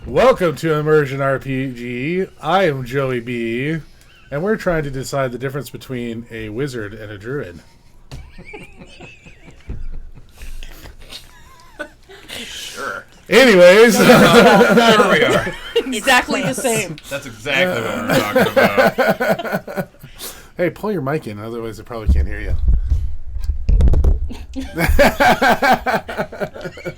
Welcome to Immersion RPG. I am JoeyB, and we're trying to decide the difference between a wizard and a druid. Sure. Anyways, There we are. Exactly the same. That's exactly what we're talking about. hey, pull your mic in, otherwise I probably can't hear you.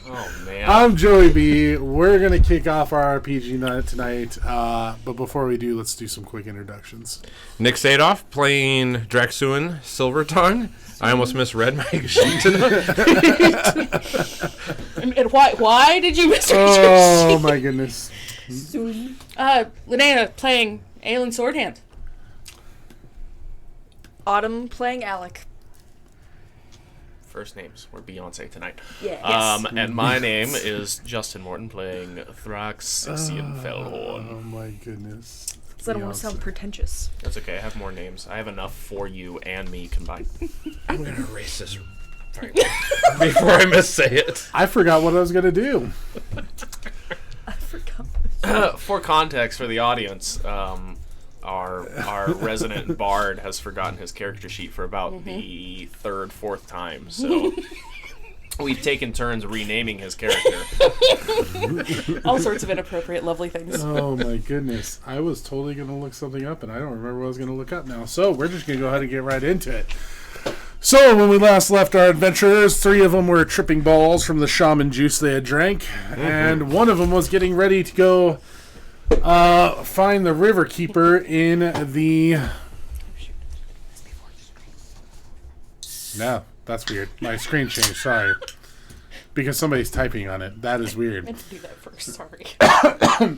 Oh, man. I'm JoeyB. We're going to kick off our RPG night tonight, but before we do, let's do some quick introductions. Nick Sadoff playing Draxuin Silvertongue. I almost misread my sheet tonight. And why did you misread your Oh sheet? my goodness. Linnea playing Aelin Swordhand. Autumn playing Alec. First names. We're Beyonce tonight. Yeah. And my name is Justin Morton playing Thraxian Fellhorn. Oh my goodness. Because I don't want to sound pretentious. That's okay. I have more names. I have enough for you and me combined. I'm going to erase this before I missay it. I forgot what I was going to do. I forgot. For context for the audience, our resident bard has forgotten his character sheet for about the third, fourth time. So we've taken turns renaming his character. All sorts of inappropriate, lovely things. Oh my goodness. I was totally going to look something up and I don't remember what I was going to look up now. So we're just going to go ahead and get right into it. So when we last left our adventurers, 3 of them were tripping balls from the shaman juice they had drank. And one of them was getting ready to go find the river keeper in the... No, that's weird. My screen changed, sorry. Because somebody's typing on it. That is I weird. meant to do that first, sorry.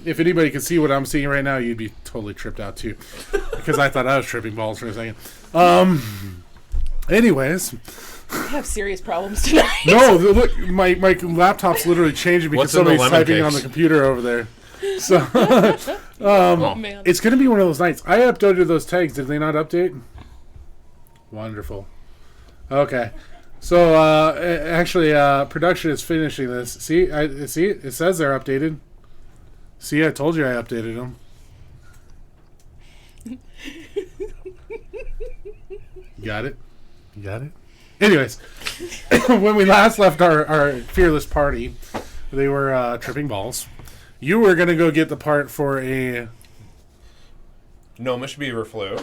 If anybody could see what I'm seeing right now, you'd be totally tripped out too. Because I thought I was tripping balls for a second. Anyways. I have serious problems tonight. No, look, my laptop's literally changing because What's in the somebody's lemon typing cakes? on the computer over there. So Oh, man. it's going to be one of those nights. I updated those tags. Did they not update? Wonderful. Okay. So actually, production is finishing this. See, it says they're updated. See, I told you I updated them. Got it? You got it? Anyways, when we last left our fearless party, they were tripping balls. You were going to go get the part for a... Gnomish beaver flu.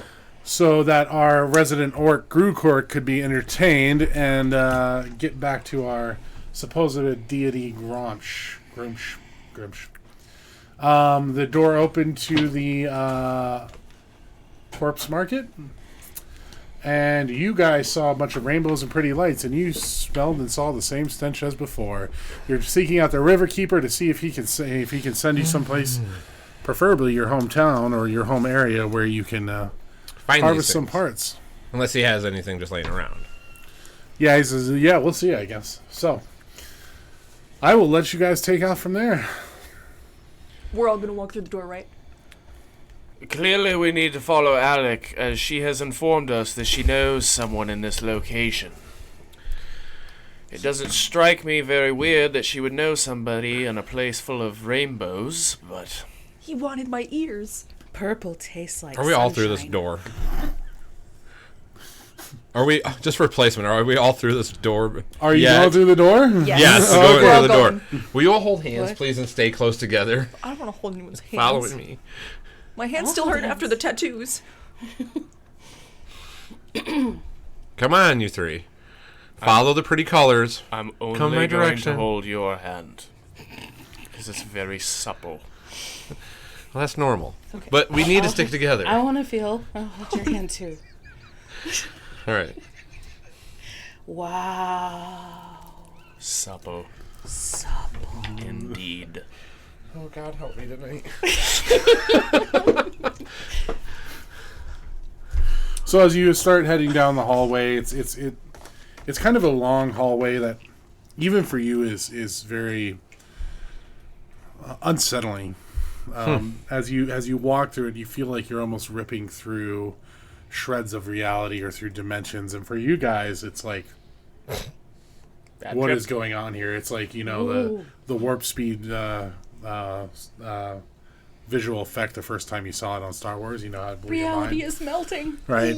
So that our resident orc Groocork could be entertained and get back to our supposed deity Grimsh. The door opened to the corpse market. And you guys saw a bunch of rainbows and pretty lights, and you smelled and saw the same stench as before. You're seeking out the river keeper to see if he can send you someplace, preferably your hometown or your home area, where you can Find harvest these some things. parts. Unless he has anything just laying around. Yeah, he says, yeah, we'll see, I guess. So, I will let you guys take off from there. We're all going to walk through the door, right? Clearly we need to follow Alec, as she has informed us that she knows someone in this location. It doesn't strike me very weird that she would know somebody in a place full of rainbows, but... He wanted my ears. Purple tastes like Are we all through this sunshine. door? Are we, just for placement, are we all through this door? Are you yet? going through the door? Yes. Yes, Oh, go okay. into We're the all door. Will you all hold hands, What? please, and stay close together? I don't want to hold anyone's hands. Following me. My hands I'll still hold hurt hands. after the tattoos. Come on, you 3. Follow the pretty colors. I'm only Come my going direction. to hold your hand. Because it's very supple. Well, that's normal. Okay. But we need to stick together. I want to feel. I'll hold your hand too. All right. Wow. Supple. Supple. Indeed. Oh, God, help me tonight. So as you start heading down the hallway, it's kind of a long hallway that, even for you, is very unsettling. As you walk through it, you feel like you're almost ripping through shreds of reality or through dimensions. And for you guys, it's like, what is going on here? It's like, you know, the warp speed visual effect the first time you saw it on Star Wars. You know how to blew your Reality mind. is melting. Right.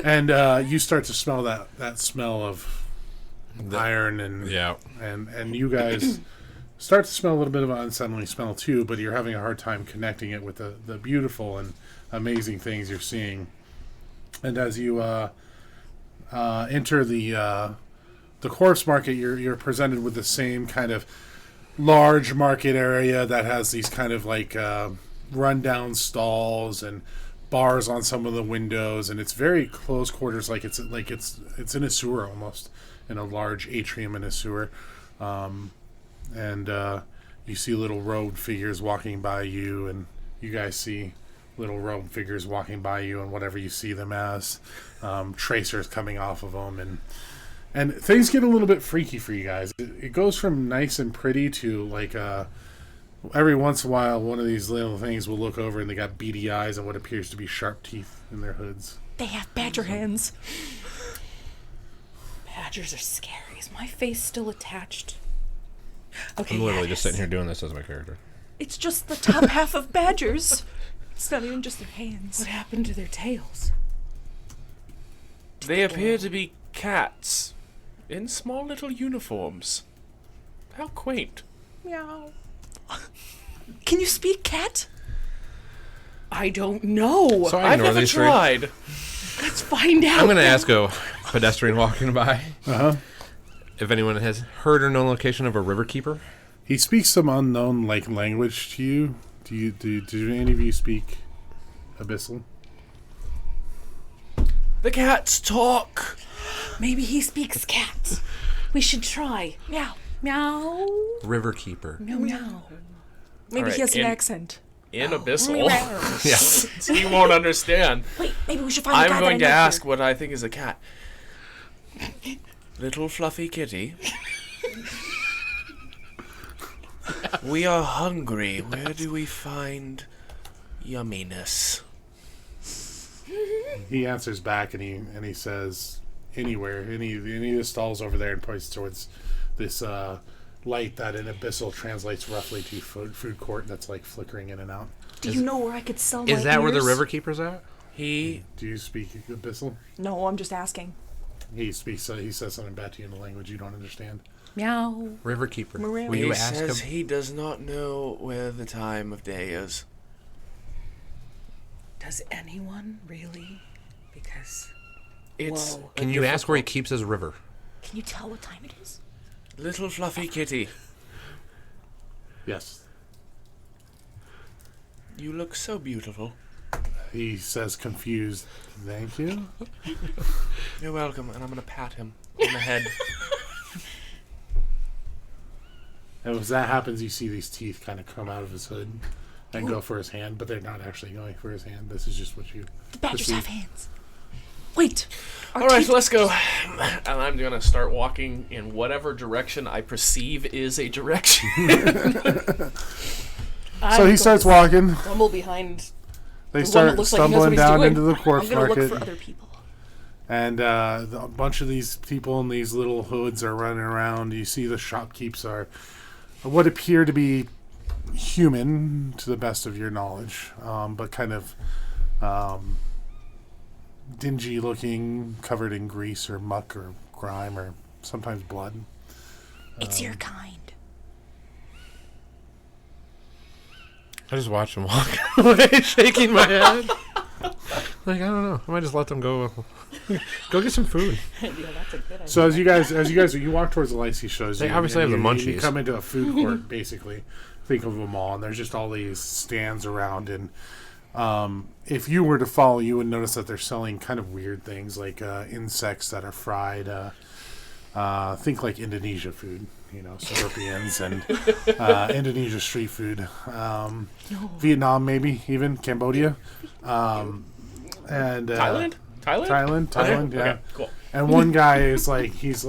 And you start to smell that smell of iron and Yeah. and you guys start to smell a little bit of an unsettling smell too, but you're having a hard time connecting it with the beautiful and amazing things you're seeing. And as you enter the corpse market, you're presented with the same kind of large market area that has these kind of like rundown stalls and bars on some of the windows, and it's very close quarters, like it's in a sewer almost, in a large atrium in a sewer. And you see little robed figures walking by you, and you guys see little robed figures walking by you, and whatever you see them as, tracers coming off of them, and things get a little bit freaky for you guys. It goes from nice and pretty to like every once in a while one of these little things will look over and they got beady eyes and what appears to be sharp teeth in their hoods. They have badger hands. Badgers are scary. Is my face still attached? Okay, I'm literally yeah, just sitting here doing this as my character. It's just the top half of badgers. It's not even just their hands. What happened to their tails? They appear to be cats in small little uniforms. How quaint. Meow. Can you speak cat? I don't know. So I I've ignore never these three. tried. Let's find out. I'm going to ask a pedestrian walking by Uh-huh. if anyone has heard or known location of a river keeper. He speaks some unknown like language to you. Do any of you speak Abyssal? The cats talk. Maybe he speaks cat. We should try. Meow. Meow. River keeper. Meow meow. Maybe Alright, he has an in- accent. In Abyssal. Yeah. He won't understand. Wait, maybe we should find the guy I'm going to that I know ask here. what I think is a cat. Little fluffy kitty. We are hungry. Where do we find yumminess? He answers back and he says anywhere, any of the stalls over there, and points towards this light that in Abyssal translates roughly to food court that's like flickering in and out. Do you know where I could sell my Is that where the ears? river keeper's at? He Do you speak Abyssal? No, I'm just asking. He speaks. He says something back to you in a language you don't understand. Meow. River keeper. Maria. Will you he ask says him? he does not know where the time of day is. Does anyone really? Because It's Whoa. Can you ask where he keeps his river? Can you tell what time it is? little fluffy kitty. Yes. You look so beautiful. He says confused. Thank you. You're welcome, and I'm gonna pat him on the head. And as that happens, you see these teeth kind of come out of his hood and go for his hand, but they're not actually going for his hand. This is just what you. The badgers perceive. have hands. Wait. All right, let's go. And I'm gonna start walking in whatever direction I perceive is a direction. So he starts walking. stumble behind. They The one that start looks like he knows what stumbling he's down doing. into the corpse I'm gonna market. look for other people. And a bunch of these people in these little hoods are running around. You see the shopkeepers are what appear to be human, to the best of your knowledge, but kind of dingy looking, covered in grease or muck or grime or sometimes blood. It's your kind. I just watch him walk away, shaking my head. Like, I don't know. I might just let them go. Go get some food. Yeah, that's a good idea. So as you guys you walk towards the lights he shows They you, obviously and have the you munchies. come into a food court basically. Think of them all, and there's just all these stands around. And if you were to follow, you would notice that they're selling kind of weird things like insects that are fried. Think like Indonesia food, scorpions and Indonesia street food. Vietnam, maybe even Cambodia, and Thailand? Thailand, yeah. Okay, cool. And one guy is like he's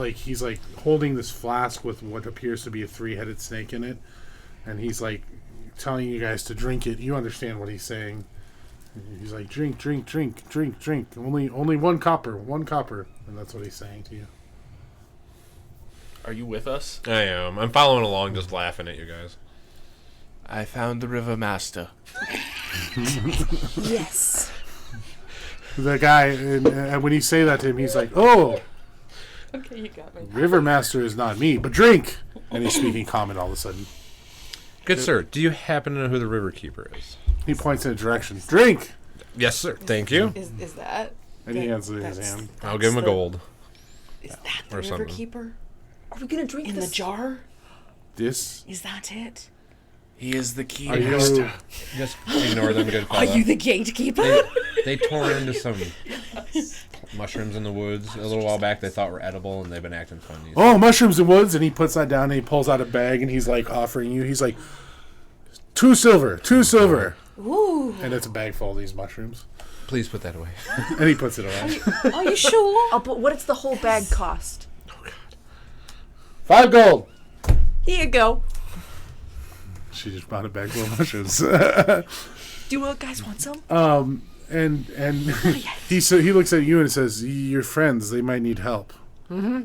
holding this flask with what appears to be a 3-headed snake in it, and he's like telling you guys to drink it. You understand what he's saying. He's like, drink, drink, drink, drink, drink. Only 1 copper, and that's what he's saying to you. Are you with us? I am. I'm following along, just laughing at you guys. I found the river master. Yes. The guy, and when you say that to him, he's like, "Oh, Okay, you got me. River Master is not me, but drink." And he's speaking common all of a sudden. Good sir, do you happen to know who the river keeper is? He points in a direction. Drink. Yes, sir. Thank you. Is that? And he hands it in his That's- hand. I'll give him a the- gold. Is that the Or river something. keeper? Are we gonna drink In this? the jar? This. Is that it? He is the key Are to you? Just ignore them, good Are fella. you the gatekeeper? They tore into some mushrooms in the woods a little while back they thought were edible, and they've been acting funny. Oh, mushrooms and woods, and he puts that down and he pulls out a bag and he's like offering you. He's like, 2 silver, 2 silver, Ooh. and it's a bag full of these mushrooms. Please put that away. And he puts it away. Are you sure? Oh, but what does the whole bag cost? 5 gold. Here you go. She just bought a bag full of mushrooms. Do you guys want some? And he looks at you and says, "Your friends, they might need help." Mm-hmm.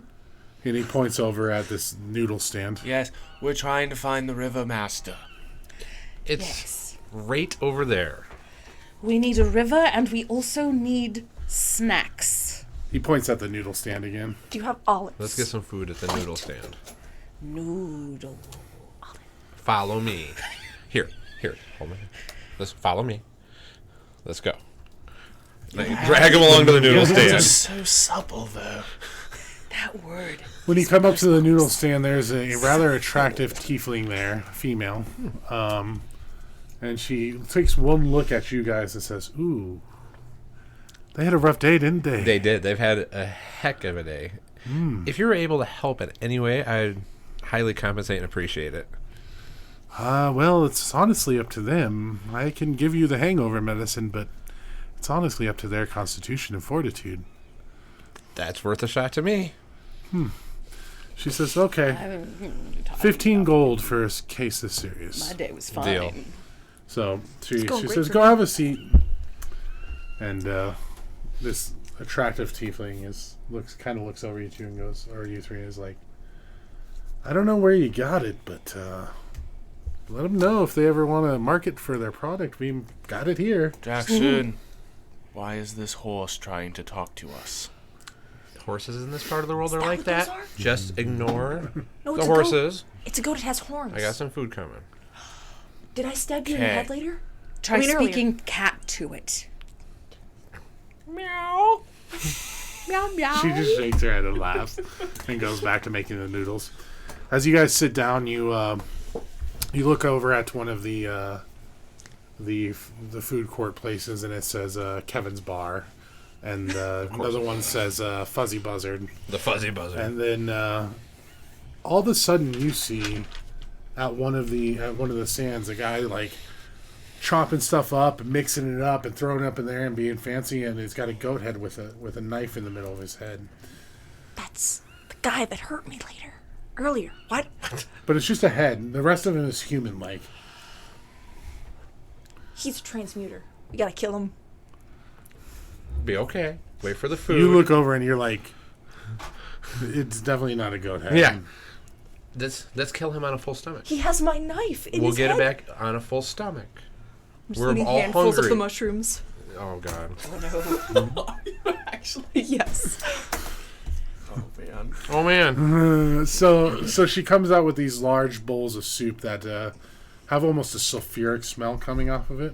And he points over at this noodle stand. Yes, we're trying to find the river master. It's Yes. right over there. We need a river, and we also need snacks. He points at the noodle stand again. Do you have olives? Let's get some food at the noodle stand. Noodle. Follow me. Here, hold on. Let's follow me. Let's go. Like, drag him along to the noodle They're stand. so supple, though. That word. When you come up to the noodle stand, there's a rather attractive tiefling there, female. And she takes one look at you guys and says, "Ooh, they had a rough day, didn't they?" They did. They've had a heck of a day. If you were able to help in any way, I'd highly compensate and appreciate it. Well, it's honestly up to them. I can give you the hangover medicine, but it's honestly up to their constitution and fortitude. That's worth a shot to me. She says, "Okay, 15 gold for a case this serious." My day was fine. Deal. So she going great says, for "Go me." have a seat." And this attractive tiefling looks over you two and goes, or you three, and is like, "I don't know where you got it, but let them know if they ever want to market for their product. We got it here." Jackson, why is this horse trying to talk to us? Horses in this part of the world are that like what that. those are? Just ignore No, the it's a goat. horses. It's a goat. It has horns. I got some food coming. Did I stab you in the Okay. head later? Try earlier. speaking cat to it. Meow. Meow, meow. She just shakes her head and laughs and goes back to making the noodles. As you guys sit down, you look over at one of the food court places, and it says Kevin's Bar, and another one says Fuzzy Buzzard. The fuzzy buzzer. And then all of a sudden, you see at one of the stands a guy like chopping stuff up, and mixing it up, and throwing it up in there and being fancy, and he's got a goat head with a knife in the middle of his head. That's the guy that hurt me earlier. What? But it's just a head. The rest of him is human-like. He's a transmuter. We gotta kill him. Be okay. Wait for the food. You look over and you're like, it's definitely not a goat head. Yeah. Let's kill him on a full stomach. He has my knife in We'll his get head. it back on a full stomach. I'm just We're eating all handfuls hungry. of the mushrooms. Oh God. Actually, yes. Oh, man. Oh man. So she comes out with these large bowls of soup that have almost a sulfuric smell coming off of it.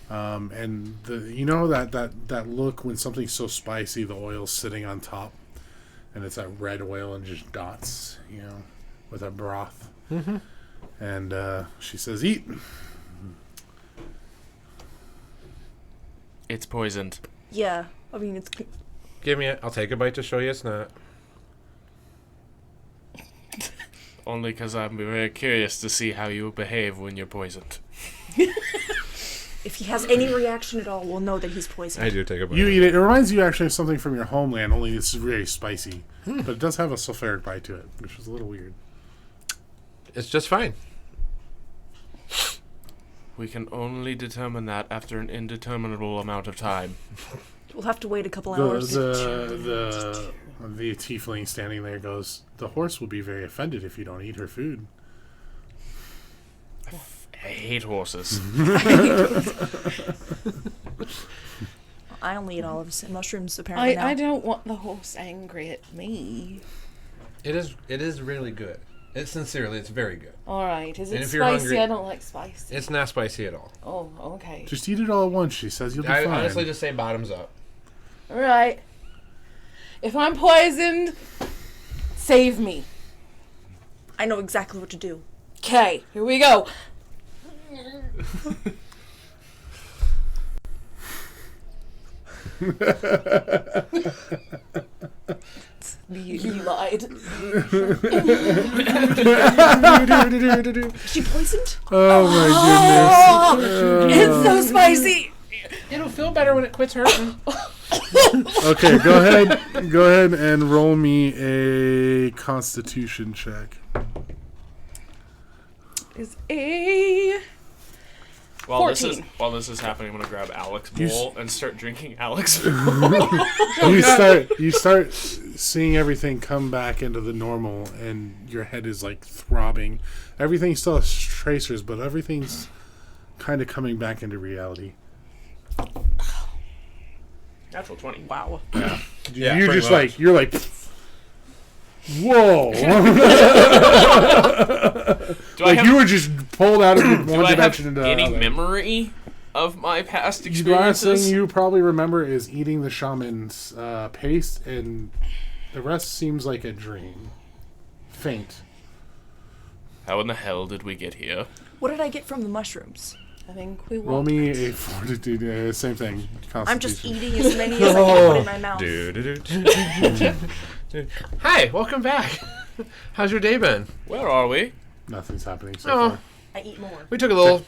And that look when something's so spicy, the oil's sitting on top, and it's that red oil and just dots, with a broth. Mm-hmm. And she says, "Eat." It's poisoned. Yeah, I mean it's. Give me it. I'll take a bite to show you it's not. Only because I'm very curious to see how you behave when you're poisoned. If he has any reaction at all, we'll know that he's poisoned. I do take a bite. You eat it. It reminds you actually of something from your homeland, only it's very spicy. But it does have a sulfuric bite to it, which is a little weird. It's just fine. We can only determine that after an indeterminable amount of time. We'll have to wait a couple The hours. the tiefling standing there goes, "The horse will be very offended if you don't eat her food." hate horses. I only eat olives and mushrooms, apparently. I don't want the horse angry at me. It is really good. Sincerely, it's very good. Alright, is And it if you're spicy? hungry- I don't like spicy. It's not spicy at all. Oh, okay. Just eat it all at once, she says. You'll be I fine. honestly just say bottoms up. Alright. If I'm poisoned, save me. I know exactly what to do. Okay, here we go. You lied. Is she poisoned? Oh my goodness. It's so spicy. It'll feel better when it quits hurting. Okay, go ahead and roll me a Constitution check. Is a While this 14. is happening, I'm gonna grab Alex' You bowl and start drinking Alex. You start seeing everything come back into the normal, and your head is like throbbing. Everything still has tracers, but everything's kind of coming back into reality. Natural 20. Wow. Yeah, Yeah, you're pretty just much. like whoa. Do I Like have, you were just pulled out of do one I dimension have into any another. memory of my past The last thing experiences? you probably remember is eating the shaman's paste, and the rest seems like a dream. Faint. How in the hell did we get here? What did I get from the mushrooms? I think we Roll will. me a fortitude. Same thing. I'm just Constitution. eating as many as I can put in my mouth. Hi, welcome back. How's your day been? Where are we? Nothing's happening so Oh. far. I eat more. We took a little.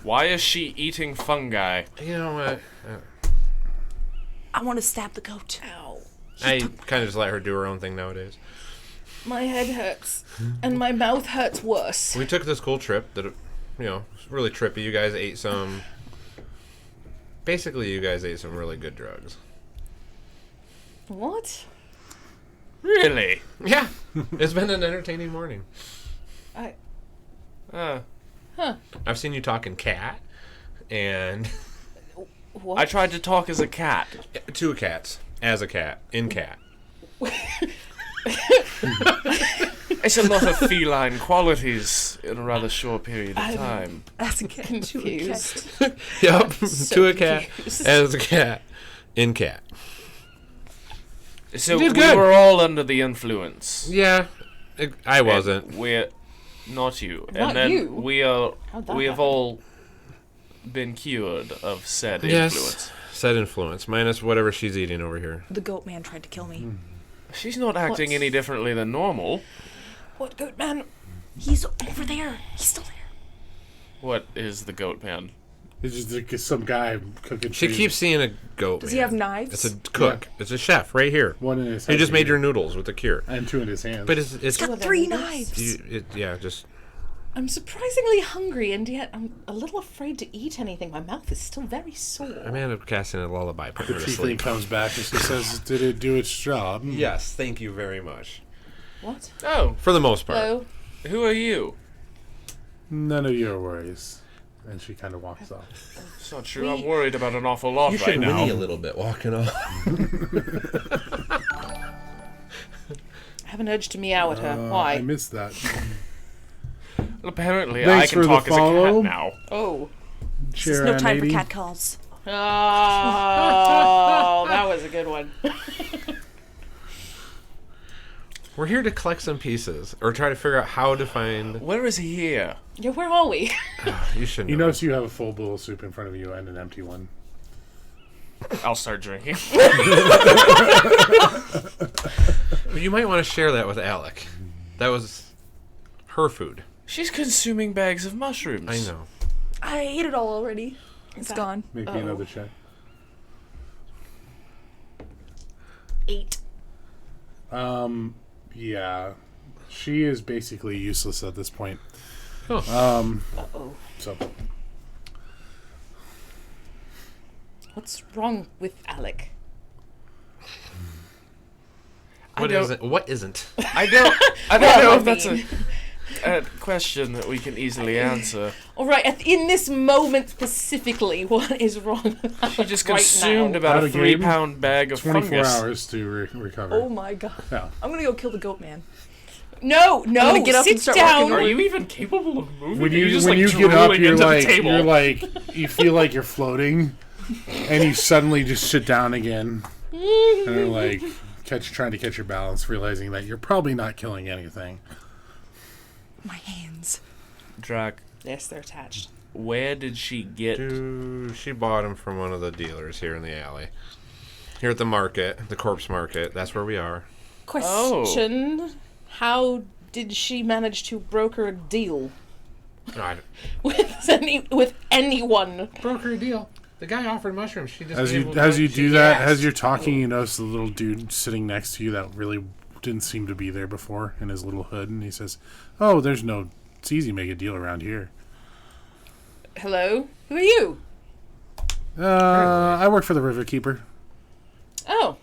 Why is she eating fungi? You know what? I want to stab the goat. Ow. I kind of just let her do her own thing nowadays. My head hurts. And my mouth hurts worse. We took this cool trip that, was really trippy. You guys ate some. Basically, you guys ate some really good drugs. What? Really? Yeah, it's been an entertaining morning. I've seen you talking cat, and What? I tried to talk as a cat. two cats as a cat in cat. It's a lot of feline qualities in a rather short period of time. As a cat, confused. Yep, So to a cat confused. as a cat in cat. So You we did good. were all under the influence. Yeah, I wasn't. And we're not you. Not and then you? we How'd that have happen? all been cured of said Yes, influence. said influence minus whatever she's eating over here. The goat man tried to kill me. She's not acting What's- any differently than normal. What goat man? He's over there. He's still there. What is the goat man? It's just like some guy cooking. She food. keeps seeing a goat. Does he man. have knives? It's a cook. It's a chef right here. one in his He head just made here, your noodles with a cure. and two in his hands. But it's He's got Two of 3 them. knives. just I'm surprisingly hungry, and yet I'm a little afraid to eat anything. My mouth is still very sore. I may end up casting a lullaby, putting the her to tiefling sleep. comes back and she says, "Did it do its job?" Yes, thank you very much. What? Oh, For the most part. Hello? who are you? None of your worries. And she kind of walks off. It's not true. I'm worried about an awful lot You right should now. whinny a little bit walking off. I have an urge to meow at her. I Why? missed that. Well, apparently, Thanks I can for the talk as a follow. cat now. Oh. This is Cheer no on time for 80. cat calls. Oh, that was a good one. We're here to collect some pieces, or try to figure out how to find. Where is he here? Yeah, where are we? You should know. You notice you have a full bowl of soup in front of you and an empty one. I'll start drinking. You might want to share that with Alec. That was her food. She's consuming bags of mushrooms. I know. I ate it all already. It's that- gone. Make me Uh-oh. another check. 8. Yeah. She is basically useless at this point. Oh. Uh-oh. So What's wrong with Alec? What don't- isn't? What isn't? I don't know if that's a... a question that we can easily answer. All right, in this moment specifically, what is wrong? She just right consumed now? about Out a of game, 3-pound bag of 24 fungus. hours to recover. Oh my god. Yeah. I'm gonna go kill the goat man. No, gonna get up sit and start down. walking Are you even capable of moving? When You're you just, when like, you get up, drooling you're into the like table. you feel like you're floating, and you suddenly just sit down again, and you're like trying to catch your balance, realizing that you're probably not killing anything. My hands. Drac, Yes, they're attached. where did she get? She bought him from one of the dealers here in the alley. Here at the market, the corpse market. That's where we are. Question: How did she manage to broker a deal I, with anyone? broker a deal. The guy offered mushrooms. She just As you do that, as you're talking, you notice the little dude sitting next to you that really didn't seem to be there before in his little hood, and he says, "Oh, it's easy to make a deal around here. Hello, who are you? I work for the River Keeper." Oh,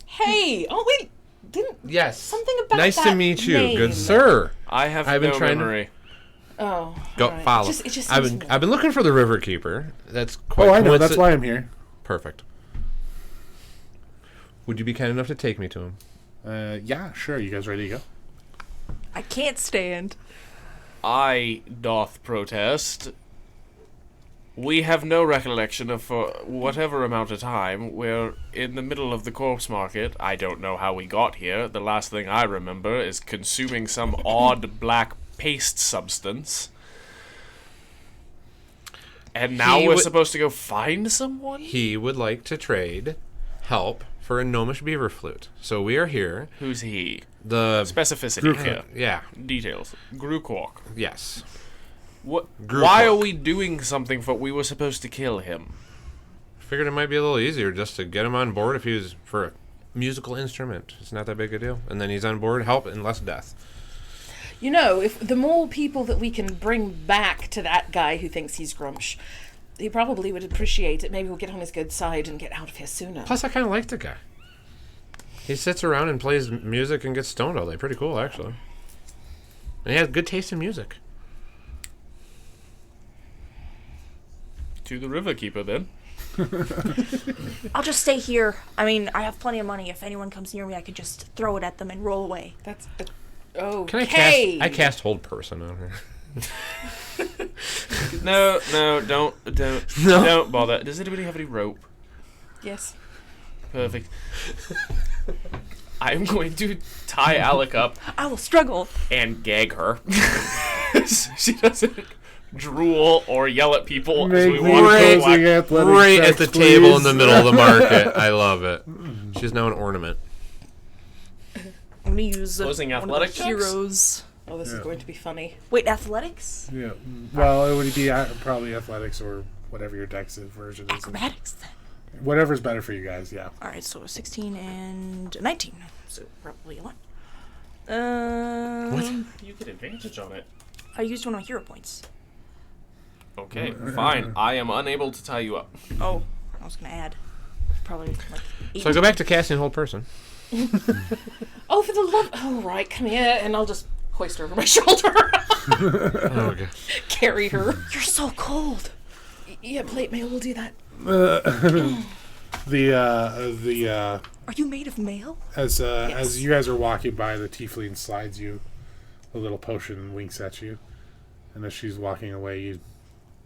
hey. Oh wait, didn't Yes. something about Nice to that meet you, name. good sir. I've been no trying memory. Oh, Go alright. follow. It just I've seems been looking for the River Keeper. That's quite. Oh, I know. That's why I'm here. Perfect. Would you be kind enough to take me to him? Yeah, sure. You guys ready to go? I can't stand. I doth protest. We have no recollection of for whatever amount of time we're in the middle of the corpse market. I don't know how we got here. The last thing I remember is consuming some odd black paste substance. And now He we're would- supposed to go find someone? He would like to trade help for a gnomish beaver flute. So we are here. Who's he? The Specificity here. yeah, Details. Gruquark. yes. What? Gruquark. Why are we doing something for? We were supposed to kill him. Figured it might be a little easier just to get him on board if he was for a musical instrument. It's not that big a deal. And then he's on board, help, and less death. You know, if the more people that we can bring back to that guy who thinks he's Grumsh, he probably would appreciate it. Maybe we'll get on his good side and get out of here sooner. Plus, I kind of like the guy. He sits around and plays music and gets stoned all day. Pretty cool, actually. And he has good taste in music. To the River Keeper, then. I'll just stay here. I mean, I have plenty of money. If anyone comes near me, I could just throw it at them and roll away. That's okay. Can I cast hold person on her? No, don't bother. Does anybody have any rope? Yes. Perfect. I'm going to tie Alec up I will struggle. and gag her. So she doesn't drool or yell at people as we Make walk me away. opposing athletic Right checks, at the table in the please. middle of the market. I love it. She's now an ornament. I'm gonna use Closing one athletic of the checks? heroes. Oh, this is going to be funny. Wait, athletics? Yeah. Well, it would be probably athletics or whatever your dex version is. Acrobatics then. Whatever's better for you guys. Yeah. Alright, so 16 and 19. So probably a lot. You get advantage on it. I used one of my hero points. Okay, fine. I am unable to tie you up. Oh, I was gonna add. Probably like 8. So I go back to casting hold person. Oh, for the love! Oh, right, come here, and I'll just hoist her over my shoulder. Oh, okay. Carry her. You're so cold. Yeah, plate mail will do that. Are you made of mail? As you guys are walking by, the tiefling slides you a little potion and winks at you. And as she's walking away, you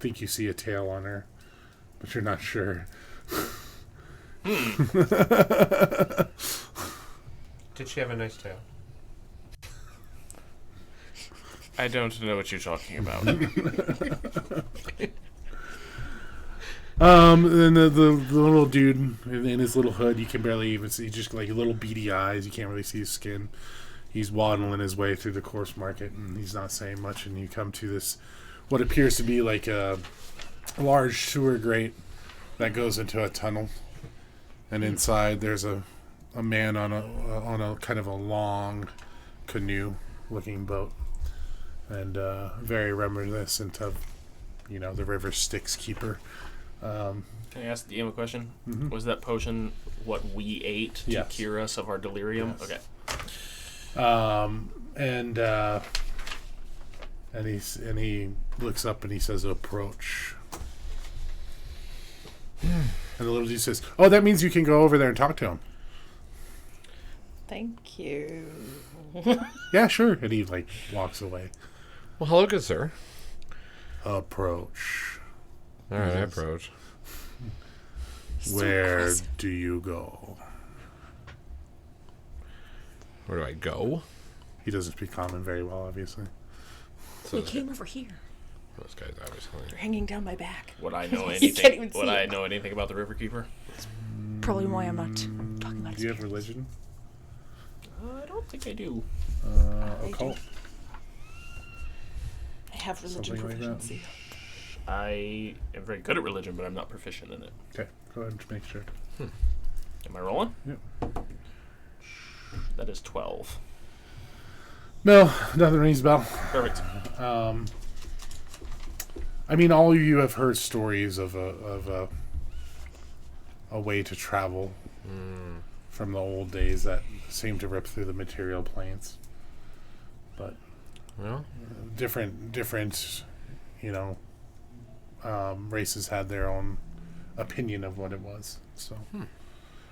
think you see a tail on her, but you're not sure. Did she have a nice tail? I don't know what you're talking about. And the little dude in his little hood, you can barely even see, just like little beady eyes. You can't really see his skin. He's waddling his way through the corpse market, and he's not saying much. And you come to this, what appears to be like a large sewer grate that goes into a tunnel. And inside, there's a man on a kind of a long canoe-looking boat, and very reminiscent of, the river Styx keeper. Can I ask the DM a question? Mhm. Was that potion what we ate to Yes. cure us of our delirium? Yes. Okay. And And he looks up and he says, "Approach." And the little dude says, "Oh, that means you can go over there and talk to him." Thank you. Yeah, sure. And he walks away. Well, hello, good sir. Approach. All right, I approach. Where do you go? Where do I go? He doesn't speak common very well, obviously. We came over here. Those guys obviously. You're hanging down my back. Would I know You can't even anything? see Would I it. know anything about the Riverkeeper? Probably why I'm not talking about Do you have it. religion? I don't think I do. I Occult? do. I have religion Something like that. proficiency. I am very good at religion, but I'm not proficient in it. Okay, go ahead and make sure. Am I rolling? Yep. That is 12. No, nothing rings a bell. Perfect. I mean, all of you have heard stories of a way to travel from the old days that seem to rip through the material planes. But Well, different, races had their own opinion of what it was. So,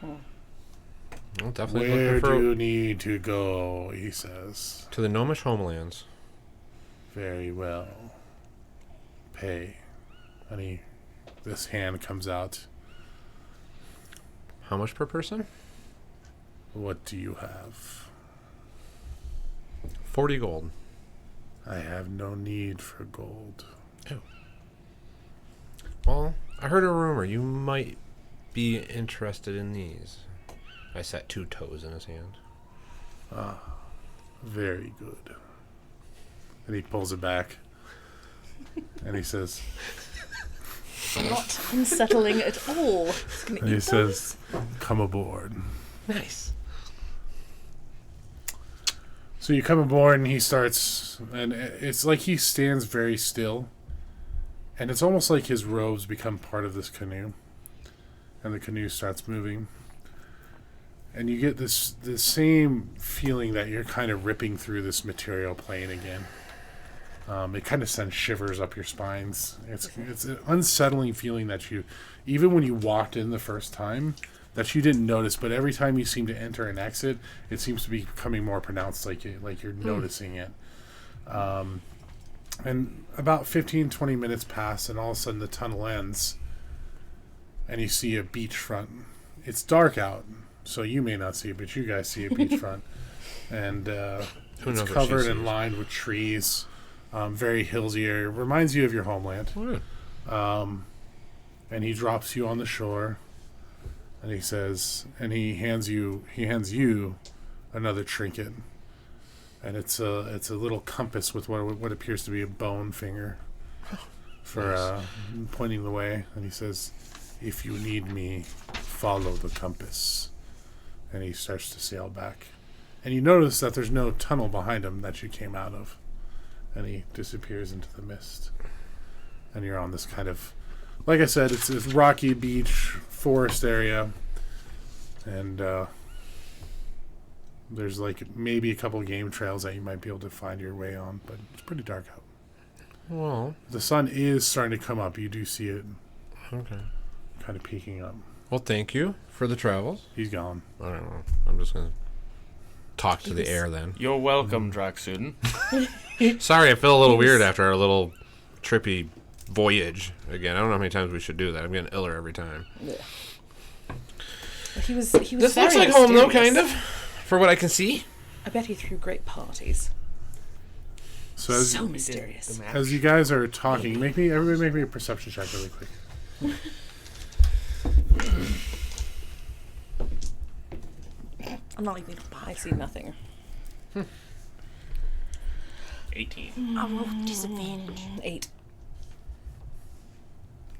I'm definitely where looking do for you need to go? He says. to the Gnomish homelands. Very well. Pay. And this hand comes out. How much per person? What do you have? 40 gold. I have no need for gold. Well, I heard a rumor you might be interested in these. I set 2 toes in his hand. Very good. And he pulls it back. And he says, Not unsettling at all. Just gonna and he eat says, come aboard. Nice. So you come aboard and he starts, and it's like he stands very still. And it's almost like his robes become part of this canoe. And the canoe starts moving. And you get this same feeling that you're kind of ripping through this material plane again. It kind of sends shivers up your spines. It's an unsettling feeling that you, even when you walked in the first time, that you didn't notice. But every time you seem to enter and exit, it seems to be becoming more pronounced, like you're noticing it. And about 15, 20 minutes pass, and all of a sudden the tunnel ends, and you see a beachfront. It's dark out, so you may not see it, but you guys see a beachfront. And Who it's knows what she covered and sees? lined with trees. Very hillsy area. Reminds you of your homeland. Oh, And he drops you on the shore, and he says, and he hands you another trinket. And it's a little compass with what appears to be a bone finger for pointing the way. And he says, if you need me, follow the compass. And he starts to sail back. And you notice that there's no tunnel behind him that you came out of. And he disappears into the mist. And you're on this kind of, like I said, it's this rocky beach, forest area. And there's maybe a couple of game trails that you might be able to find your way on, but it's pretty dark out. well, The sun is starting to come up. You do see it okay. kind of peeking up. Well, thank you for the travels. He's gone. I don't know. I'm just going to talk to the air then. You're welcome, Draxuden. Sorry, I feel a little weird after our little trippy voyage. Again, I don't know how many times we should do that. I'm getting iller every time. He was This very looks like home, though, mysterious. kind of. For what I can see. I bet he threw great parties. So as, So mysterious. as you guys are talking, everybody make me a perception check really quick. I'm not leaving a I bother. see nothing. 18. I'll roll with disadvantage. 8.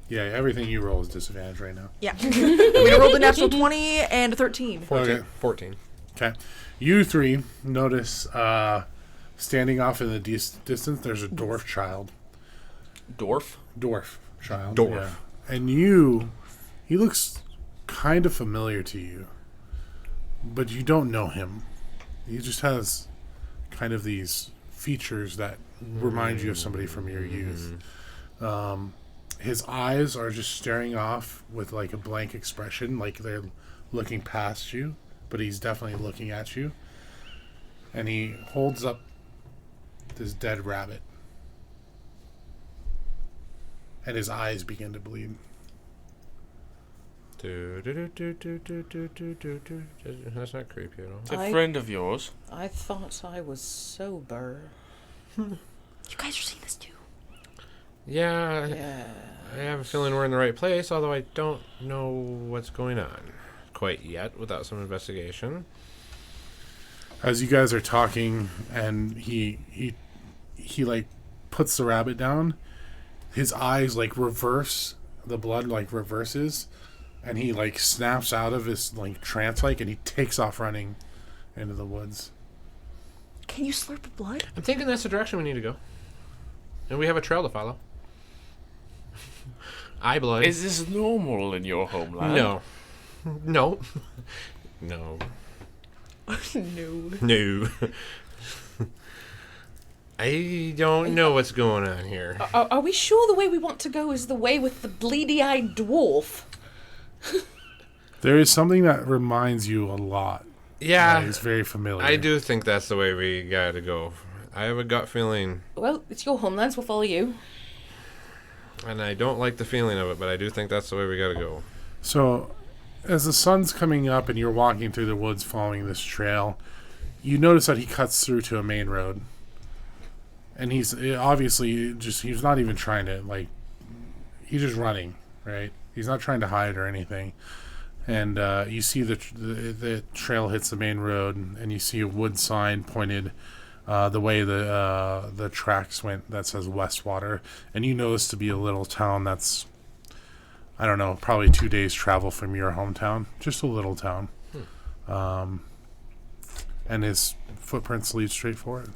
Yeah, everything you roll is disadvantage right now. Yeah. I mean, I rolled a natural 20 and a 13. 14. Okay. 14. Okay. You three notice standing off in the distance, there's a dwarf child. Dwarf? Dwarf child. Dwarf. Yeah. And he looks kind of familiar to you, but you don't know him. He just has kind of these features that remind you of somebody from your youth. His eyes are just staring off with like a blank expression, like they're looking past you, but he's definitely looking at you. And he holds up this dead rabbit. And his eyes begin to bleed. That's not creepy at all. A friend of yours. I thought I was sober. You guys are seeing this too. Yeah, I have a feeling we're in the right place, although I don't know what's going on quite yet without some investigation. As you guys are talking, and he like puts the rabbit down, his eyes like reverse, the blood like reverses, and he like snaps out of his like trance like, and he takes off running into the woods. Can you slurp the blood? I'm thinking that's the direction we need to go. And we have a trail to follow. Eye blood. Is this normal in your homeland? No. No. No. No. No. I don't know what's going on here. Are we sure the way we want to go is the way with the bleedy-eyed dwarf? There is something that reminds you a lot. Yeah. It's very familiar. I do think that's the way we gotta go. I have a gut feeling, Well, it's your homelands. We'll follow you. and I don't like the feeling of it, but I do think that's the way we gotta go. So, as the sun's coming up and you're walking through the woods following this trail, you notice that he cuts through to a main road. And he's obviously he's not even trying to, like, he's just running, right? He's not trying to hide or anything. And you see the trail hits the main road, and you see a wood sign pointed the way the tracks went that says Westwater. And you know this to be a little town that's, I don't know, probably 2 days travel from your hometown. Just a little town. And his footprints lead straight for it.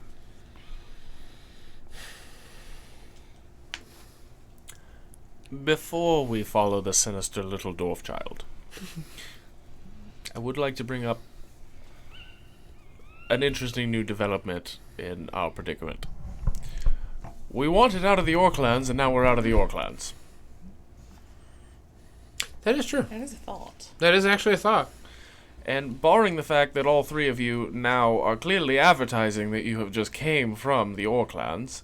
Before we follow the sinister little dwarf child, I would like to bring up an interesting new development in our predicament. We wanted out of the Orklands, and now we're out of the Orklands. That is true. That is a thought. That is actually a thought. And barring the fact that all three of you now are clearly advertising that you have just came from the Orklands,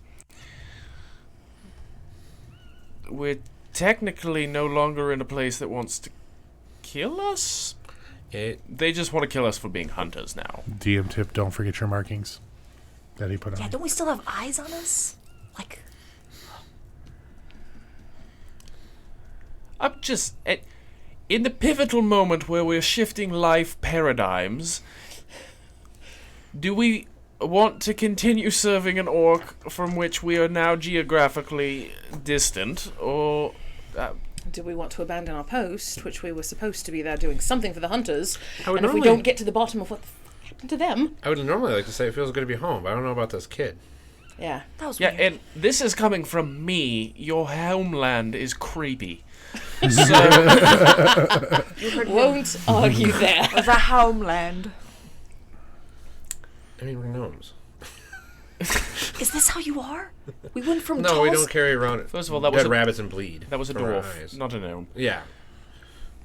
we're technically no longer in a place that wants to kill us? They just want to kill us for being hunters now. DM tip, don't forget your markings that he put on. Yeah, don't we still have eyes on us? Like, I'm just... in the pivotal moment where we're shifting life paradigms, do we want to continue serving an orc from which we are now geographically distant, or... Do we want to abandon our post, which we were supposed to be there doing something for the hunters, I would and if we normally- don't get to the bottom of what the fuck happened to them... I would normally like to say it feels good to be home, but I don't know about this kid. Yeah. that was Yeah, weird. and this is coming from me. Your homeland is creepy. So, You heard him. Won't argue there. The homeland. I mean, we're gnomes. Is this how you are? We went from No, we Tulsa- don't carry around first of all, that dead was a, rabbits and bleed. that was a from our dwarf, eyes. not a gnome. Yeah,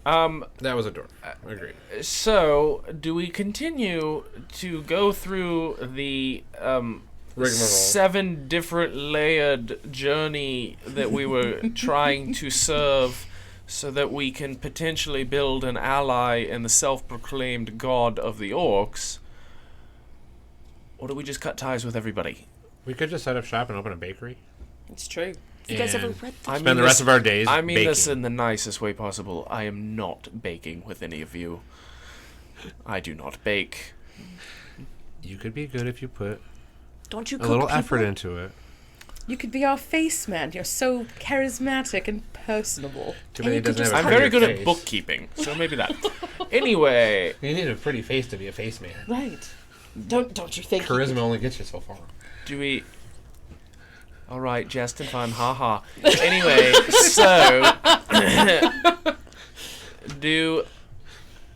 Um, that was a dwarf. Agreed. so, do we continue to go through the, Rigmarole. 7 different layered journey that we were trying to serve so that we can potentially build an ally in the self-proclaimed god of the orcs? Or do we just cut ties with everybody? We could just set up shop and open a bakery. It's true. You guys ever and read I spend the mean rest of our days I mean baking. this in the nicest way possible. I am not baking with any of you. I do not bake. You could be good if you put Don't you a cook little people? effort into it. You could be our face man. You're so charismatic and personable. Too And bad you he could doesn't just have a I'm very pretty good at face. bookkeeping, so maybe that. Anyway, You need a pretty face to be a face man. Right. Don't you think... Charisma only gets you so far. do we... Alright, jest and fun, haha. Anyway, so...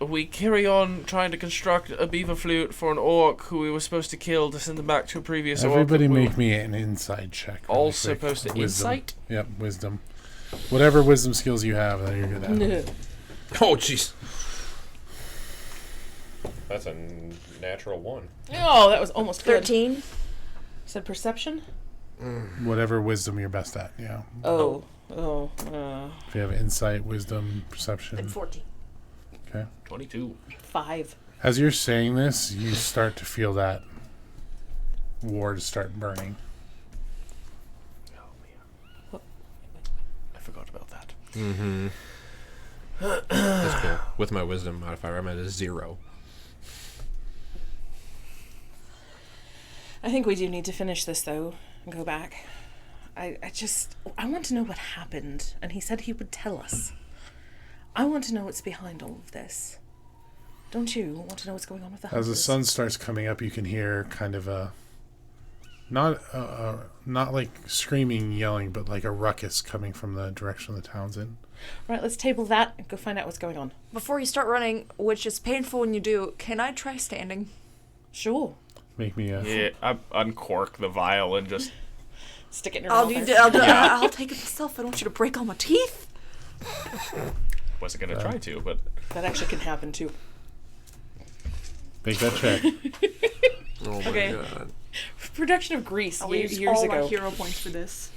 we carry on trying to construct a beaver flute for an orc who we were supposed to kill to send them back to a previous orc. Everybody make me an inside check. All really quick. supposed to Wisdom. insight? Yep, wisdom. Whatever wisdom skills you have, then you're good at. No. Oh, jeez. That's a natural 1. Oh, that was almost good. 13. Said perception? Whatever wisdom you're best at, yeah. Oh. If you have insight, wisdom, perception. And 14. Okay. 22. 5. As you're saying this, you start to feel that ward start burning. Oh, man. I forgot about that. Mm-hmm. That's cool. With my wisdom modifier, I'm at a 0. I think we do need to finish this, though, and go back. I want to know what happened, and he said he would tell us. I want to know what's behind all of this. Don't you want to know what's going on with the As the hunters? sun starts coming up, you can hear kind of a not like screaming, yelling, but like a ruckus coming from the direction the town's in. Right, let's table that and go find out what's going on. Before you start running, which is painful when you do, can I try standing? Sure. Make me a Yeah, I uncork the vial and just... Stick it in your I'll mouth. I'll take it myself. I don't want you to break all my teeth. Wasn't going to try to, but... That actually can happen, too. make that check. Oh my Okay. god. Production of grease I'll use years all ago. my hero points for this.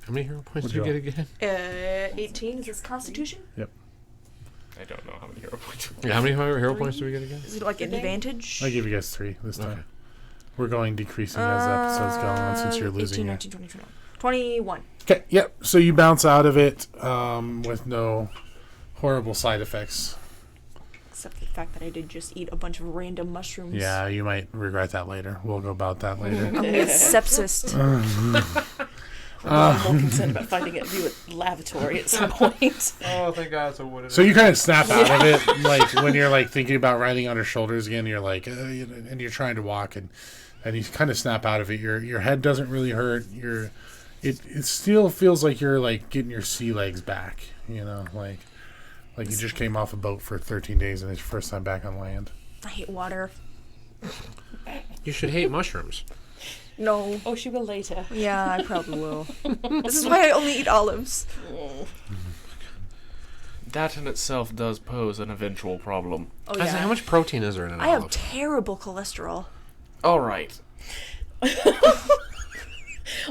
How many hero points What'd do you you get again? 18. Is this Constitution? I don't know how many hero points. Yeah, how many hero points do we get again? Is it like an advantage? I give you guys 3 this time. Okay. We're going decreasing as the episode's going on since you're losing 18, your... 19, 20, 21. Okay, yep. So you bounce out of it with no horrible side effects. Except for the fact that I did just eat a bunch of random mushrooms. Yeah, you might regret that later. We'll go about that later. I'm a sepsist. I'm more concerned about finding a view at lavatory at some point. Oh, thank God, so what is So you kind of snap out of it, like when you're like thinking about riding on her shoulders again. You're like, and you're trying to walk, and you kind of snap out of it. Your head doesn't really hurt. It still feels like you're like getting your sea legs back. You know, like you just came off a boat for 13 days and it's your first time back on land. I hate water. You should hate mushrooms. No. Oh, she will later. Yeah, I probably will. This is why I only eat olives. That in itself does pose an eventual problem. Oh, I was like, how yeah. much protein is there in an I have olive? terrible cholesterol. All right.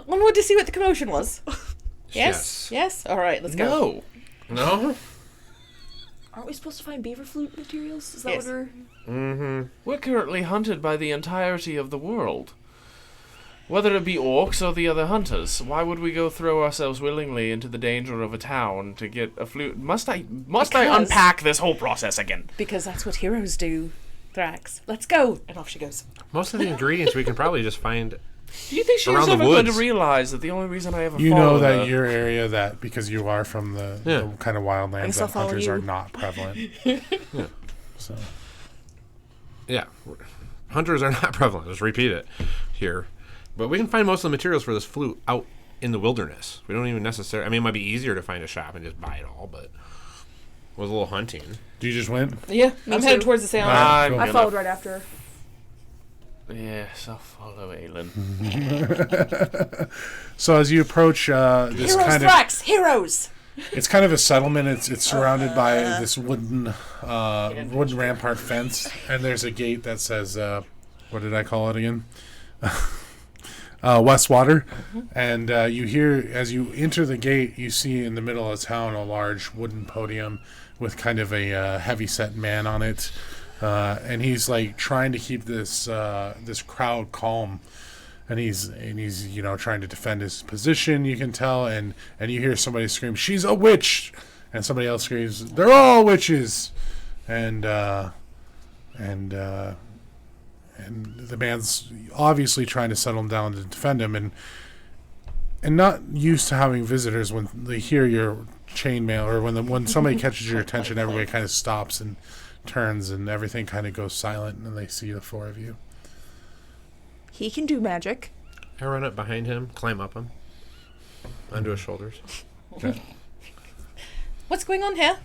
Onward to see what the commotion was. Yes? Yes. Yes? All right, let's go. No. No? Aren't we supposed to find beaver flute materials? Is that Yes. what we're... Mm-hmm. We're currently hunted by the entirety of the world. Whether it be orcs or the other hunters, why would we go throw ourselves willingly into the danger of a town to get a flute? Must I Because- unpack this whole process again? Because that's what heroes do, Thrax. Let's go. And off she goes. Most of the ingredients we can probably just find. Do you think she's Around the ever going to woods. realize that the only reason I ever You follow know that her- your area, that because you are from the kind of wild lands, guess I'll that follow hunters you. are not prevalent. So Yeah. Hunters are not prevalent. Just repeat it here. But we can find most of the materials for this flute out in the wilderness. We don't even necessarily... I mean, it might be easier to find a shop and just buy it all, but with a little hunting. do you just win? Yeah, I'm headed too. towards the sound. I'm Cool. I gonna- followed right after. Yes, I'll follow Aelin. So as you approach this Heroes, kind of... Thrax! Heroes! It's kind of a settlement. It's surrounded by this wooden rampart fence, and there's a gate that says, what did I call it again? Westwater. And you hear, as you enter the gate, you see in the middle of town a large wooden podium with kind of a heavy-set man on it, and he's like trying to keep this crowd calm. And he's trying to defend his position, you can tell, and you hear somebody scream, "She's a witch!" And somebody else screams, "They're all witches!" And the man's obviously trying to settle him down to defend him, and not used to having visitors. When they hear your chainmail, or when somebody catches your attention, everybody kind of stops and turns, and everything kind of goes silent, and they see the four of you. He can do magic. I run up behind him, climb up him, onto his shoulders. Okay. What's going on here?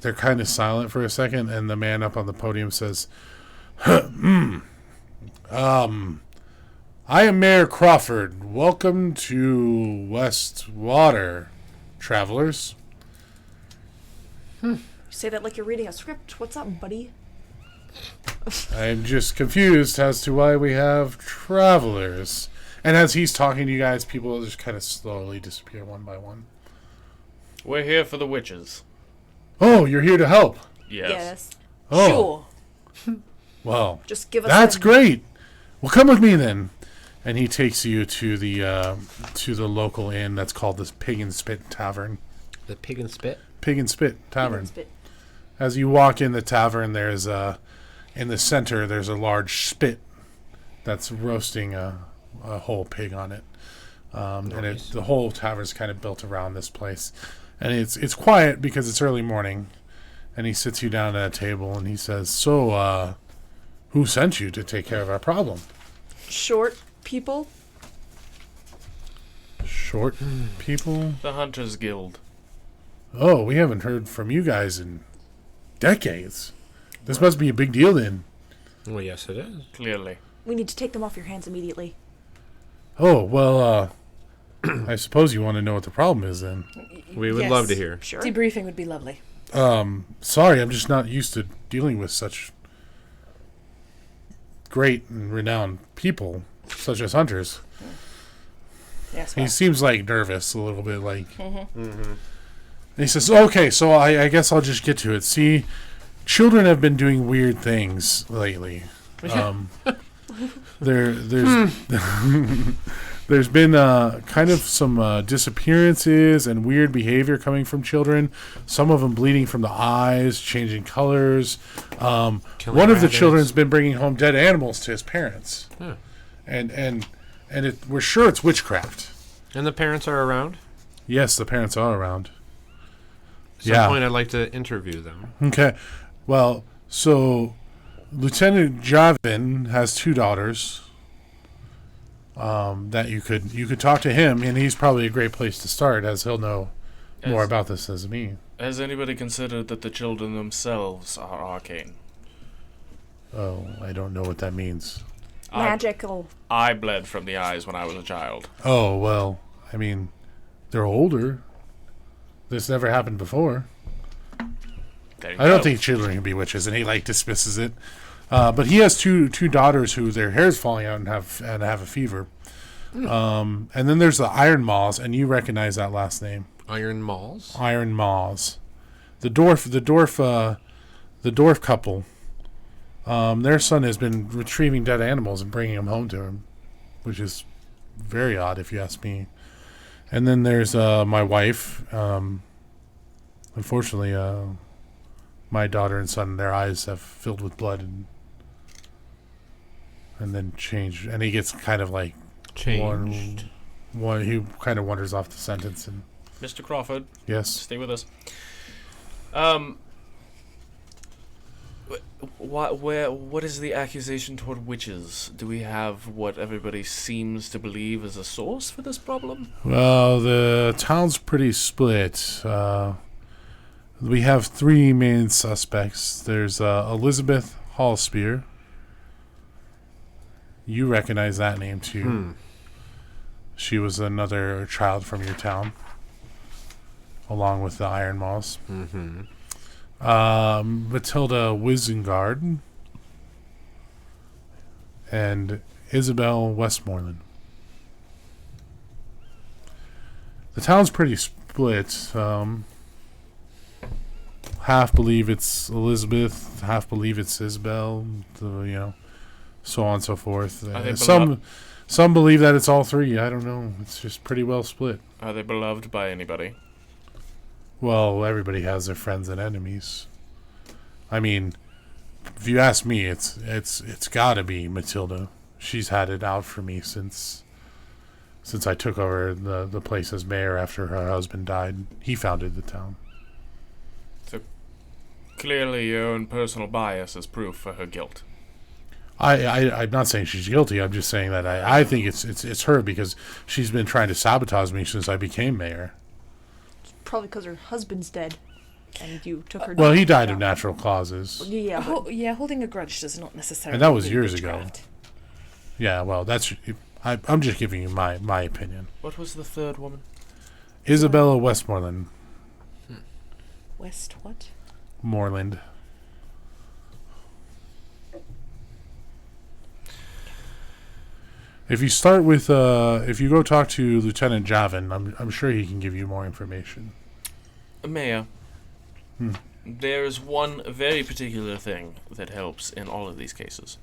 They're kind of silent for a second, and the man up on the podium says, I am Mayor Crawford. Welcome to Westwater, travelers. You say that like you're reading a script. What's up, buddy? I'm just confused as to why we have travelers. And as he's talking to you guys, people just kind of slowly disappear one by one. We're here for the witches. Oh, you're here to help. Yes. Oh, Sure. well, Just give us. that's a- great. Well, come with me then. And he takes you to the local inn that's called the Pig and Spit Tavern. The pig and spit. Pig and Spit Tavern. Spit. As you walk in the tavern, there's in the center there's a large spit that's roasting a whole pig on it, and the whole tavern's kind of built around this place, and it's quiet because it's early morning. And he sits you down at a table and he says, "So, who sent you to take care of our problem?" Short people. Short people. The Hunters Guild. Oh, we haven't heard from you guys in decades. This must be a big deal then. Well, yes, it is. Clearly. We need to take them off your hands immediately. Oh, well, I suppose you want to know what the problem is then. We would Yes. love to hear. Sure. Debriefing would be lovely. Sorry, I'm just not used to dealing with such great and renowned people, such as hunters. Yes, He well. seems like nervous a little bit, like. And he says, "Okay, so I guess I'll just get to it. See, children have been doing weird things lately. There's there's been kind of some disappearances and weird behavior coming from children. Some of them bleeding from the eyes, changing colors. One of the rabbits. children's been bringing home dead animals to his parents, Huh. and we're sure it's witchcraft. And the parents are around? Yes, the parents are around. At some point, I'd like to interview them. Okay. Well, so Lieutenant Javin has 2 daughters. That you could talk to him, and he's probably a great place to start, as he'll know more Yes. about this than me. Has anybody considered that the children themselves are arcane? Oh, I don't know what that means. Magical. I bled from the eyes when I was a child. Oh, well, I mean, they're older. This never happened before. There you I don't go. think children can be witches, and he dismisses it. But he has two daughters who their hair's falling out and have a fever. And then there's the Iron Maws, and you recognize that last name, Iron Malls? Iron Maws. The dwarf couple. Their son has been retrieving dead animals and bringing them home to him, which is very odd if you ask me. And then there's my wife. Unfortunately, my daughter and son, their eyes have filled with blood and then changed. And he gets kind of like Changed. one he kind of wanders off the sentence. And Mr. Crawford, yes, stay with us. What is the accusation toward witches? Do we have what everybody seems to believe is a source for this problem? well, the town's pretty split. We have 3 main suspects. There's Elizabeth Hallspear. You recognize that name too. She was another child from your town, along with the Iron Moss. Mm-hmm. Matilda Wisengard and Isabel Westmoreland. The town's pretty split. Half believe it's Elizabeth, half believe it's Isabel, so on and so forth. Are they Some believe that it's all 3. I don't know. It's just pretty well split. Are they beloved by anybody? Well, everybody has their friends and enemies. I mean, if you ask me, it's got to be Matilda. She's had it out for me since I took over the place as mayor after her husband died. He founded the town. So clearly your own personal bias is proof for her guilt. I'm not saying she's guilty. I'm just saying that I think it's her because she's been trying to sabotage me since I became mayor. Probably because her husband's dead, and you took her. Well, he died down. of natural causes. Yeah, but Holding a grudge does not necessarily. And that was mean years ago. witchcraft. Yeah, well, I'm just giving you my opinion. What was the third woman? Isabella Westmoreland. West what? Moreland. If you start with, if you go talk to Lieutenant Javin, I'm sure he can give you more information. Mayor, there's one very particular thing that helps in all of these cases.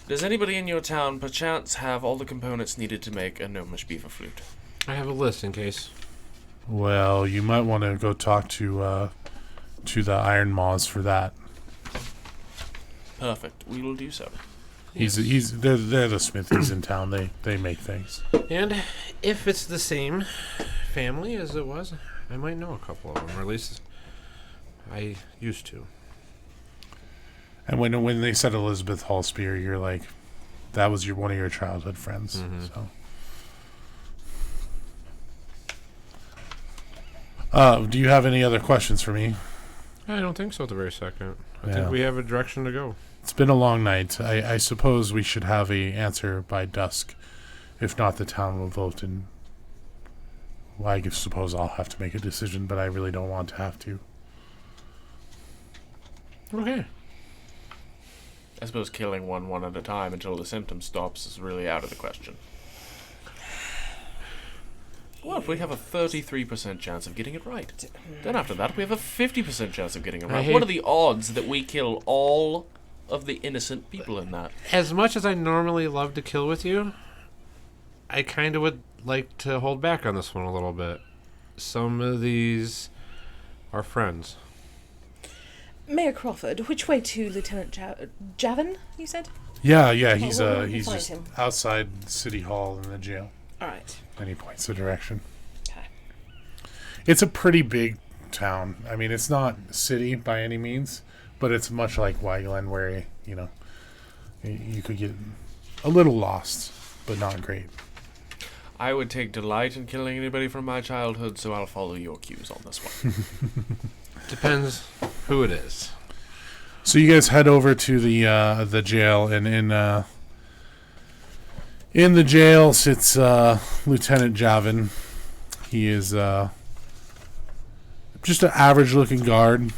Does anybody in your town perchance have all the components needed to make a gnomish beaver flute? I have a list in case. Well, you might want to go talk to the Iron Maws for that. Perfect. We will do so. They're the smithies in town. They make things. And if it's the same family as it was, I might know a couple of them, or at least I used to. And when they said Elizabeth Hallspear, you're like, that was one of your childhood friends. Mm-hmm. So, do you have any other questions for me? I don't think so at the very second. I Yeah. think we have a direction to go. It's been a long night. I suppose we should have a answer by dusk. If not, the town will vote, and well, I suppose I'll have to make a decision, but I really don't want to have to. Okay. I suppose killing one at a time until the symptom stops is really out of the question. Well, if we have a 33% chance of getting it right. Then after that, we have a 50% chance of getting it right. What are the odds that we kill all of the innocent people in that? As much as I normally love to kill with you, I kind of would like to hold back on this one a little bit. Some of these are friends. Mayor Crawford, which way to Lieutenant Javin, you said? Yeah, he's where will we he's find just him? outside City Hall in the jail. All right. And he points the direction. Okay. It's a pretty big town. I mean, it's not city by any means, but it's much like Wyglen, where you could get a little lost, but not great. I would take delight in killing anybody from my childhood, so I'll follow your cues on this one. Depends who it is. So you guys head over to the jail, and in the jail sits Lieutenant Javin. He is just an average-looking guard.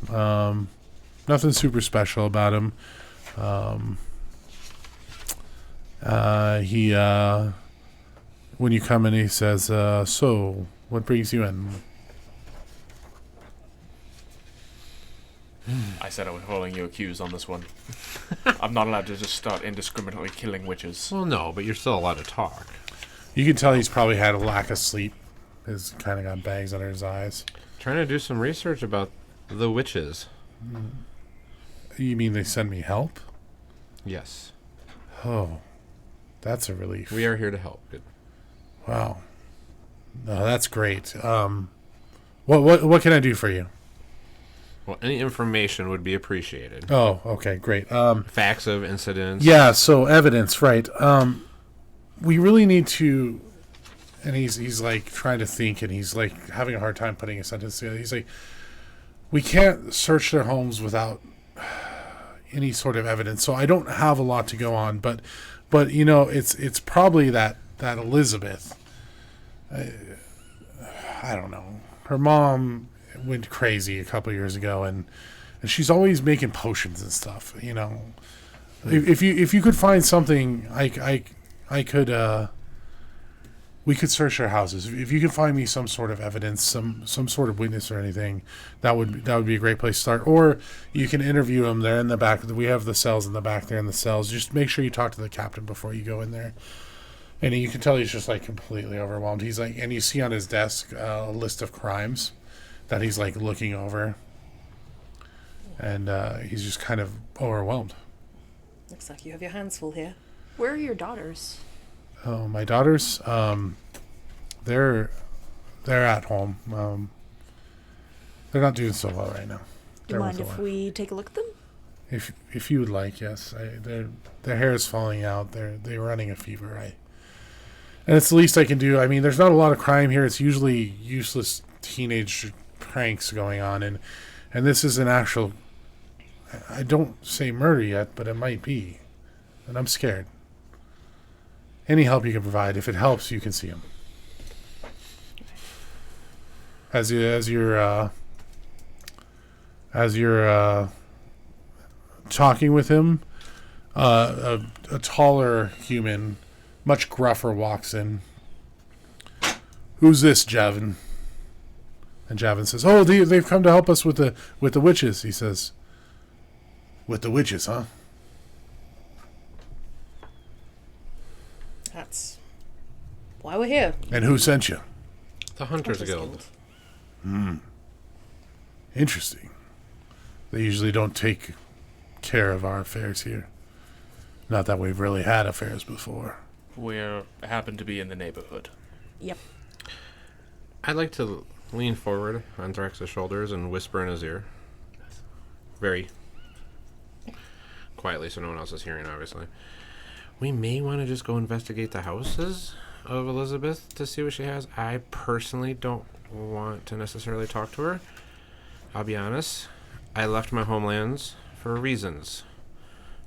Nothing super special about him. He when you come in, he says, "So, what brings you in?" I said I was following your cues on this one. I'm not allowed to just start indiscriminately killing witches. Well, no, but you're still allowed to talk. You can tell he's probably had a lack of sleep. He's kind of got bags under his eyes. Trying to do some research about the witches. You mean they send me help? Yes. Oh, that's a relief. We are here to help. Good. Wow. No, that's great. What can I do for you? Well, any information would be appreciated. Oh, okay, great. Facts of incidents. Yeah, so evidence, right. We really need to, and he's like trying to think, and he's like having a hard time putting a sentence together. He's like, we can't search their homes without any sort of evidence. So I don't have a lot to go on, but it's probably that Elizabeth. I don't know. Her mom went crazy a couple years ago, and she's always making potions and stuff. If you could find something, I could we could search their houses. If you could find me some sort of evidence, some sort of witness or anything, that would be a great place to start. Or you can interview them there in the back. We have the cells in the back there in the cells. Just make sure you talk to the captain before you go in there. And you can tell he's just like completely overwhelmed. He's like, and you see on his desk a list of crimes that he's like looking over, and he's just kind of overwhelmed. Looks like you have your hands full here. Where are your daughters? Oh, my daughters, they're at home. They're not doing so well right now. Do you mind if we take a look at them? If you would like, yes. Their hair is falling out. They're running a fever. And it's the least I can do. I mean, there's not a lot of crime here. It's usually useless teenage pranks going on. And this is an actual... I don't say murder yet, but it might be. And I'm scared. Any help you can provide. If it helps, you can see him. As you're talking with him, a taller human, much gruffer, walks in. Who's this, Javin? And Javin says, "Oh, they've come to help us with the witches." He says, "With the witches, huh?" That's why we're here. And who sent you? The Hunters Guild. Interesting. They usually don't take care of our affairs here. Not that we've really had affairs before. We happen to be in the neighborhood. Yep. I'd like to lean forward on Thrax's shoulders and whisper in his ear. Very quietly so no one else is hearing, obviously. We may want to just go investigate the houses of Elizabeth to see what she has. I personally don't want to necessarily talk to her. I'll be honest. I left my homelands for reasons.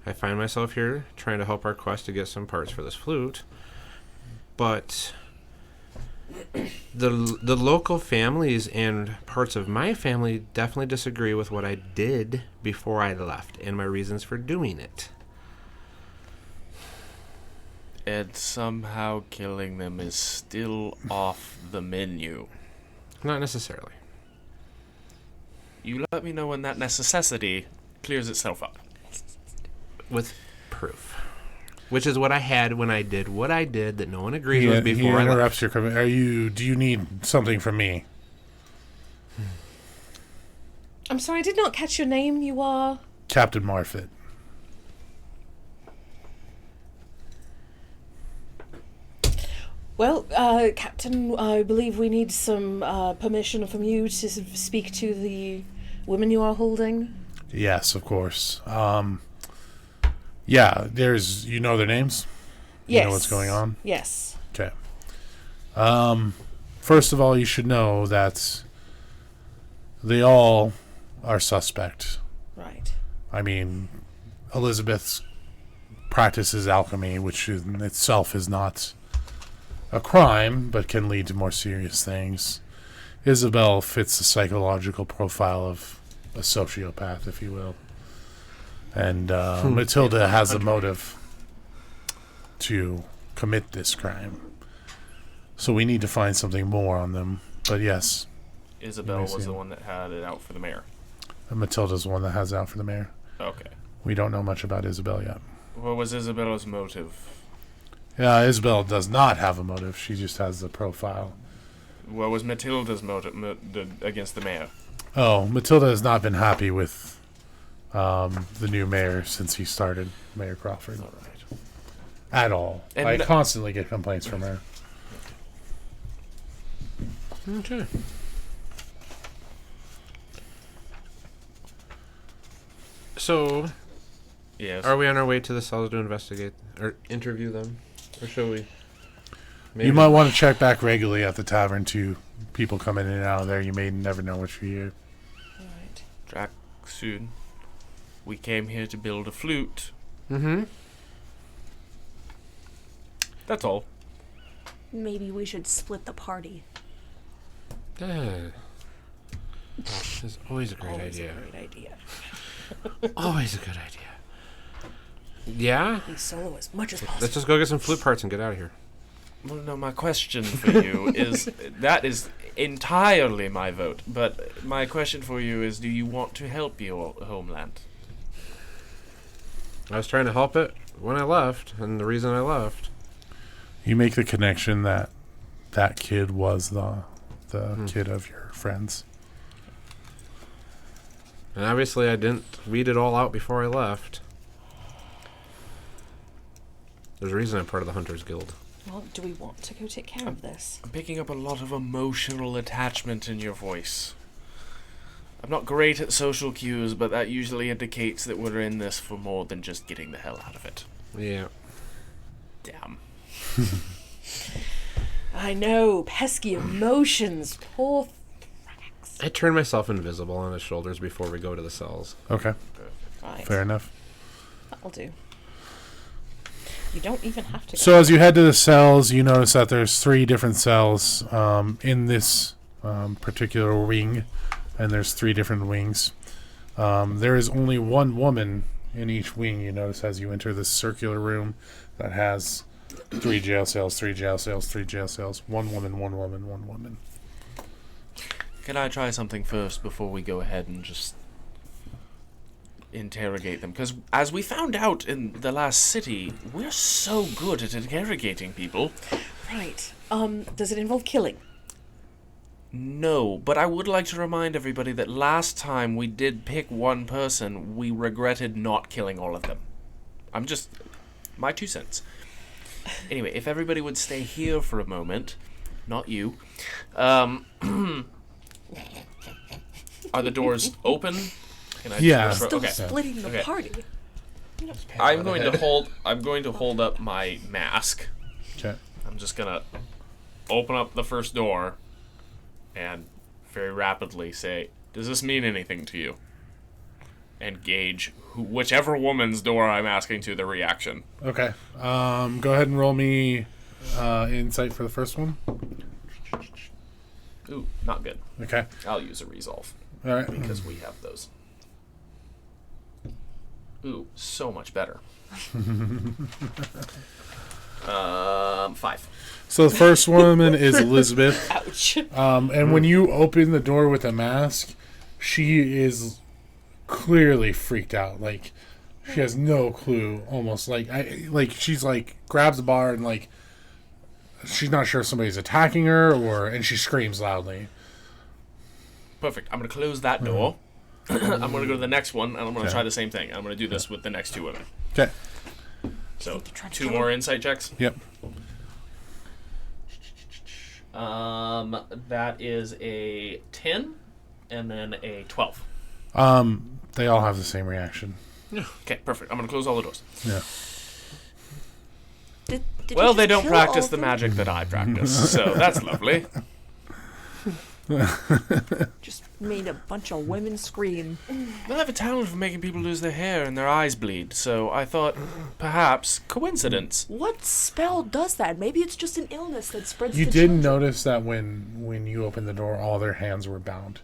I find myself here trying to help our quest to get some parts for this flute. But the local families and parts of my family definitely disagree with what I did before I left and my reasons for doing it. And somehow killing them is still off the menu. Not necessarily. You let me know when that necessity clears itself up. With proof. Which is what I had when I did what I did that no one agreed with He before I left. interrupts your comment. Do you need something from me? I'm sorry, I did not catch your name. You are... Captain Marfit. Well, Captain, I believe we need some permission from you to speak to the women you are holding. Yes, of course. Yeah, you know their names? Yes. You know what's going on? Yes. Okay. First of all, you should know that they all are suspect. Right. I mean, Elizabeth practices alchemy, which in itself is not a crime, but can lead to more serious things. Isabel fits the psychological profile of a sociopath, if you will. And Matilda has a motive to commit this crime. So we need to find something more on them. But yes. Isabel was the one that had it out for the mayor. And Matilda's the one that has it out for the mayor. Okay. We don't know much about Isabel yet. What was Isabella's motive? Yeah, Isabel does not have a motive. She just has the profile. What was Matilda's motive against the mayor? Oh, Matilda has not been happy with the new mayor since he started, Mayor Crawford. All right. At all. And I constantly get complaints from her. Okay. So, Yes. are we on our way to the cells to investigate or interview them? Or shall we? Maybe. You might want to check back regularly at the tavern, too. People come in and out of there. You may never know what you hear. Right. Jack, soon. We came here to build a flute. Mm-hmm. That's all. Maybe we should split the party. That's always a great Always idea. a great idea. Always a good idea. Yeah? Be solo as much as possible. Let's just go get some flute parts and get out of here. Well, no, my question for you is, that is entirely my vote, but my question for you is, do you want to help your homeland? I was trying to help it when I left, and the reason I left. You make the connection that that kid was the kid of your friends. And obviously I didn't weed it all out before I left. There's a reason I'm part of the Hunters Guild. Well, do we want to go take care of this? I'm picking up a lot of emotional attachment in your voice. I'm not great at social cues, but that usually indicates that we're in this for more than just getting the hell out of it. Yeah. Damn. I know, pesky emotions. Poor Thrax. I turn myself invisible on his shoulders before we go to the cells. Okay. Right. Fair enough. That'll do. You don't even have to go. So as you head to the cells, you notice that there's 3 different cells in this particular wing, and there's 3 different wings. There is only 1 woman in each wing, you notice, as you enter this circular room that has 3 jail cells, 3 jail cells, 3 jail cells. 1 woman, 1 woman, 1 woman. Can I try something first before we go ahead and just interrogate them? Because as we found out in the last city, we're so good at interrogating people. Right. Does it involve killing? No, but I would like to remind everybody that last time we did pick one person, we regretted not killing all of them. I'm just... my 2 cents. Anyway, if everybody would stay here for a moment, not you. Are the doors open? Can I Yeah. Still Okay. splitting the Okay. party. I'm going to hold up my mask. Okay. I'm just gonna open up the first door and very rapidly say, "Does this mean anything to you?" And gauge whichever woman's door I'm asking to the reaction. Okay. Go ahead and roll me insight for the first one. Ooh, not good. Okay. I'll use a resolve All right. because we have those. Ooh, so much better. 5. So the first woman is Elizabeth. Ouch. And when you open the door with a mask, she is clearly freaked out. Like, she has no clue. Almost like she's like grabs the bar and like she's not sure if somebody's attacking her and she screams loudly. Perfect. I'm gonna close that door. I'm gonna go to the next one and I'm gonna try the same thing. I'm gonna do this with the next 2 women. Okay. So 2 more insight checks. Yep. That is a 10 and then a 12. They all have the same reaction. Okay, perfect. I'm gonna close all the doors. Yeah. Did Well, you they just don't kill practice all the of magic that I practice, so that's lovely. them? Just made a bunch of women scream. I have a talent for making people lose their hair and their eyes bleed, so I thought perhaps coincidence. What spell does that? Maybe it's just an illness that spreads You to did children. notice that when you opened the door, all their hands were bound,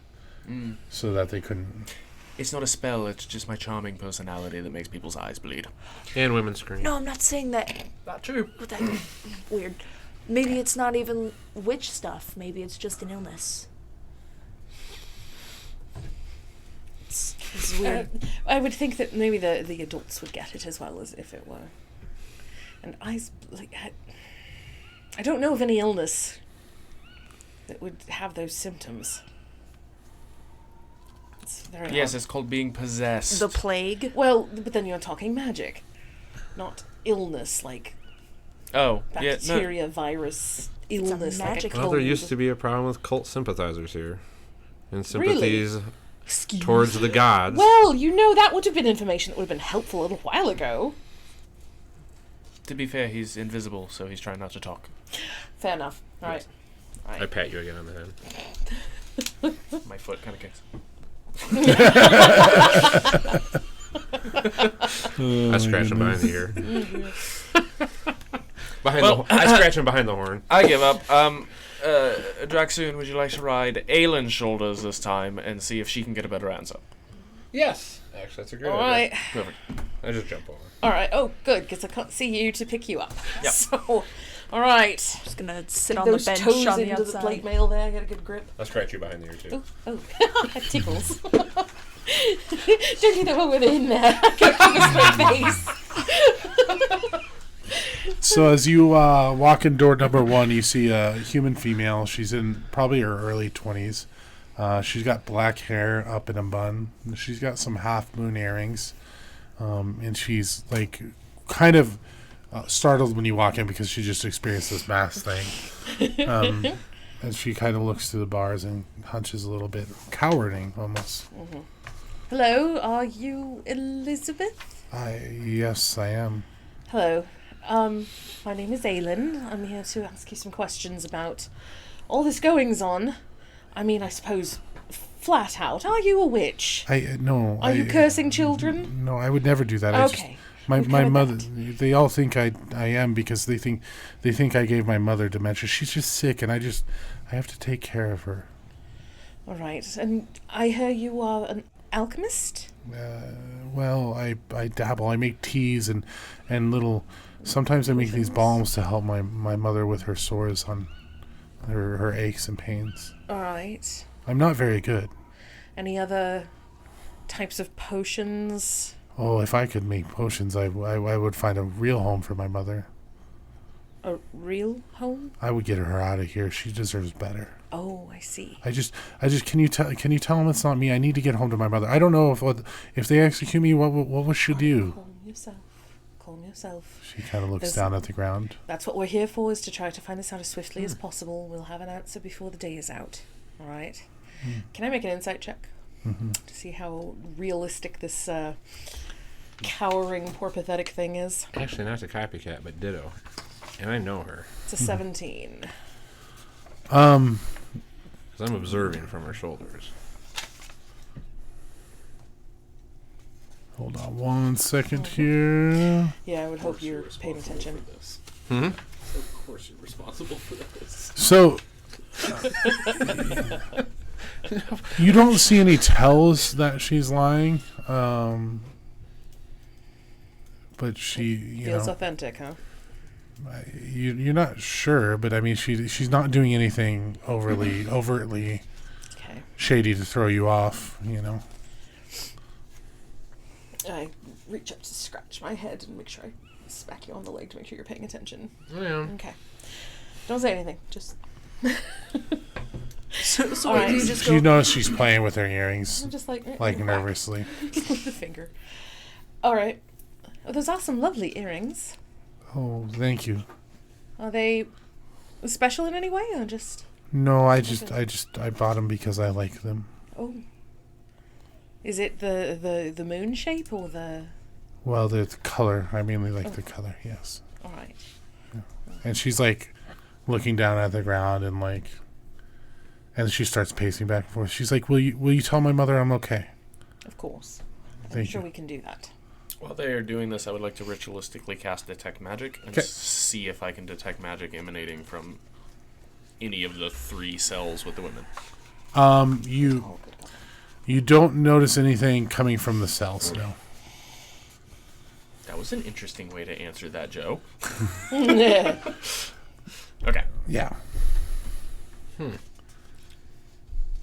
so that they couldn't. It's not a spell, it's just my charming personality that makes people's eyes bleed. And women scream. No, I'm not saying that. Not true. That weird. Maybe it's not even witch stuff. Maybe it's just an illness. It's weird. I would think that maybe the adults would get it as well as if it were. And eyes, like, I don't know of any illness that would have those symptoms. It's very Yes, hard. it's called being possessed. The plague. Well, but then you're talking magic, not illness like Oh, yeah, no. bacteria, virus, illness like a magic- cold. Well, there used to be a problem with cult sympathizers here. And sympathies Excuse towards the gods. Well, you know, that would have been information that would have been helpful a little while ago. To be fair, he's invisible, so he's trying not to talk. Fair enough. All right. I pat you again on the head. My foot kind of kicks. I scratch him behind the ear. I scratch him behind the horn. I give up. Draxoon, would you like to ride Aylin's shoulders this time and see if she can get a better answer? Yes. Actually, that's a great All idea. right. Perfect. I just jump over. All right. Oh, good, because I can't see you to pick you up. Yep. So, all right. Just gonna sit on Those the bench toes on the into the outside. plate mail there. Get a good grip. I'll scratch you behind the ear, too. Oh, it tickles. Don't do that one within there. Keep a straight face. So as you walk in door number 1, you see a human female. She's in probably her early 20s. She's got black hair up in a bun. She's got some half moon earrings. And she's like kind of startled when you walk in because she just experienced this mass thing. And she kind of looks through the bars and hunches a little bit, cowering almost. Hello, are you Elizabeth? Yes, I am. Hello. My name is Aylin. I'm here to ask you some questions about all this goings on. I mean, I suppose, flat out, are you a witch? No. Are you cursing children? No, I would never do that. Okay. My We've covered mother. that. They all think I am because they think I gave my mother dementia. She's just sick, and I have to take care of her. All right. And I hear you are an alchemist? Well, I dabble. I make teas and little. Sometimes I make these balms to help my mother with her sores on her aches and pains. All right. I'm not very good. Any other types of potions? Oh, if I could make potions, I would find a real home for my mother. A real home? I would get her out of here. She deserves better. Oh, I see. I just can you tell them it's not me? I need to get home to my mother. I don't know if they execute me, what will she do? Calm yourself. Calm yourself. She kind of looks down at the ground. That's what we're here for, is to try to find this out as swiftly as possible. We'll have an answer before the day is out. All right? Can I make an insight check? To see how realistic this cowering, poor, pathetic thing is? Actually, not a copycat, but ditto. And I know her. It's a 17. Because I'm observing from her shoulders. Hold on 1 second here. Yeah, I would hope you're paying attention. Of course you're responsible for this. So, you don't see any tells that she's lying, but she, Feels authentic, huh? you're not sure, but I mean, she's not doing anything overtly Okay. shady to throw you off, I reach up to scratch my head and make sure I smack you on the leg to make sure you're paying attention. Yeah. Okay. Don't say anything. Just... So All right. you just You go. notice she's playing with her earrings, I'm just like like whack. nervously. With the finger. All right. Oh, those are some lovely earrings. Oh, thank you. Are they special in any way, or just? No, I bought them because I like them. Oh. Is it the moon shape or the? Well, the color. I mainly like the color. Yes. All right. And she's like looking down at the ground and she starts pacing back and forth. She's like, "Will you tell my mother I'm okay?" Of course. I'm Thank sure you. we can do that. While they are doing this, I would like to ritualistically cast Detect Magic and 'Kay. see if I can detect magic emanating from any of the 3 cells with the women. You don't notice anything coming from the cells, no. That was an interesting way to answer that, Joe. Yeah. Okay. Yeah.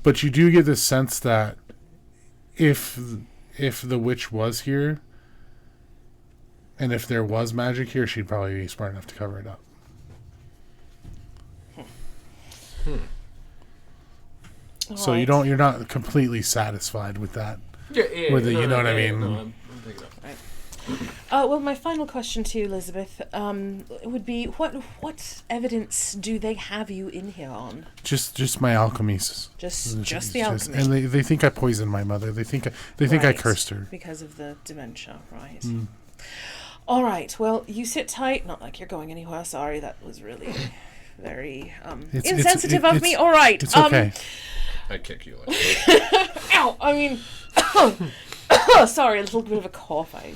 But you do get the sense that if the witch was here, and if there was magic here, she'd probably be smart enough to cover it up. So you're not completely satisfied with that. Yeah, With it, you know what I mean? No, I'm thinking of Well, my final question to you, Elizabeth, would be what evidence do they have you in here on? Just my alchemies. Just the alchemy. And they think I poisoned my mother. They think I Right, cursed her. because of the dementia, right? All right. Well, you sit tight. Not like you're going anywhere. Sorry, that was really very insensitive of me. All right. It's okay. I'd kick you. Ow! I mean, sorry, a little bit of a cough. I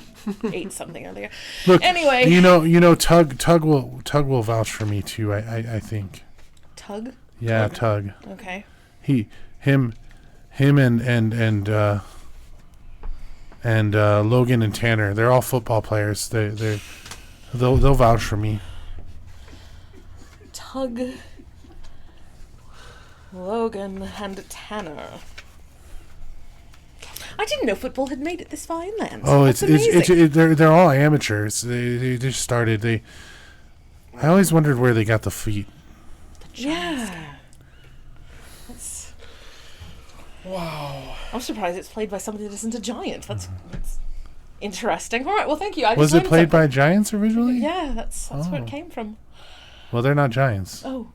ate something earlier. Look, Anyway, Tug will vouch for me too. I think. Tug. Yeah, Tug. Okay. Him, and Logan and Tanner. They're all football players. They'll vouch for me. Tug. Logan and Tanner. I didn't know football had made it this far inland. Oh, That's amazing. they're all amateurs. They just started. I always wondered where they got the feet. Yeah. That's... Wow. I'm surprised it's played by somebody that isn't a giant. That's interesting. All right, well, thank you. Was it played by giants originally? Yeah, that's where Oh. it came from. Well, they're not giants. Oh.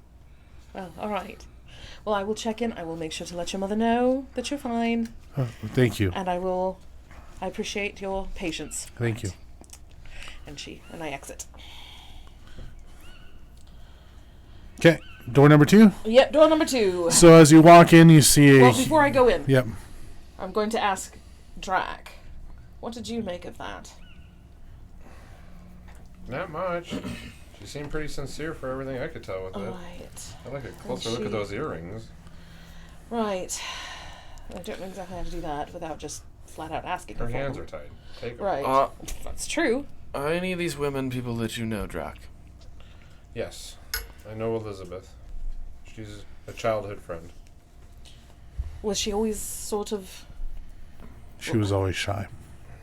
Well, all right. Well, I will check in. I will make sure to let your mother know that you're fine. Oh, thank you. And I appreciate your patience. Thank you. And I exit. Okay, door number 2. Yep, door number 2. So as you walk in, you see a... Well, before I go in, Yep. I'm going to ask Drac, what did you make of that? Not much. She seemed pretty sincere for everything I could tell with it. Right. I'd like a closer look at those earrings. Right. I don't know exactly how to do that without just flat out asking Her for hands them. are tied. Take them. Right. That's true. Are any of these women people that you know, Drac? Yes. I know Elizabeth. She's a childhood friend. Was she always sort of She was always shy.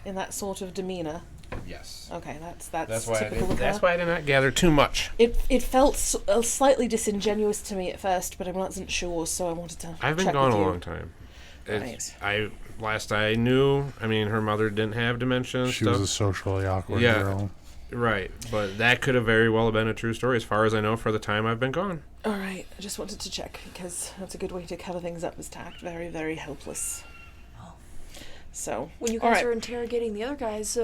in that sort of demeanor? Yes. Okay, that's why typical of her. That's why I did not gather too much. It felt slightly disingenuous to me at first, but I wasn't sure, so I wanted to. I've been check gone with a you. long time. Right. Last I knew, I mean, her mother didn't have dementia and She stuff. was a socially awkward Yeah. girl. Right, but that could have very well been a true story as far as I know for the time I've been gone. All right, I just wanted to check because that's a good way to cover things up. Is to act very, very helpless. So When you all guys right. are interrogating the other guys,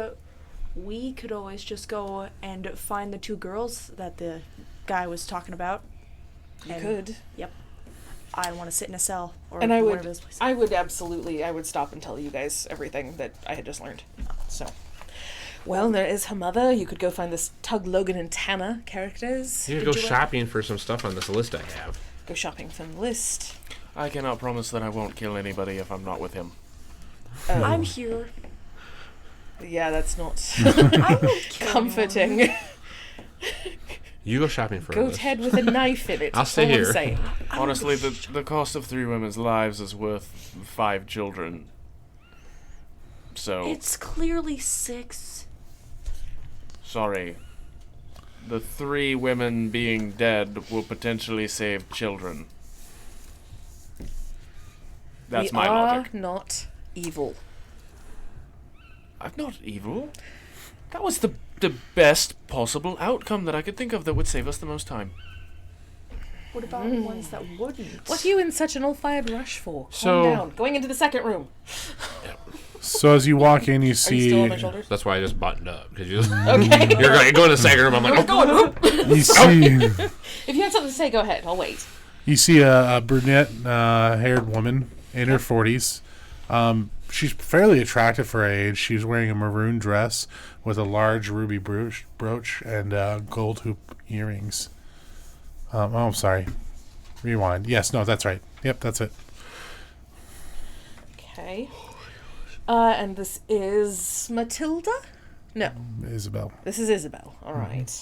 we could always just go and find the 2 girls that the guy was talking about. You and- could. Yep. I don't want to sit in a cell or And I one would, of those places. I would absolutely, I would stop and tell you guys everything that I had just learned. So, well, there is her mother. You could go find this Tug, Logan, and Tanner characters. You could go shopping for some stuff on this list I have. Go shopping from the list. I cannot promise that I won't kill anybody if I'm not with him. I'm here. Yeah, that's not I won't kill comforting. You go shopping for Goat this. head with a knife in it. I'll stay all I'm here. saying. Honestly, the cost of 3 women's lives is worth 5 children. So, It's clearly 6. sorry. The 3 women being dead will potentially save children. That's we my are logic. not evil. I'm not evil. That was the best possible outcome that I could think of that would save us the most time. What about the ones that wouldn't? What are you in such an all-fired rush for? So- Calm down. Going into the second room. So as you walk in, you Are you see still on my shoulders? That's why I just buttoned up because you just Okay. you're going to the second room. I'm like, oh, you see If you have something to say, go ahead. I'll wait. you see a brunette haired woman in her 40s. She's fairly attractive for her age. She's wearing a maroon dress with a large ruby brooch and gold hoop earrings. I'm sorry. Rewind. Yes, no, that's right. Yep, that's it. Okay. And this is Matilda? No, Isabel. this is Isabel. All right.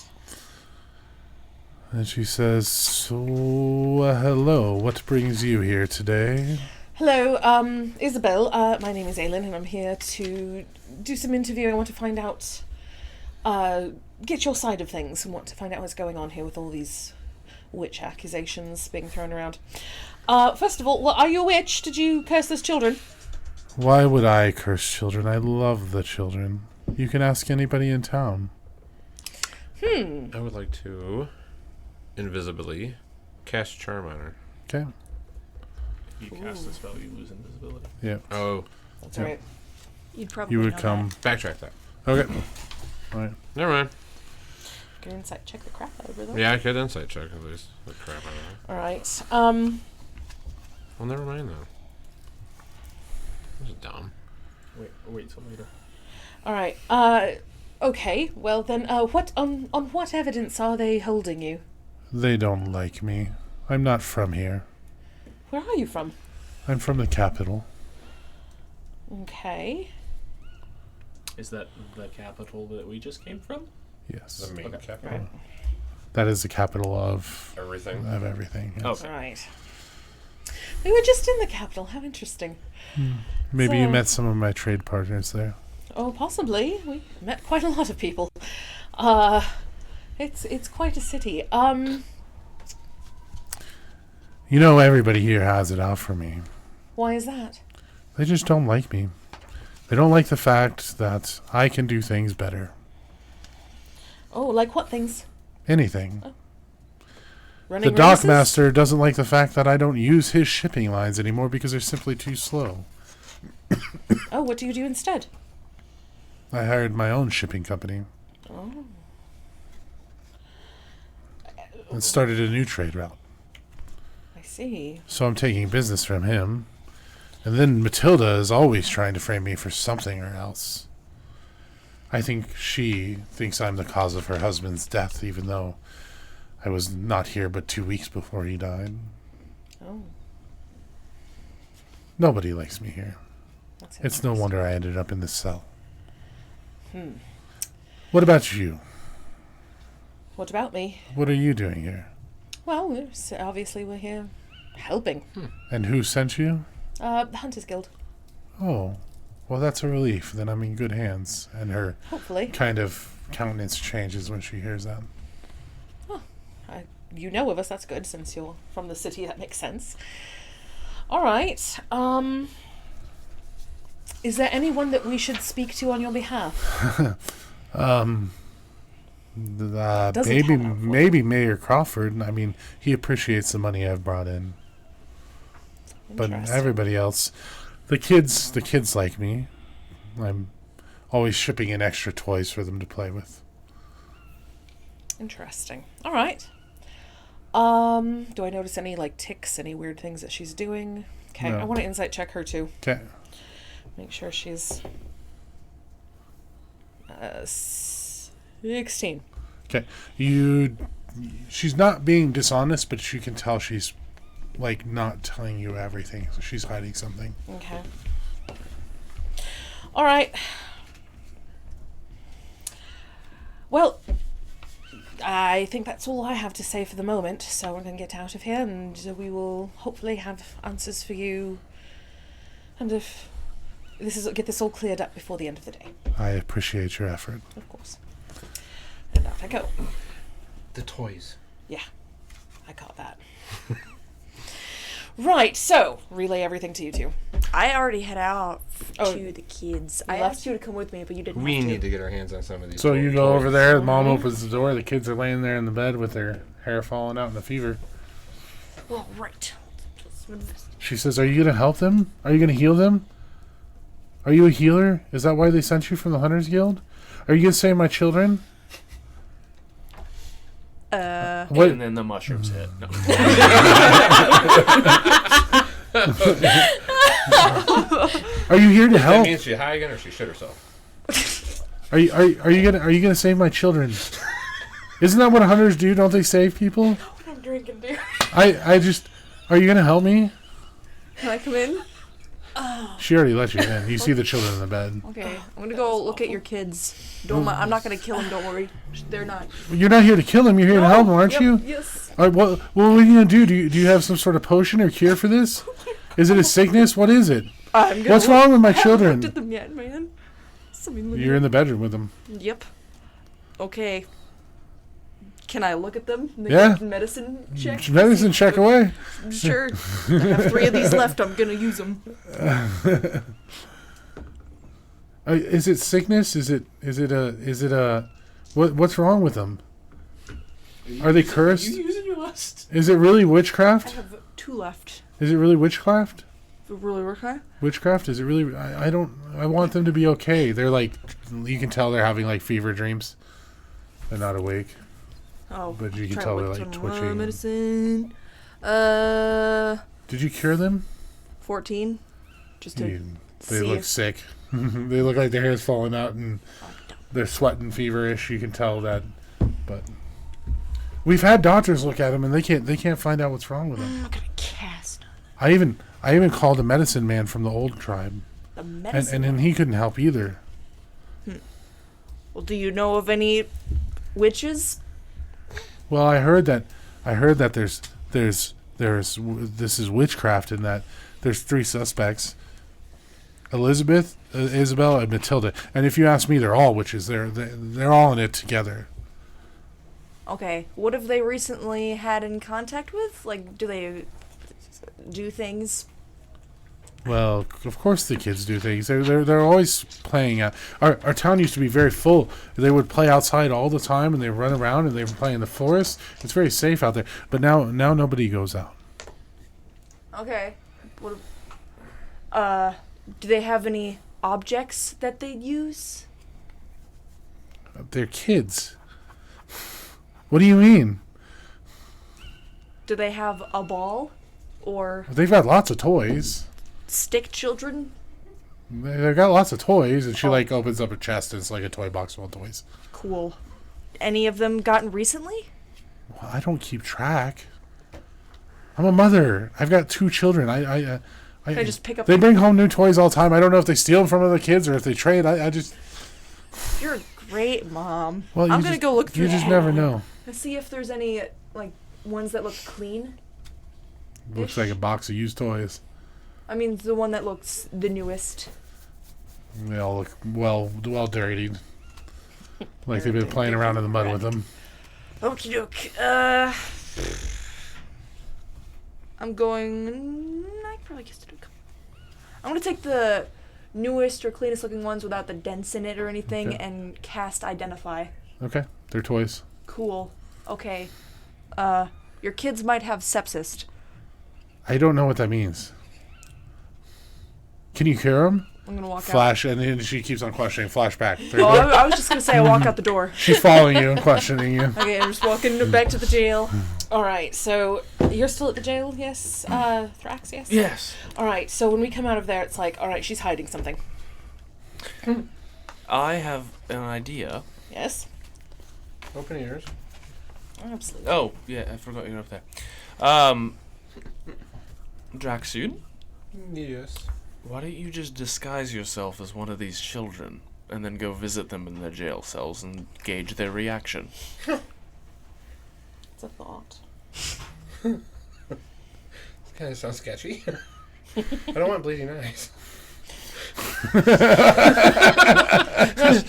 And she says, so, hello, what brings you here today? Hello, Isabel. My name is Aylin, and I'm here to do some interviewing. I want to find out, get your side of things, and want to find out what's going on here with all these witch accusations being thrown around. First of all, are you a witch? Did you curse those children? Why would I curse children? I love the children. You can ask anybody in town. I would like to invisibly cast charm on her. Okay. You cast a spell, you lose invisibility. Yeah. Oh, That's Yeah. right. You'd probably You would know come. backtrack that. Okay. All right. Never mind. Get insight check the crap out of her, though. Yeah, I could insight check at least. The crap out of her. All right. Well, never mind though. This is dumb. Wait till later. All right. Okay. Well then, what on what evidence are they holding you? They don't like me. I'm not from here. Where are you from? I'm from the capital. Okay. Is that the capital that we just came from? Yes. The main Okay. capital. Right. That is the capital of Everything. everything. Yes. Okay. All right. We were just in the capital. How interesting. Maybe you So- met some of my trade partners there. Oh, possibly. We met quite a lot of people. It's quite a city. You know, everybody here has it out for me. Why is that? They just don't like me. They don't like the fact that I can do things better. Oh, like what things? Anything. Running The races? dockmaster doesn't like the fact that I don't use his shipping lines anymore because they're simply too slow. Oh, what do you do instead? I hired my own shipping company. Oh. and started a new trade route. I see. So I'm taking business from him. And then Matilda is always trying to frame me for something or else. I think she thinks I'm the cause of her husband's death, even though I was not here but 2 weeks before he died. Oh, Nobody likes me here. that's It's no interesting. wonder I ended up in this cell. Hmm. What about you? What about me? What are you doing here? Well, obviously we're here helping. And who sent you? The Hunters Guild. Oh, well, that's a relief. Then I'm in good hands. And her Hopefully. kind of countenance changes when she hears that. You know of us, that's good, since you're from the city, that makes sense. Alright, is there anyone that we should speak to on your behalf? Doesn't Maybe count out for maybe Mayor Crawford. I mean, he appreciates the money I've brought in. But Interesting. everybody else, the kids like me. I'm always shipping in extra toys for them to play with. Interesting. Alright. Do I notice any, like, ticks, any weird things that she's doing? Okay, No. I want to insight check her, too. Okay. Make sure she's... 16. Okay. She's not being dishonest, but you can tell she's like not telling you everything. So she's hiding something. Okay. All right. Well, I think that's all I have to say for the moment. So we're going to get out of here, and we will hopefully have answers for you. And if get this all cleared up before the end of the day, I appreciate your effort. of course. And off I go. The toys. Yeah, I got that. Right, so relay everything to you two. I already head out Oh, to the kids. you I left? asked you to come with me, but you didn't. We have need to get our hands on some of these. So you go over there. The mom Alright. opens the door. The kids are laying there in the bed with their hair falling out in the fever. Well, right. She says, "Are you going to help them? Are you going to heal them? Are you a healer? Is that why they sent you from the Hunters Guild? Are you going to save my children?" What? And then the mushrooms hit. No. Are you here to That help? means she high again, or she shit herself. Are you gonna save my children? Isn't that what hunters do? Don't they save people? I'm drinking beer. I just. Are you gonna help me? Can I come in? She already let you in. You see the children in the bed. Okay, I'm gonna go look at your kids. Don't I'm not gonna kill them. Don't worry. They're not. You're not here to kill them. You're here to help them, aren't Yep, you? Yes. All right, what are you gonna do? Do you have some sort of potion or cure for this? Is it a sickness? What is it? I'm gonna What's wrong with my I haven't children? looked at them yet, man. You're in the bedroom with them. Yep. Okay. Can I look at them? Make Yeah. a medicine check. Medicine check away. Sure. I have 3 of these left. I'm gonna use them. Is it sickness? Is it a what's wrong with them? Are they cursed? You using your list? Is it really I witchcraft? have 2 left. Is it really witchcraft? Really work hard? Witchcraft? Is it really? I don't. I want them to be okay. They're like, you can tell they're having like fever dreams. They're not awake, Oh. but you can try tell they're with like some twitching. medicine. Did you cure them? 14. Just to They see look if- sick. They look like their hair's falling out and they're sweating feverish. You can tell that, but we've had doctors look at them and they can't find out what's wrong with them. I'm gonna cast I even called a medicine man from the old tribe, the medicine. and he couldn't help either. Well, do you know of any witches? Well, I heard that there's this is witchcraft in that there's 3 suspects: Elizabeth, Isabel, and Matilda. And if you ask me, they're all witches. They're all in it together. Okay. What have they recently had in contact with? Like, do they do things? Well, of course the kids do things. They're always playing out. Our town used to be very full. They would play outside all the time, and they run around, and they would play in the forest. It's very safe out there. But now nobody goes out. Okay. What? Do they have any objects that they'd use? They're kids. What do you mean? Do they have a ball? Or They've got lots of toys. stick children? They've got lots of toys, and she opens up a chest, and it's like a toy box full of toys. Cool. Any of them gotten recently? Well, I don't keep track. I'm a mother. I've got 2 children. I just pick up. They bring home new toys all the time. I don't know if they steal them from other kids or if they trade. I just. You're a great mom. Well, I'm gonna go look through. You just never know. Let's see if there's any ones that look clean. Looks like a box of used toys. I mean, the one that looks the newest. They all look well dirtied. Like they've been playing around in the mud with them. Okie doke. I'm going. I probably guessed it. I'm gonna take the newest or cleanest looking ones without the dents in it or anything, and cast identify. Okay, they're toys. Cool. Okay. Your kids might have sepsis. I don't know what that means. Can you hear them? I'm gonna walk Flash, and then she keeps on questioning. Flashback. out. Oh, I was just gonna say I walk out the door. She's following you and questioning you. Okay, I'm just walking back to the jail. All right, so you're still at the jail, yes? Thrax, yes? Yes. All right, so when we come out of there, it's like, all right, she's hiding something. I have an idea. Yes? Open ears. Absolutely. Oh, yeah, I forgot you're up there. Draxun, Yes. why don't you just disguise yourself as one of these children and then go visit them in their jail cells and gauge their reaction? It's a thought. Kind of sounds sketchy. I don't want bleeding eyes.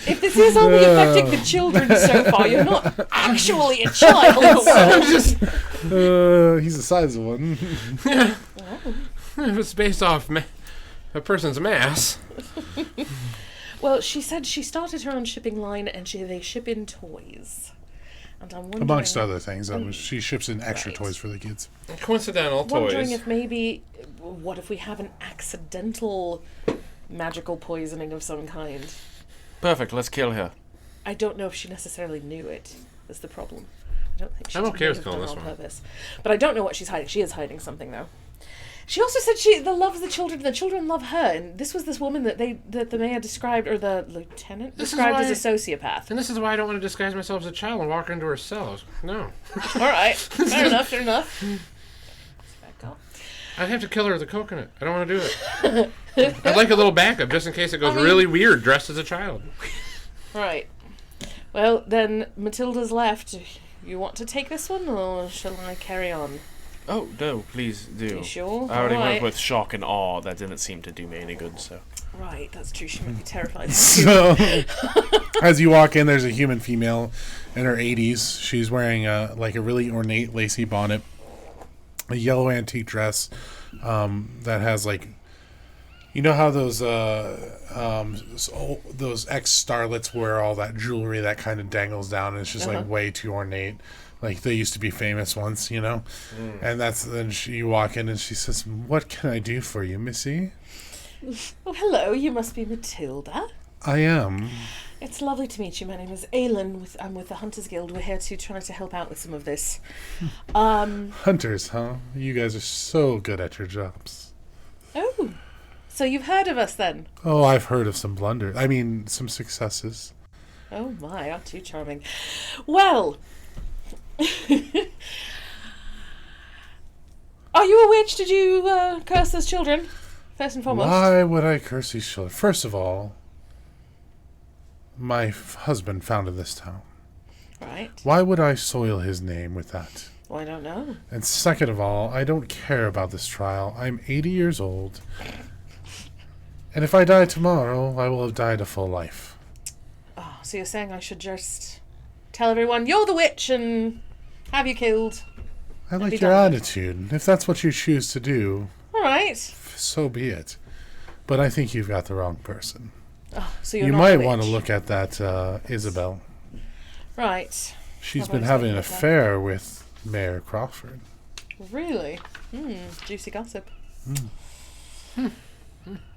If this is only affecting the children so far, you're not actually a child. I'm just. He's the size of one. If it's based off a person's mass. Well, she said she started her own shipping line, and they ship in toys. And I'm wondering, Amongst other things, she ships in extra Right. toys for the kids. Coincidental wondering toys. if maybe, what if we have an accidental magical poisoning of some kind? Perfect, let's kill her. I don't know if she necessarily knew it. Is the problem? I don't think she. I'm okay may with have killing done this it on one. purpose. But I don't know what she's hiding. She is hiding something, though. She also said she loves the children. The children love her, and this was this woman that the mayor described, or the lieutenant This is described why- as a sociopath. And this is why I don't want to disguise myself as a child and walk into her cells. No. All right, fair enough. Fair enough. Let's back up. I'd have to kill her with a coconut. I don't want to do it. I'd like a little backup just in case it goes really weird dressed as a child. Right. Well, then Matilda's left. You want to take this one, or shall I carry on? Oh, no, please do. You sure? I already Alright. went with shock and awe. That didn't seem to do me any good, so. Right, that's true. She might be terrified. So, as you walk in, there's a human female in her 80s. She's wearing a really ornate lacy bonnet, a yellow antique dress that has you know how those ex-starlets wear all that jewelry that kind of dangles down, and it's just way too ornate. Like they used to be famous once, you know. And then you walk in and she says, "What can I do for you, Missy?" Oh, hello. You must be Matilda. I am. It's lovely to meet you. My name is Aylin. I'm with the Hunters Guild. We're here to try to help out with some of this. Hunters, huh? You guys are so good at your jobs. Oh, so you've heard of us then? Oh, I've heard of some blunders. I mean, some successes. Oh my, aren't you charming? Well, are you a witch? Did you curse those children? First and foremost. Why would I curse these children? First of all, my husband founded this town. Right. Why would I soil his name with that? Well, I don't know. And second of all, I don't care about this trial. I'm 80 years old. And if I die tomorrow, I will have died a full life. Oh, so you're saying I should just tell everyone you're the witch and have you killed? I be like your done with it. attitude. If that's what you choose to do, All right. so be it. But I think you've got the wrong person. Oh, so you're You not might a witch. want to look at that Isabel. Right. She's I've been always having an thought about that. affair with Mayor Crawford. Really? Juicy gossip.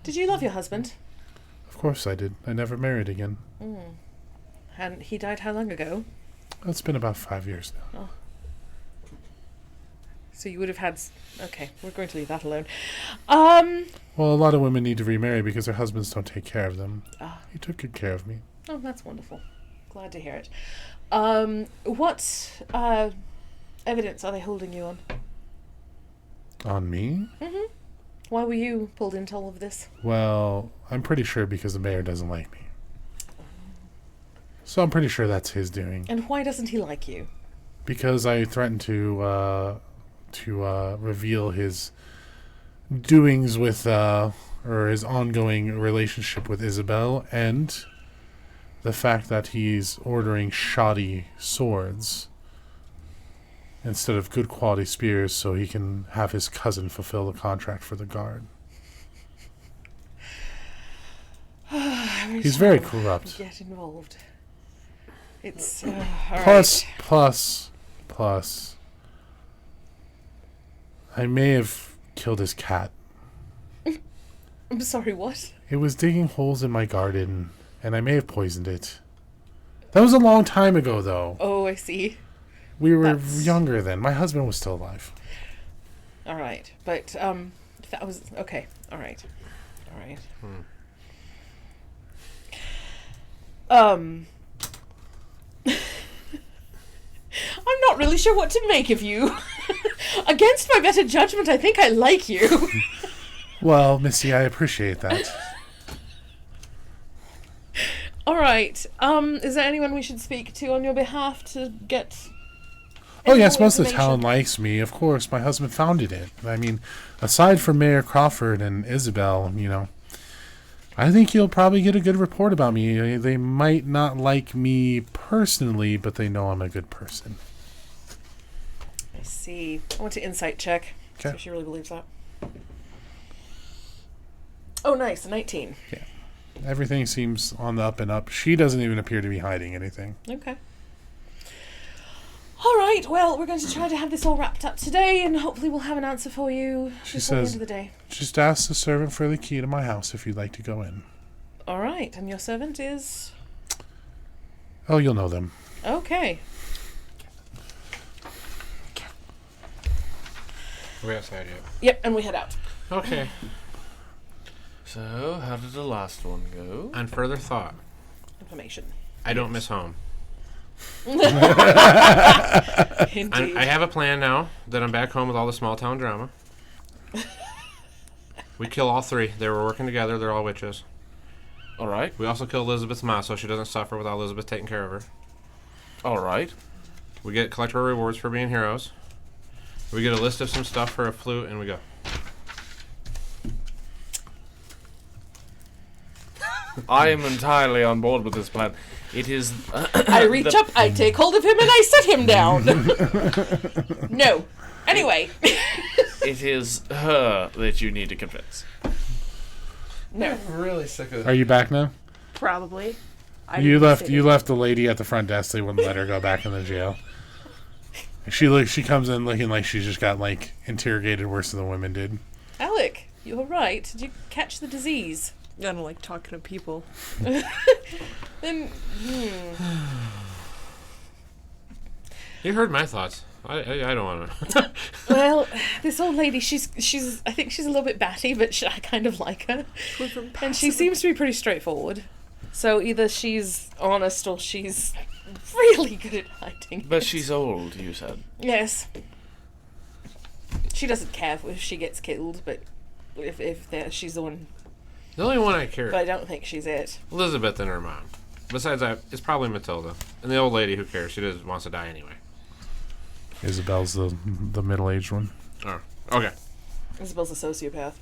Did you love your husband? Of course I did. I never married again. And he died how long ago? It's been about 5 years now. So you would have had... Okay, we're going to leave that alone. Well, a lot of women need to remarry because their husbands don't take care of them. Ah. He took good care of me. Oh, that's wonderful. Glad to hear it. What evidence are they holding you on? On me? Mm-hmm. Why were you pulled into all of this? Well, I'm pretty sure because the mayor doesn't like me. So I'm pretty sure that's his doing. And why doesn't he like you? Because I threatened to reveal his doings with, or his ongoing relationship with Isabel, and the fact that he's ordering shoddy swords instead of good quality spears so he can have his cousin fulfill the contract for the guard. He's very corrupt. Get involved. It's Plus, I may have killed his cat. I'm sorry, what? It was digging holes in my garden, and I may have poisoned it. That was a long time ago, though. Oh, I see. We were That's- younger then. My husband was still alive. All right, but that was okay. All right. I'm not really sure what to make of you. Against my better judgment, I think I like you. Well, Missy, I appreciate that. All right. Is there anyone we should speak to on your behalf to get? Oh, any yes, more most of the information? town likes me. Of course, my husband founded it. I mean, aside from Mayor Crawford and Isabel, I think you'll probably get a good report about me. They might not like me personally, but they know I'm a good person. I see. I want to insight check. See Okay. if she really believes that. Oh, nice. A 19. Everything seems on the up and up. She doesn't even appear to be hiding anything. Okay. All right. Well, we're going to try to have this all wrapped up today, and hopefully we'll have an answer for you She before the says- end of the day. Just ask the servant for the key to my house if you'd like to go in. All right. And your servant is... Oh, you'll know them. Okay. Are we outside yet? Yep, and we head out. Okay. So, how did the last one go? On further thought, Information. I don't miss home. Indeed. I have a plan now that I'm back home with all the small town drama. We kill all three. They were working together. They're all witches. All right. We also kill Elizabeth's ma so she doesn't suffer without Elizabeth taking care of her. All right. We get collect our rewards for being heroes. We get a list of some stuff for a flute, and we go. I am entirely on board with this plan. It is. I reach up, I take hold of him, and I set him down. No. Anyway. It is her that you need to convince. No. I'm really sick of Are you back now? Probably. You left the lady at the front desk. They wouldn't let her go back in the jail. She comes in looking like she just got interrogated worse than the women did. Alec, you're right. Did you catch the disease? I don't like talking to people. Then, You heard my thoughts. I don't want to. well, this old lady, she's I think she's a little bit batty, but I kind of like her. Went from And she passive- seems to be pretty straightforward. So either she's honest or she's really good at hiding. But she's old, you said. Yes. She doesn't care if she gets killed, but she's the one. The only one I care, But I don't think she's it. Elizabeth and her mom. Besides that, it's probably Matilda. And the old lady, who cares? She just wants to die anyway. Isabel's the middle-aged one. Oh, okay. Isabel's a sociopath.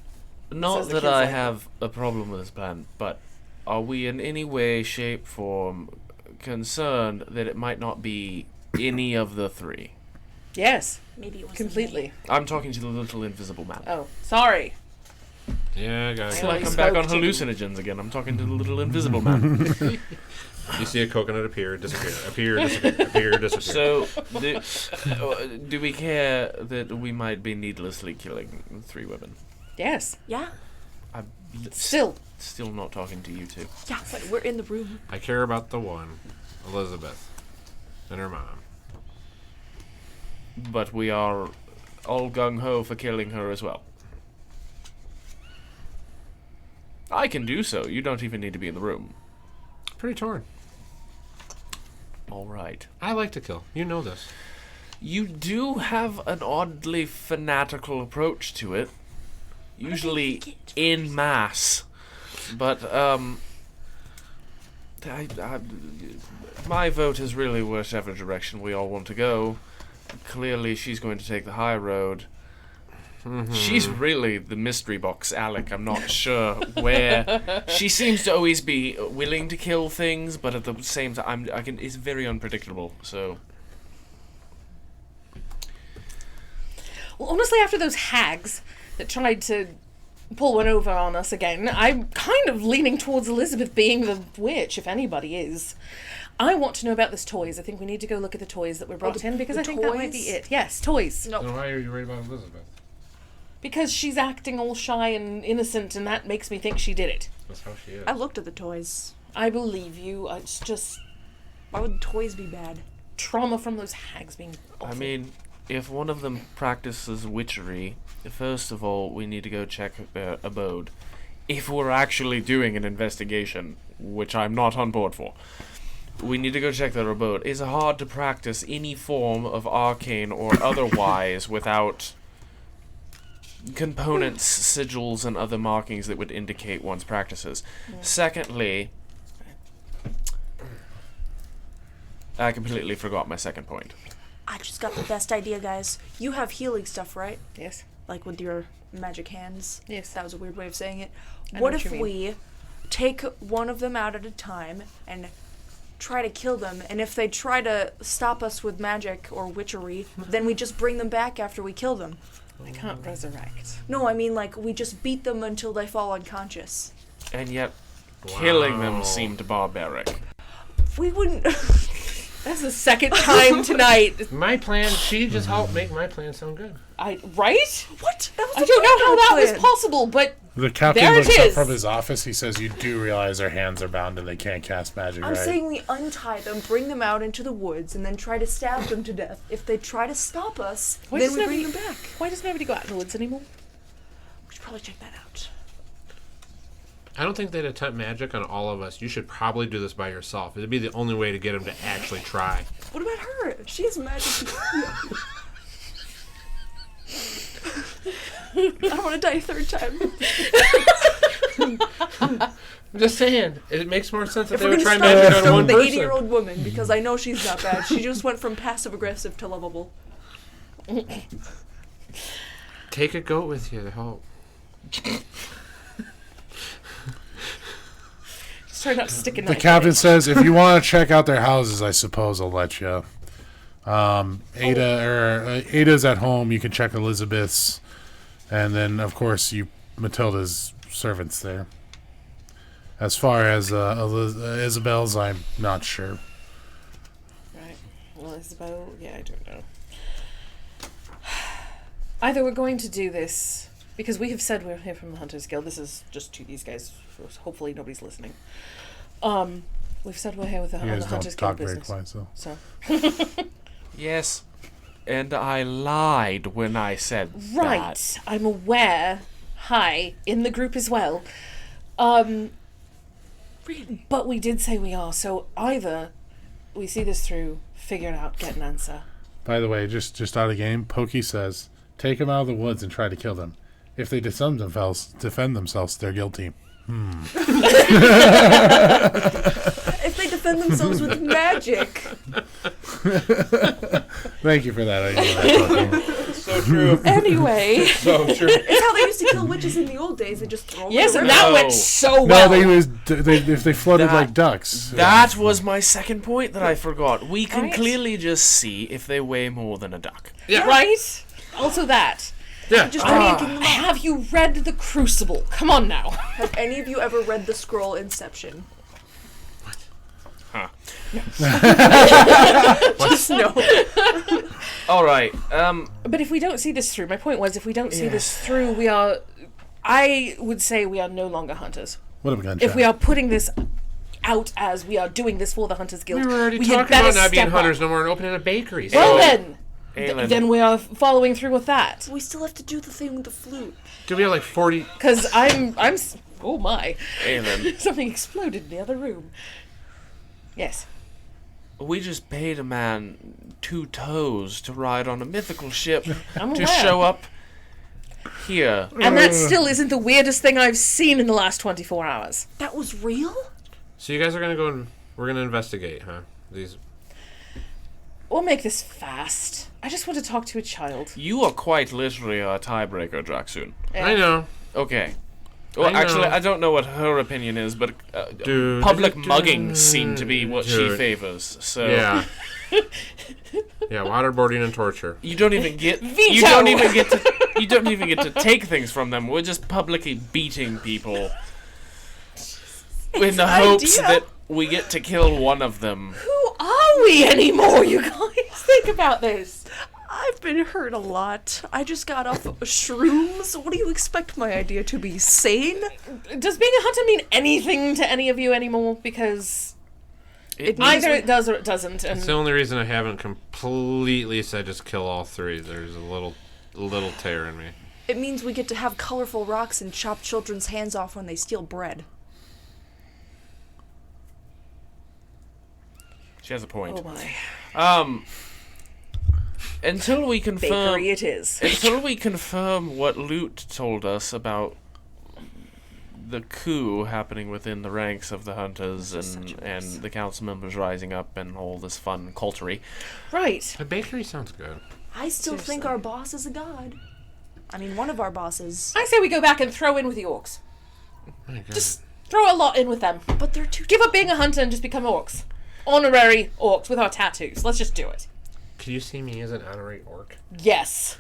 Not Says the that kids I like have a problem with this plan, but are we in any way, shape, form concerned that it might not be any of the three? Yes, Maybe it was completely. I'm talking to the little invisible man. Oh, sorry. Yeah, guys. It's I like only I'm back spoke on to- hallucinogens again. I'm talking to the little invisible man. You see a coconut appear, disappear, appear, disappear, appear, disappear. So, do we care that we might be needlessly killing 3 women? Yes. Yeah. I'm Still. still not talking to you two. Yeah, but we're in the room. I care about the one, Elizabeth, and her mom. But we are all gung-ho for killing her as well. I can do so. You don't even need to be in the room. Pretty torn. All right. I like to kill. You know this. You do have an oddly fanatical approach to it. Usually in mass. But, my vote is really whichever direction we all want to go. Clearly, she's going to take the high road. Mm-hmm. She's really the mystery box, Alec. I'm not sure where. She seems to always be willing to kill things, but at the same time, it's very unpredictable. So, well, honestly, after those hags that tried to pull one over on us again, I'm kind of leaning towards Elizabeth being the witch, if anybody is. I want to know about this toys. I think we need to go look at the toys that were brought in, because I think that might be it. Yes, toys. No. Then why are you worried about Elizabeth? Because she's acting all shy and innocent, and that makes me think she did it. That's how she is. I looked at the toys. I believe you. It's just Why would toys be bad? trauma from those hags being awful. I mean, if one of them practices witchery, first of all, we need to go check their abode. If we're actually doing an investigation, which I'm not on board for, we need to go check their abode. It's hard to practice any form of arcane or otherwise without components, sigils, and other markings that would indicate one's practices. Yeah. Secondly, I completely forgot my second point. I just got the best idea, guys. You have healing stuff, right? Yes. Like with your magic hands. Yes. That was a weird way of saying it. I know What what if you mean. we take one of them out at a time and try to kill them, and if they try to stop us with magic or witchery, then we just bring them back after we kill them? I can't resurrect. No, I mean, like, we just beat them until they fall unconscious. And yet, killing Wow. them seemed barbaric. We wouldn't... That's the second time tonight. My plan, she just helped make my plan sound good. Right? What? That was I the don't know how that plan. was possible, but The captain There it looks up is. from his office. He says, "You do realize their hands are bound and they can't cast magic, I'm right?" saying we untie them, bring them out into the woods, and then try to stab them to death. If they try to stop us, Why then does we bring nobody- them back. why doesn't everybody go out in the woods anymore? We should probably check that out. I don't think they'd attempt magic on all of us. You should probably do this by yourself. It'd be the only way to get them to actually try. What about her? She has magic. I don't want to die a third time. I'm just saying, it makes more sense if If they we're would gonna try start, magic let's on start one with the person. 80-year-old woman, because I know she's not bad. She just went from passive-aggressive to lovable. Take a goat with you to help. Just try not to stick a The knife. captain says, "If you want to check out their houses, I suppose I'll let you." Ada's at home. You can check Elizabeth's, and then of course Matilda's servants there. As far as Isabel's, I'm not sure. Right. Well, Isabel, yeah, I don't know. Either we're going to do this, because we have said we're here from the Hunters Guild. This is just to these guys. Hopefully nobody's listening. We've said we're here with You on guys the Hunters don't Guild talk very business. quiet, so. So. Yes, and I lied when I said Right. that. I'm aware. Hi, in the group as well. Really? But we did say we are, so either we see this through, figure it out, get an answer. By the way, just out of game, Pokey says, "Take them out of the woods and try to kill them. If they defend themselves, they're guilty." If they defend themselves with magic. Thank you for that idea. So true. Anyway. So true. It's how they used to kill witches in the old days. They just throw them Yes, in and the that No. went so No, well. if they floated That- like ducks. That was my second point that I forgot. We can Right. clearly just see if they weigh more than a duck. Yeah. Right? Also that. Yeah. Just ranking them up. Have you read The Crucible? Come on now. Have any of you ever read the scroll Inception? Huh. Just no. All right. But if we don't see this through, my point was, if we don't see this through, I would say we are no longer hunters. What have we done? If we are putting this out as we are doing this for the Hunters Guild, We were already had talking better about not being step hunters up. no more and opening a bakery. Well so- then, Aelin, Then we are following through with that. We still have to do the thing with the flute. Do we have like 40? Because oh my. Aelin, Something exploded in the other room. Yes. we just paid a man 2 toes to ride on a mythical ship I'm to aware. show up here. And that still isn't the weirdest thing I've seen in the last 24 hours. That was real? So you guys are gonna go and we're gonna investigate, huh? These. We'll make this fast. I just want to talk to a child. You are quite literally a tiebreaker, Draxun. I know. Okay. Well, I know. actually, I don't know what her opinion is, but Dude, public dude, muggings seem to be what she dude. favors. So Yeah. Yeah, waterboarding and torture. you don't even get Veto! you don't even get to take things from them. We're just publicly beating people in the hopes idea. that we get to kill one of them. Who are we anymore, you guys? Think about this. I've been hurt a lot. I just got off shrooms. What do you expect my idea to be? Sane? Does being a hunter mean anything to any of you anymore? Because It either it does or it doesn't. And It's the only reason I haven't completely said just kill all 3. There's a little tear in me. It means we get to have colorful rocks and chop children's hands off when they steal bread. She has a point. oh my, Until we confirm bakery it is. until we confirm what Loot told us about the coup happening within the ranks of the hunters and the council members rising up and all this fun cultery. Right. The bakery sounds good. I still think Seriously. our boss is a god. I mean, one of our bosses. I say we go back and throw in with the orcs. My God. Just throw a lot in with them. But they're too. Give up being a hunter and just become orcs. Honorary orcs with our tattoos. Let's just do it. Could you see me as an honorary orc? Yes.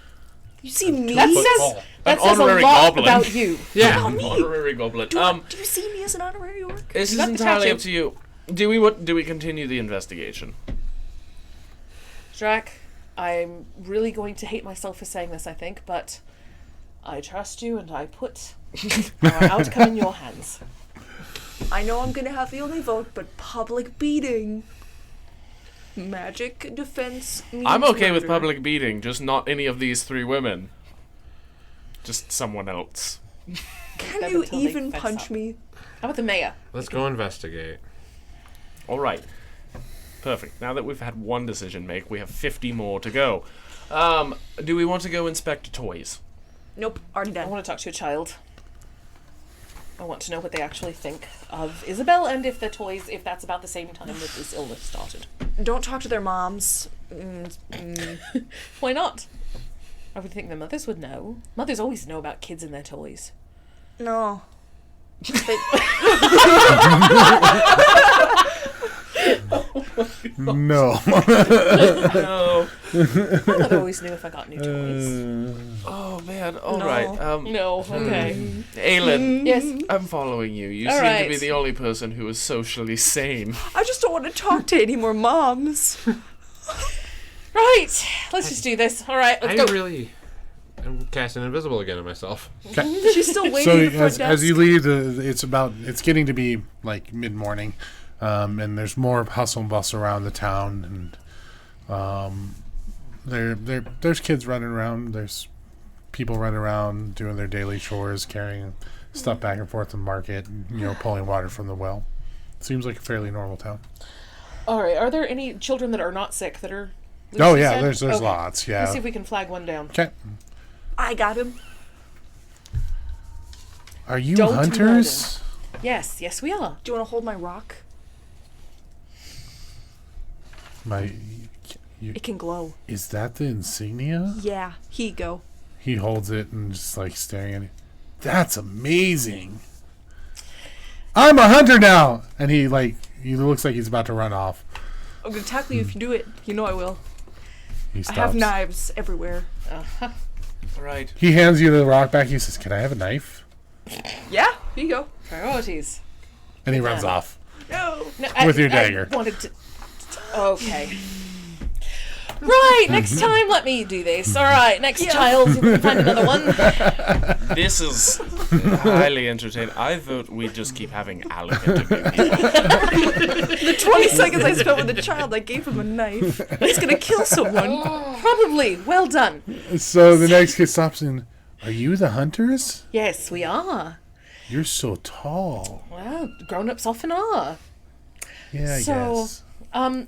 You see me? That foot says tall. that An says a honorary lot goblin. about you. Yeah. Honorary goblet. Do you see me as an honorary orc? This is got the entirely tattoo. up to you. Do we continue the investigation? Drac, I'm really going to hate myself for saying this, I think, but I trust you and I put our outcome in your hands. I know I'm gonna have the only vote, but public beating. Magic defense means I'm okay with murder. public beating, just not any of these 3 women. Just someone else. Can Them you until they even fess punch up. me? How about the mayor? Let's go investigate. All right. Perfect. Now that we've had one decision make, we have 50 more to go. Do we want to go inspect toys? Nope, already I done. want to talk to a child. I want to know what they actually think of Isabel and if their toys, if that's about the same time that this illness started. Don't talk to their moms. Why not? I would think the mothers would know. Mothers always know about kids and their toys. No. No. No. My mother always knew if I got new toys. Oh man. All No. right. No, okay. Aelin, Yes. I'm following you. You All seem to right. be the only person who is socially sane. I just don't want to talk to any more moms. Right. Let's just do this. All right, let's go. I'm casting invisible again on myself. She's still waiting So at the front as desk. you leave, it's getting to be like mid-morning, and there's more hustle and bustle around the town, and there's kids running around. There's people running around doing their daily chores, carrying stuff back and forth to the market, and, pulling water from the well. Seems like a fairly normal town. All right. Are there any children that are not sick that are? Oh loose, you yeah, said? there's Okay. lots. Let's see Yeah. if we can flag one down. Okay. I got him. Are you Don't hunters? Yes, we are. Do you want to hold my rock? It can glow. Is that the insignia? Yeah, here you go. He holds it and just like staring at it. That's amazing. I'm a hunter now, and he looks like he's about to run off. I'm gonna tackle you if you do it. You know I will. He I stops. have knives everywhere. All right. He hands you the rock back. He says, "Can I have a knife?" Yeah, here you go. Priorities. And he runs off. No. No, With your dagger. I wanted to. Okay. Right, next time let me do this. All right, next child, see if we can find another one. This is highly entertaining. I vote we just keep having Alec interview people. The 20 seconds I spent with the child, I gave him a knife. He's gonna kill someone. Probably. Well done. So the next kid stops in. Are you the hunters? Yes, we are. You're so tall. Well, grown-ups often are. Yeah, I So, guess.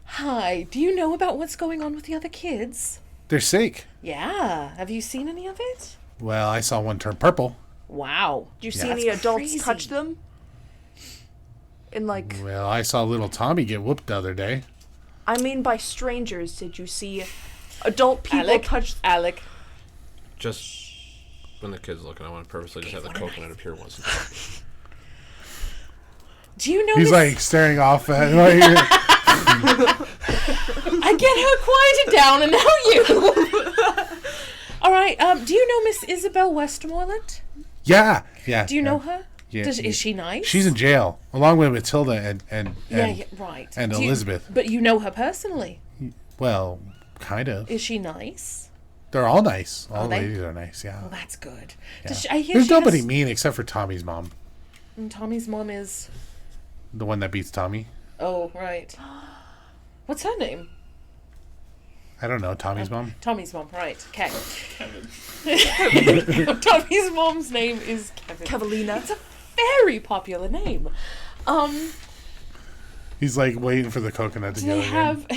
Hi. Do you know about what's going on with the other kids? They're sick. Yeah. Have you seen any of it? Well, I saw one turn purple. Wow. Do you see Yeah. any adults crazy. touch them? In like, Well, I saw little Tommy get whooped the other day. I mean by strangers, did you see adult people Alec. touch? Alec. Just when the kid's looking, I want to purposely just have the coconut appear once in a while. Do you know He's Miss... like staring off at like, I get her quieted down, and now you. All right. Do you know Miss Isabel Westmoreland? yeah. Do you know her? Yeah. Is she nice? She's in jail along with Matilda and Yeah, right. and Do you- Elizabeth. But you know her personally. Well, kind of. Is she nice? They're all nice. All the they? ladies are nice. Yeah. Well, that's good. Yeah. Does she, I hear There's she nobody has- mean except for Tommy's mom, And Tommy's mom is. the one that beats Tommy. Oh, right. What's her name? I don't know. Tommy's mom. Tommy's mom, right. Okay. Kevin. Tommy's mom's name is Kevin. Cavalina. It's a very popular name. He's like waiting for the coconut to Do go they again. have...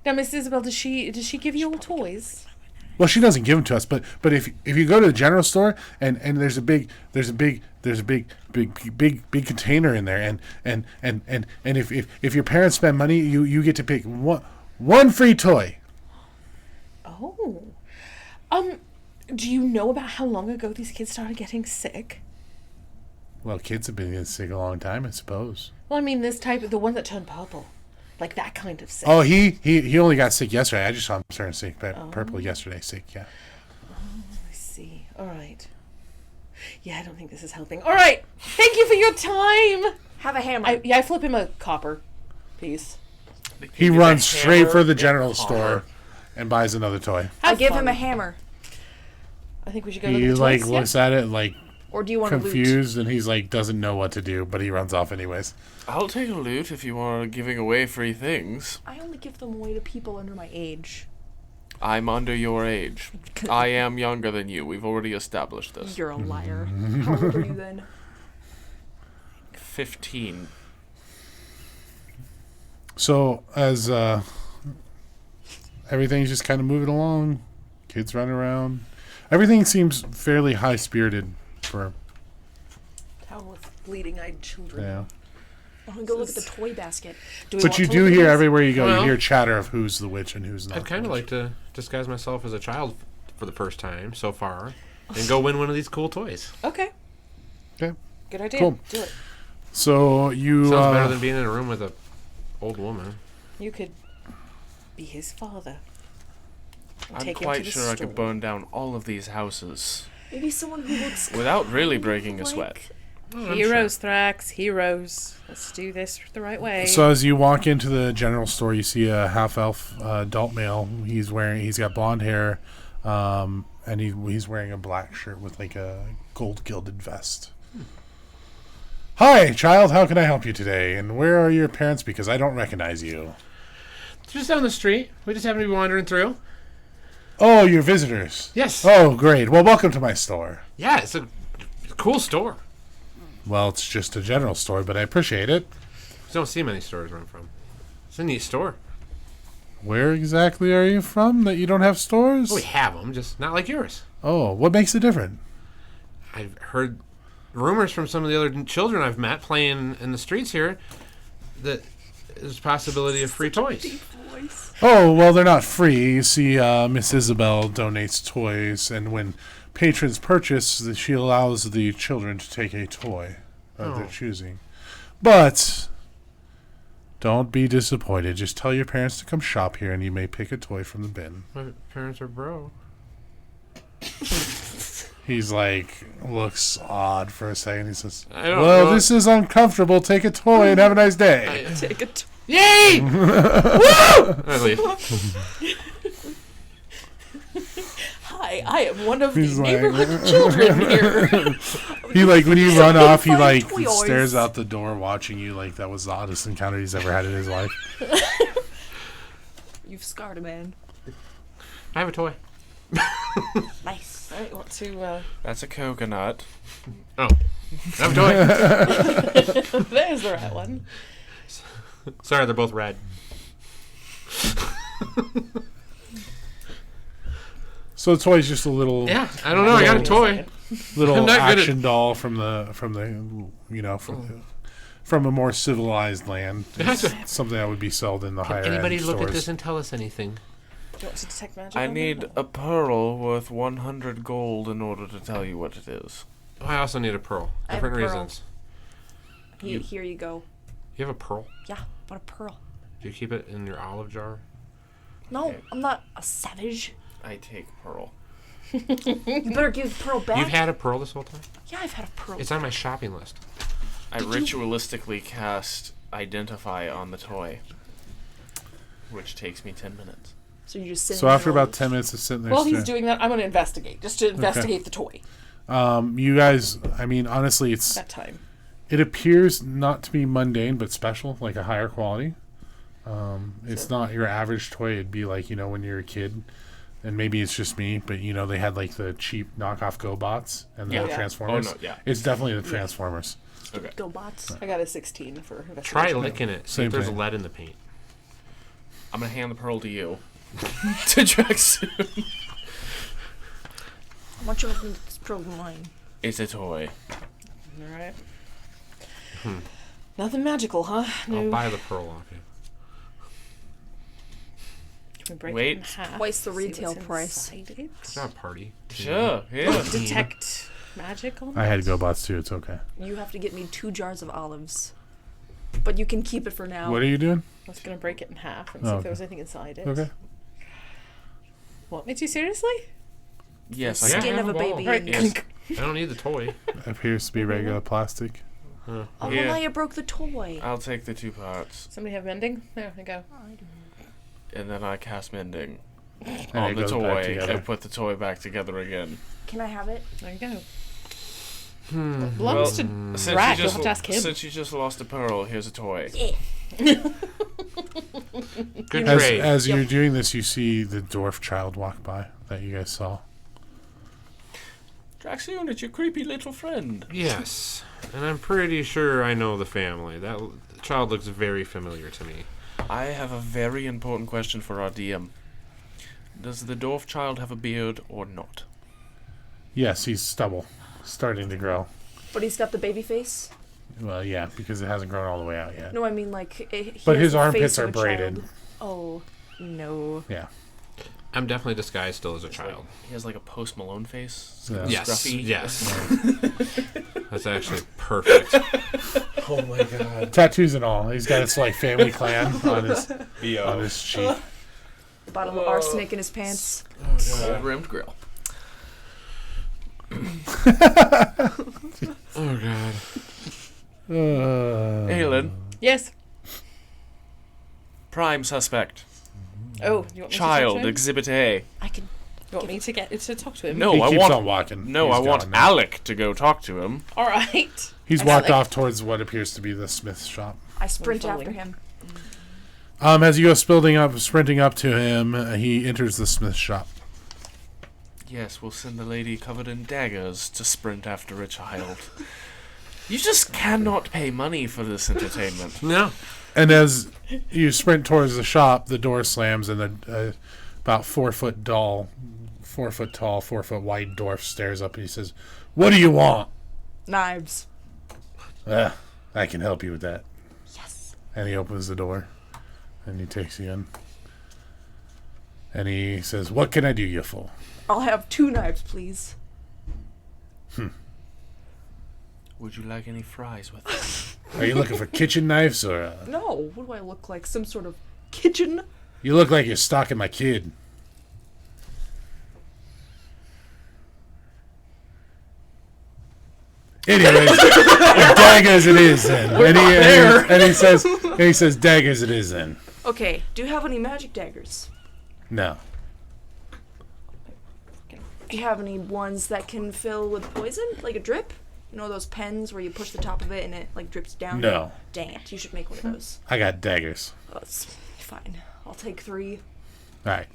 Now, Miss Isabel, does she give you all toys? Well, she doesn't give them to us, but if you go to the general store and there's a big container in there, and if your parents spend money, you get to pick one free toy. Oh. Do you know about how long ago these kids started getting sick? Well, kids have been getting sick a long time, I suppose. Well, I mean, this type of... The one that turned purple. Like that kind of sick. Oh, he only got sick yesterday. I just saw him turn sick, purple yesterday. Sick, yeah. I see. All right. Yeah, I don't think this is helping. All right. Thank you for your time. Have a hammer. I flip him a copper piece. He Give runs a straight hammer for the and general a store hammer. and buys another toy. I Have give fun. him a hammer. I think we should go look He at the like toys. looks at it like Or do you want to loot? confused, and he's like doesn't know what to do, but he runs off anyways. I'll take a loot if you are giving away free things. I only give them away to people under my age. I'm under your age. I am younger than you. We've already established this. You're a liar. How old are you then? 15. So as everything's just kind of moving along, kids running around, everything seems fairly high spirited for Town with bleeding-eyed children. yeah. I'm gonna go look at the toy basket. Do we But want you to do look at hear these? everywhere you go, Well- you hear chatter of who's the witch and who's not. I'd kind the of witch. like to disguise myself as a child for the first time so far and go win one of these cool toys. Okay. Okay. Good idea. Cool. Do it. So you Sounds better than being in a room with a old woman. You could be his father. And I'm take him to quite the sure I store. could burn down all of these houses Maybe someone who looks without really kind breaking a like- sweat. Heroes, Thrax. Heroes. Let's do this the right way. So as you walk into the general store, you see a half-elf adult male. He's got blonde hair, and he's wearing a black shirt with like a gold gilded vest. Hi, child. How can I help you today? And where are your parents? Because I don't recognize you. Just down the street. We just happen to be wandering through. Oh, you're visitors. Yes. Oh, great. Well, welcome to my store. Yeah, it's a cool store. Well, it's just a general store, but I appreciate it. You don't see many stores where I'm from. It's a neat store. Where exactly are you from that you don't have stores? We have them, just not like yours. Oh, what makes it different? I've heard rumors from some of the other children I've met playing in the streets here that there's a possibility of free toys. Oh, well, they're not free. You see, Miss Isabel donates toys, and when patrons purchase, she allows the children to take a toy of their choosing. But don't be disappointed. Just tell your parents to come shop here, and you may pick a toy from the bin. My parents are broke. He's like, looks odd for a second. He says, I don't well, know. this is uncomfortable. Take a toy and have a nice day. Take a Yay! Woo! I leave. Hi, I am one of He's the like- neighborhood children here. He like when you run off, he find like toys. stares out the door, watching you. Like that was the oddest encounter he's ever had in his life. You've scarred a man. I have a toy. Nice. I want to. That's a coconut. Oh. I have a toy. There's the right one. Sorry, they're both red. So the toy's just a little Yeah, I don't know. I got a toy. little I'm not good action doll from the from a more civilized land. It's something that would be sold in the higher Anybody end look stores. at this and tell us anything? Do you want to detect magic? I on need it? a pearl worth 100 gold in order to tell you what it is. Oh, I also need a pearl. I have a Different pearl. reasons. Here you go. You have a pearl? Yeah, what a pearl. Do you keep it in your olive jar? No, Okay. I'm not a savage. I take pearl. You better give the pearl back. You've had a pearl this whole time? Yeah, I've had a pearl. It's on my shopping list. I ritualistically cast Identify on the toy, which takes me 10 minutes. So you just sit. So after about 10 minutes of sitting there, While he's doing that, I'm going to investigate, just to investigate the toy. you guys, I mean, honestly, That time. it appears not to be mundane, but special, like a higher quality. It's not your average toy. It'd be like, when you're a kid, and maybe it's just me, but they had like the cheap knockoff GoBots and the Yeah. Transformers. Oh, no, yeah. It's definitely the Transformers. Okay. Go bots. I got a 16 for investigation. Try licking it. See Same if there's thing. lead in the paint. I'm gonna hand the pearl to you. To Jackson. I want you to open this pearl of mine. It's a toy. All right. Nothing magical, huh? I'll No. buy the pearl off you. Can we break Wait. it in half? Twice the See retail what's price. inside it? It's not a party. Sure, yeah. Detect magic on I it? had GoBots too. It's okay. You have to get me 2 jars of olives. But you can keep it for now. What are you doing? I was going to break it in half and see Oh, if there okay. was anything inside it. Okay. Want me to? Seriously? Yes, I Yeah, Skin I of have a a ball. baby. Right. and- Yes. I don't need the toy. Appears to be regular plastic. Oh, Yeah. well, now you broke the toy. I'll take the 2 parts, Somebody have mending? There we go. and then I cast mending And on it the goes back toy together. and put the toy back together again. Can I have it? There you go. Hmm. Belongs to Since Brad. you You'll just have to ask him. since you just lost a pearl, here's a toy. Good As, trade. as you're doing this, you see the dwarf child walk by that you guys saw. Draxion, it's your creepy little friend. Yes. And I'm pretty sure I know the family. That child looks very familiar to me. I have a very important question for our DM. Does the dwarf child have a beard or not? Yes, he's stubble, starting to grow. But he's got the baby face? Well, yeah, because it hasn't grown all the way out yet. No, I mean, like. He But has his the armpits face of are a braided. child. Oh, no. Yeah. I'm definitely disguised still as a child. He has like a Post Malone face. Yeah. Yes. Scruffy. Yes. That's actually perfect. Oh my god. Tattoos and all. He's got his like family clan on his cheek. Bottle of arsenic in his pants. Old rimmed grill. Oh god. Aelin, Yes. prime suspect. Oh, you want me to Child, talk to him? Exhibit A. I can. You want me to get to talk to him? No, He I keeps want. on walking. No, He's I want gone now. Alec to go talk to him. All right. He's And walked Alec- off towards what appears to be the smith's shop. I sprint following. after him. As you go sprinting up to him, he enters the smith's shop. Yes, we'll send a lady covered in daggers to sprint after a child. You just cannot pay money for this entertainment. No. And as you sprint towards the shop, the door slams, and the about 4 foot tall, 4 foot wide dwarf stares up and he says, "What do you want?" Knives. I can help you with that. Yes. And he opens the door, and he takes you in. And he says, "What can I do you for?" I'll have 2 knives, please. Would you like any fries with it? Are you looking for kitchen knives, or No, what do I look like? Some sort of kitchen? you look like you're stalking my kid? Anyways, daggers it is then. And he says daggers it is then. Okay, do you have any magic daggers? No. Do you have any ones that can fill with poison, like a drip? You know those pens where you push the top of it and it like drips down? No. Dang it, you should make one of those. I got daggers. Oh, that's fine. I'll take 3. Alright.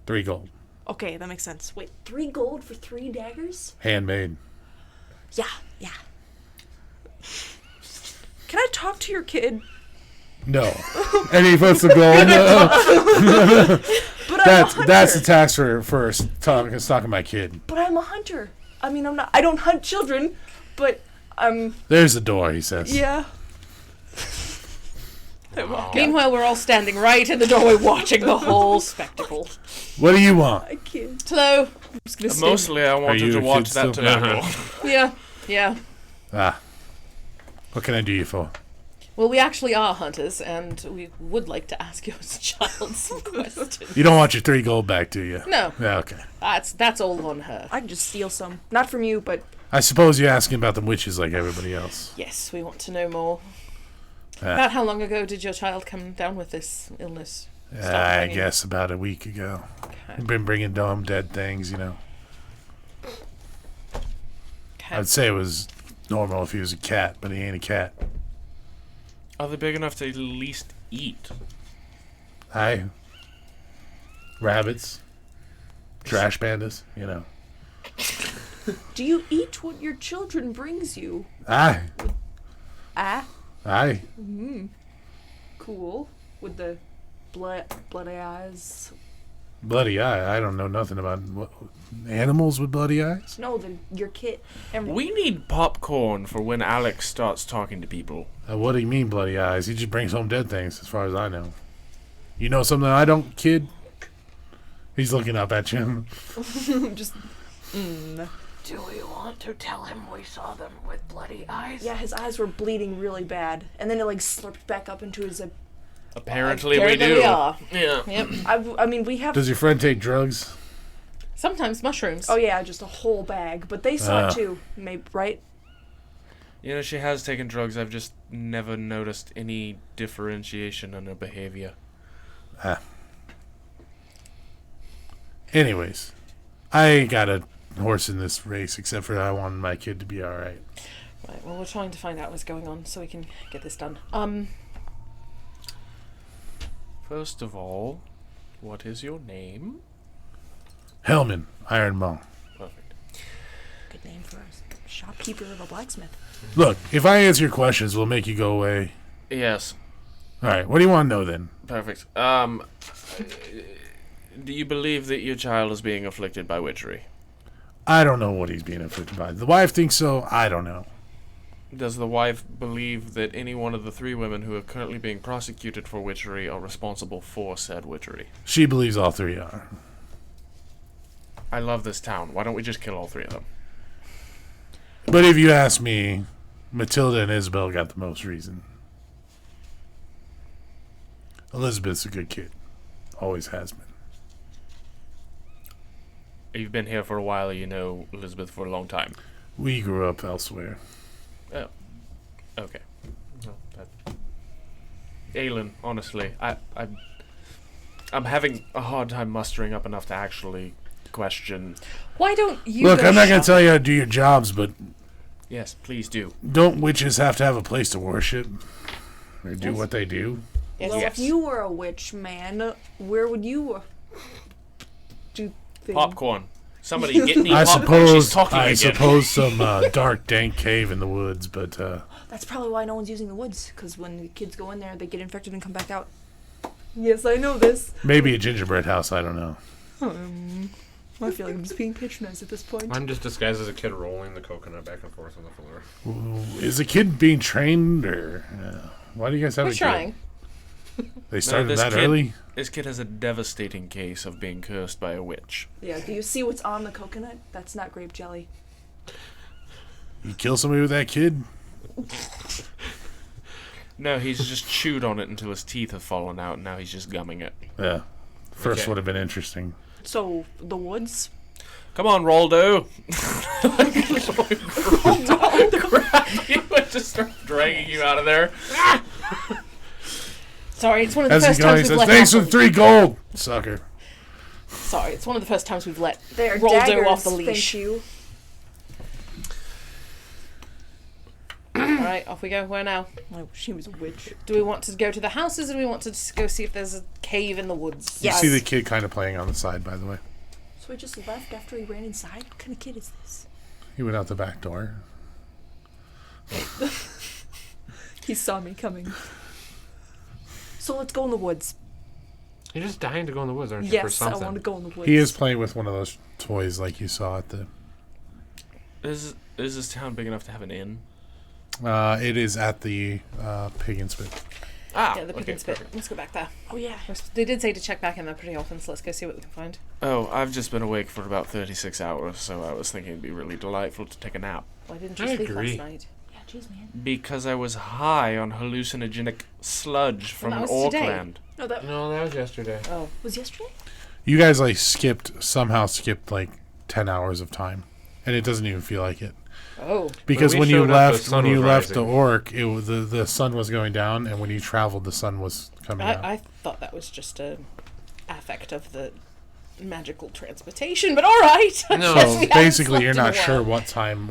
3 gold. Okay, that makes sense. Wait, 3 gold for 3 daggers? Handmade. Yeah. Can I talk to your kid? No. And he puts the gold. But I'm a hunter. That's the tax for stalking my kid. But I'm a hunter. I mean, I don't hunt children, but I'm... There's the door, he says. Yeah. Meanwhile, we're all standing right in the doorway watching the whole spectacle. What do you want? I can't. Hello. I'm just gonna stand. Mostly, I wanted you to a watch kid that still? tobacco. Yeah. What can I do you for? Well, we actually are hunters, and we would like to ask your child some questions. You don't want your 3 gold back, do you? No, Yeah, okay. that's all on her. I can just steal some. Not from you, but... I suppose you're asking about the witches like everybody else. Yes, we want to know more. Ah. About how long ago did your child come down with this illness? I guess about a week ago. Okay. Been bringing dumb dead things, you know. Okay. I'd say it was normal if he was a cat, but he ain't a cat. Are they big enough to at least eat? Aye. Rabbits. Trash pandas, you know. Do you eat what your children brings you? Aye. Ah? Aye. Cool. With the bloody eyes. Bloody eye. I don't know nothing about animals with bloody eyes. No, your kid. And We need popcorn for when Alex starts talking to people. What do you mean bloody eyes? He just brings home dead things, as far as I know. You know something I don't, kid? He's looking up at you. just... Do we want to tell him we saw them with bloody eyes? Yeah, his eyes were bleeding really bad. And then it like slurped back up into his... Apparently, we Apparently do. we are. Yeah. Yep. I mean, we have... Does your friend take drugs? Sometimes mushrooms. Oh yeah, just a whole bag. But they saw it too, maybe, right? You know, she has taken drugs. I've just never noticed any differentiation in her behavior. Anyways, I ain't got a horse in this race, except for I want my kid to be alright. Right, well, we're trying to find out what's going on so we can get this done. First of all, what is your name? Hellman, Iron Maw. Perfect. Good name for a shopkeeper of a blacksmith. Look, if I answer your questions, we'll make you go away. Yes. Alright, what do you want to know then? Perfect. Do you believe that your child is being afflicted by witchery? I don't know what he's being afflicted by. The wife thinks so, I don't know. Does the wife believe that any one of the 3 women who are currently being prosecuted for witchery are responsible for said witchery? She believes all 3 are. I love this town. Why don't we just kill all 3 of them? But if you ask me, Matilda and Isabel got the most reason. Elizabeth's a good kid. Always has been. You've been here for a while. You know Elizabeth for a long time. We grew up elsewhere. Oh. Okay. Well, Aelin, honestly, I'm having a hard time mustering up enough to actually question. Why don't you Look, go I'm not going to shop- tell you how to do your jobs, but Yes, please do. don't witches have to have a place to worship? Or do what they do? Yes. Well, Yes. if you were a witch, man, where would you do things? Popcorn. Somebody get me I popcorn. She's suppose talking I again. suppose some dark, dank cave in the woods, but That's probably why no one's using the woods, because when the kids go in there, they get infected and come back out. Yes, I know this. maybe a gingerbread house, I don't know. I feel like I'm just being patronized at this point. I'm just disguised as a kid rolling the coconut back and forth on the floor. Is the kid being trained, or why do you guys have We're a kid? trying. They started this that kid- early? This kid has a devastating case of being cursed by a witch. Yeah, do you see what's on the coconut? That's not grape jelly. You kill somebody with that kid? No, he's just chewed on it until his teeth have fallen out, and now he's just gumming it. Yeah. First Okay. would have been interesting. So, the woods? Come on, Roldo. Grab you and just start dragging you out of there. Sorry, it's one of the As he first goes, times he we've says, let "Thanks for happen. the 3 gold, sucker." Sorry, it's one of the first times we've let They are Roldo daggers, off the leash. thank you. Alright, off we go. Where now? Oh, she was a witch. Do we want to go to the houses or do we want to just go see if there's a cave in the woods? Yes. You see the kid kind of playing on the side, by the way. So he just left after he ran inside? What kind of kid is this? He went out the back door. He saw me coming. So let's go in the woods. You're just dying to go in the woods, aren't you? For Yes, I something. want to go in the woods. He is playing with one of those toys like you saw at the... Is this town big enough to have an inn? it is at the Pig and Spit. Ah, Yeah, the pig okay, and spit. perfect. Let's go back there. Oh, yeah. They did say to check back in there pretty often, so let's go see what we can find. Oh, I've just been awake for about 36 hours, so I was thinking it'd be really delightful to take a nap. Why didn't you I sleep agree. last night? Yeah, jeez, man. Because I was high on hallucinogenic sludge from that was today. Auckland. No, that No, that was yesterday. Oh. was yesterday? You guys somehow skipped like 10 hours of time. And it doesn't even feel like it. Oh. Because we when you showed up, the left, sun when you was left the rising. orc, the sun was going down, and when you traveled, the sun was coming out. I thought that was just a affect of the magical transportation, but alright. No, So basically, you're not sure what time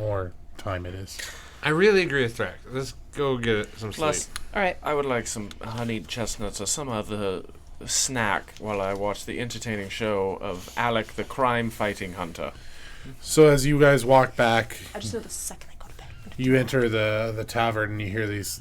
it is. I really agree with Thrak. Let's go get some sleep. Plus, Alright. I would like some honeyed chestnuts or some other snack while I watch the entertaining show of Alec the crime-fighting hunter. So as you guys walk back, I just know the second I go to bed. you enter the tavern, and you hear these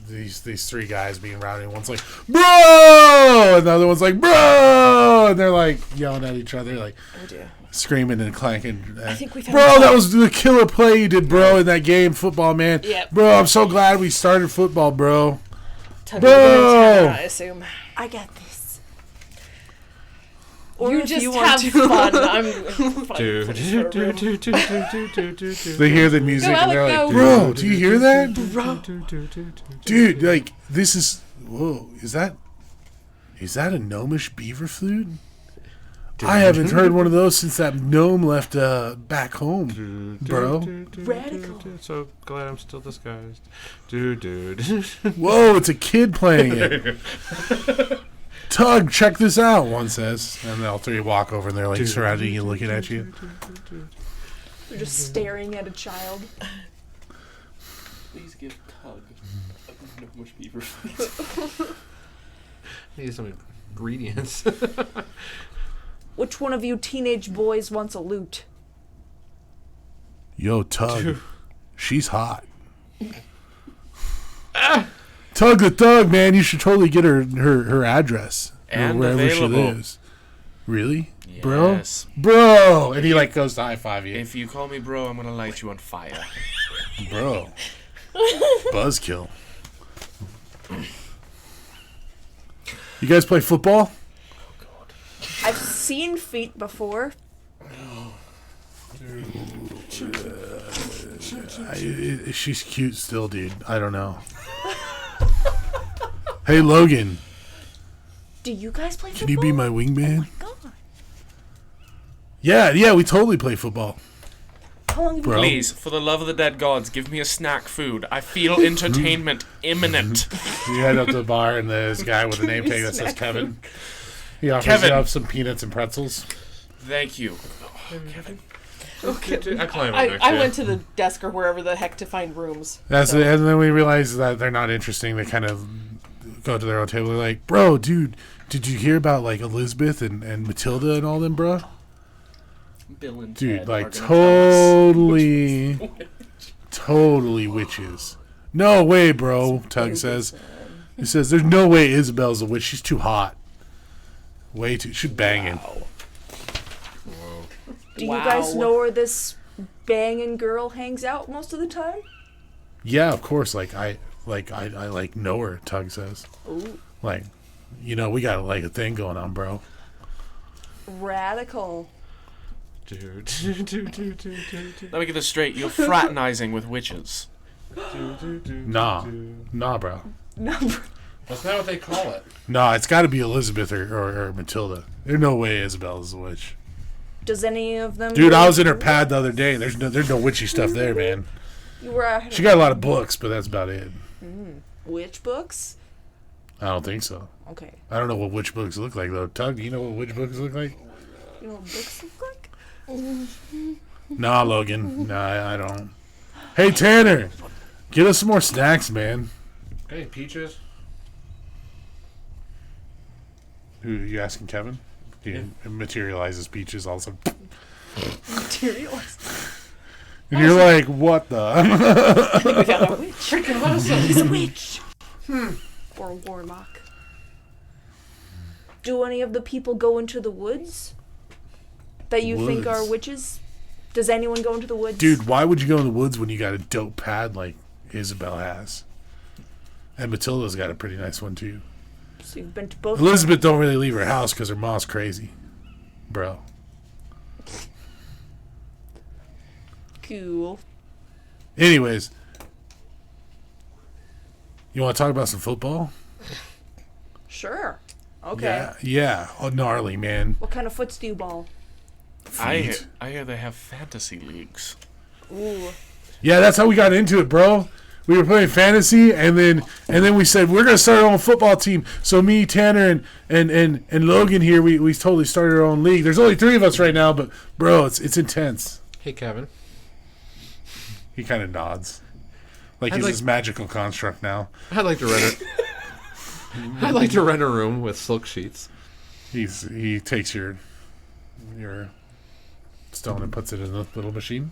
3 guys being rowdy. One's like, "Bro!" and the other one's like, "Bro!" and they're like yelling at each other, like Oh dear. screaming and clanking. I think we found Bro, the- that was the killer play you did, bro, in that game, football, man. Yep. Bro, I'm so glad we started football, bro. Tug Bro! of the tower, I assume. I got this. You if just want have to. fun. I'm fine. Do, Finish do, for a do, room. do, do, do, do, do, do. They hear the music, Go, and they're Alec, like, go. "Bro, do you hear that? Bro. Dude, like, this is... Whoa, is that a gnomish beaver flute? I haven't heard one of those since that gnome left back home, bro. Radical. So glad I'm still disguised. Dude. Whoa, it's a kid playing it. Tug, check this out, one says. And all 3 walk over, and they're like surrounding you, looking at you. They're just staring at a child. Please give Tug a gnomish beaver flute. Need some ingredients. Which one of you teenage boys wants a loot? Yo, Tug, she's hot. Tug the Thug, man, you should totally get her address. And or wherever available. she lives. Really? Bro? Yes. Bro! And he like goes to high five you. If you call me bro, I'm gonna light you on fire. Bro. Buzzkill. You guys play football? I've seen feet before. She's cute still, dude. I don't know. Hey, Logan. Do you guys play football? Can you be my Oh wingman? my god. Yeah, we totally play football. How long have you Bro. Please, for the love of the dead gods, give me a snack food. I feel entertainment imminent. You head up to the bar, and there's a guy with a name tag that says Kevin. He offers Kevin. you up some peanuts and pretzels. Thank you. Oh, Kevin. I climb up I next to you. went to the desk or wherever the heck to find rooms. And then we realize that they're not interesting. They kind of go to their own table. They're like, "Bro, dude, did you hear about like Elizabeth and Matilda and all them, bro? Bill and Dude, Ted like are gonna tell us totally witches. No way, bro." Tug says. He says, "There's no way Isabel's a witch. She's too hot. Way too. She's banging." Do you guys know where this banging girl hangs out most of the time? Yeah, of course. I know her. Tug says. Ooh. Like, we got like a thing going on, bro. Radical. Dude. Let me get this straight. You're fraternizing with witches. Nah, bro. No, That's not what they call it. Nah, it's got to be Elizabeth or Matilda. There's no way Isabel is a witch. Does any of them... Dude, I was in her pad the other day. There's no witchy stuff there, man. You were She got a lot of books, but that's about it. Witch books? I don't think so. Okay. I don't know what witch books look like, though. Tug, do you know what witch books look like? You know what books look like? Nah, Logan. Nah, I don't. Hey, Tanner! Get us some more snacks, man. Hey, peaches. Who you asking, Kevin? He materializes peaches all of a sudden. Materials. And you're like, what the? I think we found our witch. Freaking awesome. He's a witch. Or a warlock. Do any of the people go into the woods that you think are Woods? witches? Does anyone go into the woods? Dude, why would you go in the woods when you got a dope pad like Isabel has? And Matilda's got a pretty nice one, too. So you've been to both. Elizabeth don't really leave her house because her mom's crazy. Bro. Cool. Anyways. You want to talk about some football? Sure. Okay. Yeah. Oh, gnarly, man. What kind of foots do you ball? Feet. I hear they have fantasy leagues. Ooh. Yeah, that's how we got into it, bro. We were playing fantasy, and then we said we're gonna start our own football team. So me, Tanner, and Logan here, we totally started our own league. There's only 3 of us right now, but bro, it's intense. Hey, Kevin. He kind of nods, like I'd he's like- this magical construct now. I'd like to rent it. I'd like to rent a room with silk sheets. He takes your stone and puts it in the little machine.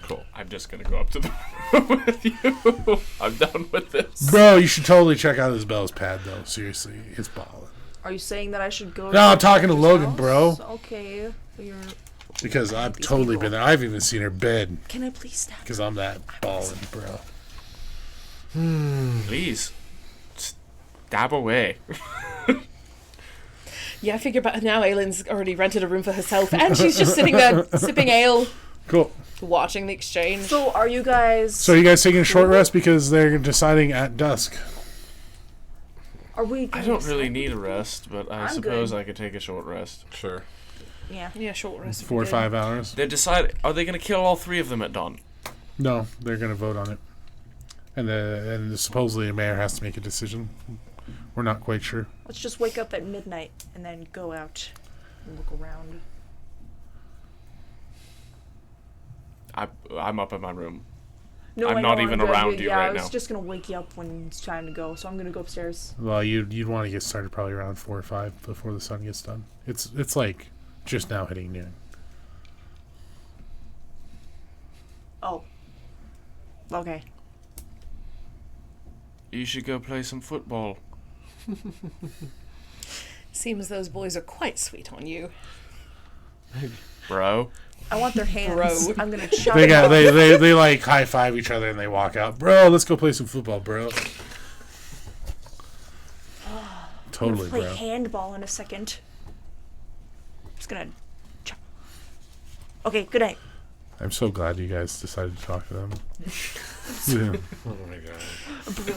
Cool. I'm just gonna go up to the room with you. I'm done with this. Bro, you should totally check out Isabel's pad though. Seriously, it's balling. Are you saying that I should go? No, I'm talking to your Logan, house? bro. Okay. You're... Because I've totally been there. I've even seen her bed. Can I please stand? Because I'm that balling, bro. Please. Stab away. Yeah, I figure by now Aylin's already rented a room for herself, and she's just sitting there sipping ale, Cool. watching the exchange. So are you guys? So you guys taking a short rest because they're deciding at dusk. Are we? I don't really need a rest, but I I'm suppose good. I could take a short rest. Sure. Yeah. Yeah, short rest. 4 or 5 hours. They decide, are they going to kill all 3 of them at dawn? No, they're going to vote on it. And supposedly the mayor has to make a decision. We're not quite sure. Let's just wake up at midnight and then go out and look around. I'm up in my room. No, I'm I not know, even I'm good. around you yeah, right I was now. just gonna wake you up when it's time to go, so I'm gonna go upstairs. Well, you'd want to get started probably around 4 or 5 before the sun gets done. It's like just now hitting noon. Oh. Okay. You should go play some football. Seems those boys are quite sweet on you. Bro. I want their hands. Bro. I'm gonna chop They got them up. they like high five each other and they walk out. Bro, let's go play some football, bro. Totally, I'm gonna play bro. handball in a second. Just gonna chop. Okay, good night. I'm so glad you guys decided to talk to them. Yeah. Oh my god. Bro.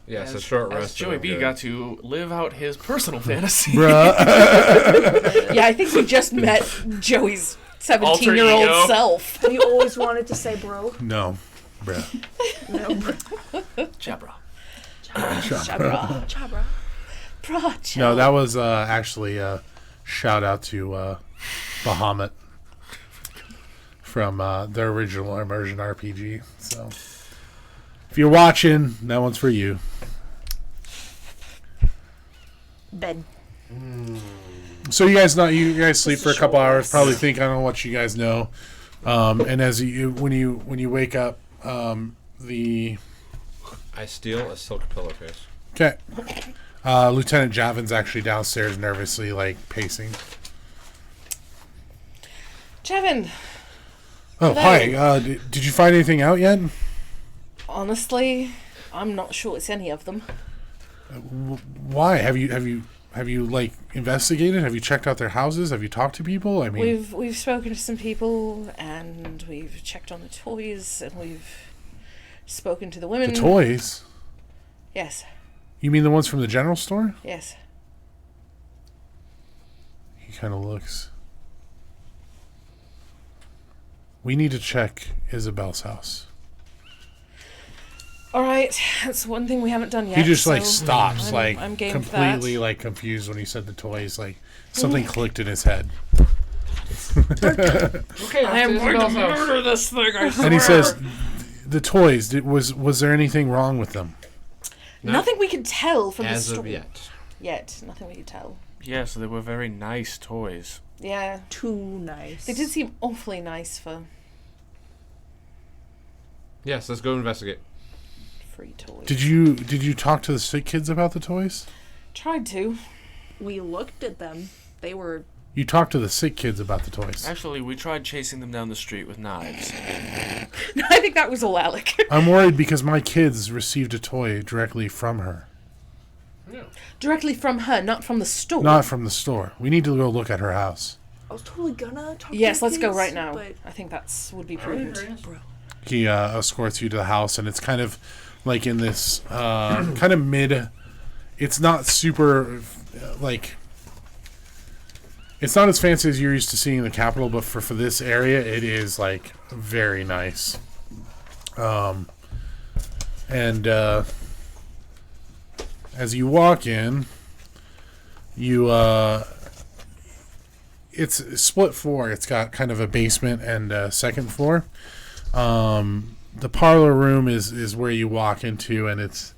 Yes, a short As rest. Joey B got to live out his personal fantasy. Bruh. Yeah, I think we just met Joey's 17-year-old ego. self. Have you always wanted to say bro? No, bruh. No, bro. Jabra. Jabra. Chabra. Bro, No, that was actually a shout out to Bahamut from the original Immersion RPG. So if you're watching, that one's for you. Bed. So you guys sleep for a couple hours, probably think on what you guys know, and as when you wake up, the I steal a silk pillowcase. okay, Lieutenant Javin's actually downstairs, nervously like pacing. Javin, Oh, Hello. hi. Did you find anything out yet? honestly, I'm not sure it's any of them. Why have you like investigated? Have you checked out their houses? Have you talked to people? I mean, We've spoken to some people, and we've checked on the toys, and we've spoken to the women. the toys. Yes, You mean the ones from the general store? yes. kind of looks. We need to check Isabel's house. All right, that's one thing we haven't done yet. He just so stops, I'm game for that. completely confused when he said the toys. Something clicked in his head. Okay, I am going to murder this thing. I swear. And he says, "The toys. Was there anything wrong with them?" Nothing we could tell from the As story. of yet. Yet, nothing we could tell. Yes, they were very nice toys. Yeah, Too nice. they did seem awfully nice for Yes, let's go investigate. free toys. Did you talk to the sick kids about the toys? Tried to. We looked at them. They were. You talked to the sick kids about the toys. Actually, we tried chasing them down the street with knives. I think that was all Alec. I'm worried because my kids received a toy directly from her. Directly from her, not from the store. Not from the store. We need to go look at her house. I was totally gonna talk Yes, to the let's go kids, right now. But I think would be prudent. bro. He escorts you to the house, and it's kind of in this kind of mid. It's not super it's not as fancy as you're used to seeing in the capital, but for this area, it is very nice. And as you walk in, it's split floor. It's got kind of a basement and a second floor. The parlor room is where you walk into, and it's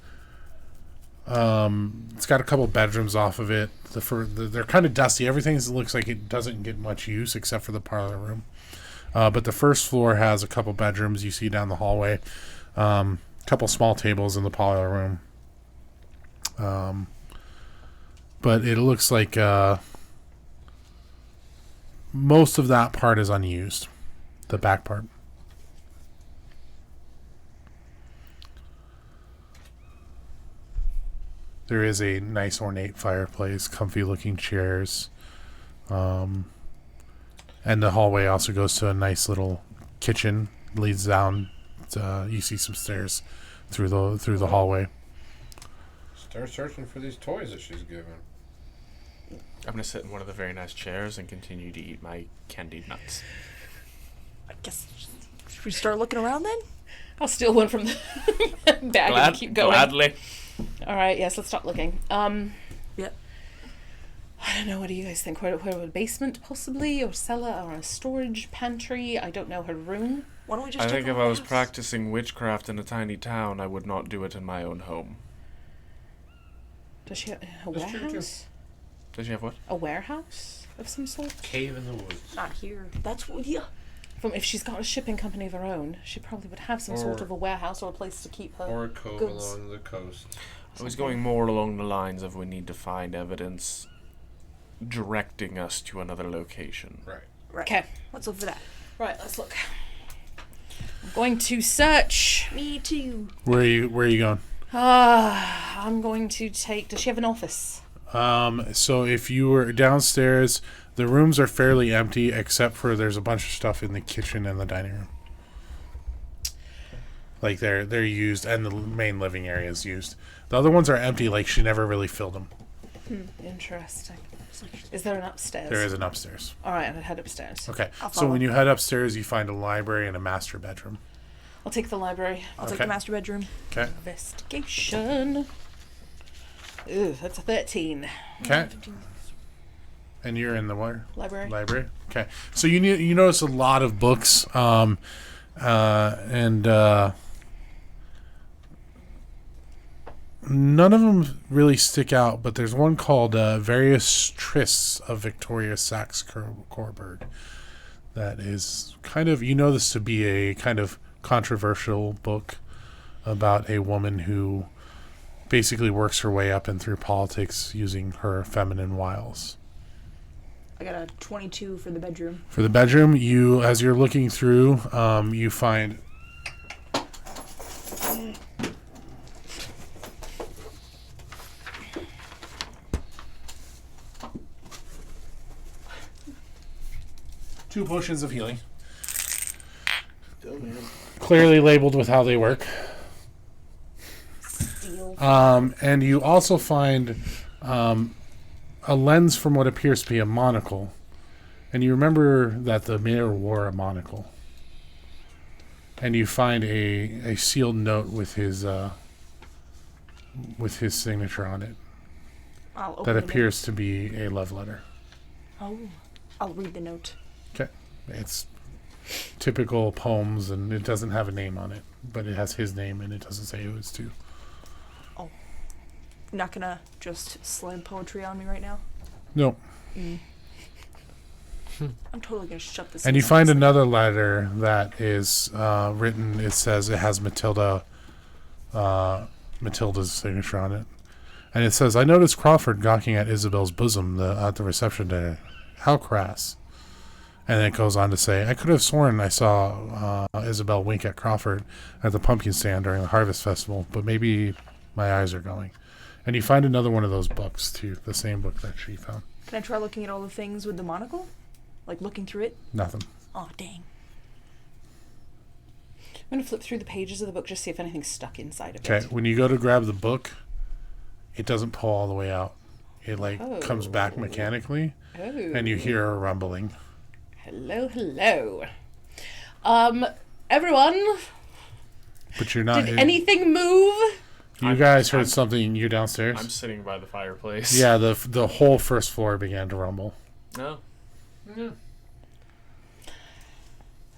got a couple bedrooms off of it. They're kind of dusty. Everything looks like it doesn't get much use except for the parlor room. But the first floor has a couple bedrooms you see down the hallway. Couple small tables in the parlor room. But it looks like most of that part is unused. The back part. There is a nice ornate fireplace, comfy looking chairs. And the hallway also goes to a nice little kitchen. Leads down. You see some stairs through the hallway. Start searching for these toys that she's given. I'm going to sit in one of the very nice chairs and continue to eat my candied nuts. I guess. Should we start looking around then? I'll steal one from the bag and keep going. Gladly. All right, yes, let's start looking. Yep. I don't know. What do you guys think? Where a basement possibly, or cellar, or a storage pantry? I don't know her room. Why don't we just? I check think the if I whole was house? practicing witchcraft in a tiny town, I would not do it in my own home. Does she have a That's true, warehouse? Does she have what? A warehouse of some sort? Cave in the woods. Not here. That's what. Yeah. From if she's got a shipping company of her own, she probably would have some sort Or- of a warehouse or a place to keep her. Or a cove goods. along the coast. I was going more along the lines of we need to find evidence directing us to another location. Right. Right. Okay. Let's look for that. Right, let's look. I'm going to search. Me too. Where are you going? I'm going to take. Does she have an office? So if you were downstairs, the rooms are fairly empty except for there's a bunch of stuff in the kitchen and the dining room. They're used, and the main living area is used. The other ones are empty. She never really filled them. Interesting. Is there an upstairs? There is an upstairs. All right, I'm gonna head upstairs. Okay. I'll So follow. when you head upstairs, you find a library and a master bedroom. I'll take the library. I'll take Okay. the master bedroom. Okay. Investigation. Ooh, that's a 13. Okay. And you're in the where? Library. Library. Okay. So you notice a lot of books, and none of them really stick out. But there's one called "Various Trysts of Victoria Saxe-Coburg" that is kind of, this to be a kind of controversial book about a woman who basically works her way up and through politics using her feminine wiles. I got a 22 for the bedroom. For the bedroom, as you're looking through, you find two potions of healing, clearly labeled with how they work. And you also find a lens from what appears to be a monocle. And you remember that the mayor wore a monocle. And you find a sealed note with his signature on it. I'll open That the note. appears to be a love letter. Oh, I'll read the note. Okay. It's typical poems, and it doesn't have a name on it. But it has his name, and it doesn't say who it's to. Not gonna just slam poetry on me right now. No. I'm totally gonna shut this. And you find another letter that is written. It says it has Matilda's signature on it, and it says, "I noticed Crawford gawking at Isabel's bosom at the reception day. How crass!" And then it goes on to say, "I could have sworn I saw Isabel wink at Crawford at the pumpkin stand during the harvest festival, but maybe my eyes are going." And you find another one of those books too, the same book that she found. Can I try looking at all the things with the monocle? Like looking through it? Nothing. Oh, dang. I'm going to flip through the pages of the book just see if anything's stuck inside of Okay, it. when you go to grab the book, it doesn't pull all the way out. It comes back mechanically, Oh. and you hear a rumbling. Hello, hello. Everyone, But you're not. did anything move? You guys heard something. You downstairs. I'm sitting by the fireplace. Yeah, the whole first floor began to rumble. No. Yeah.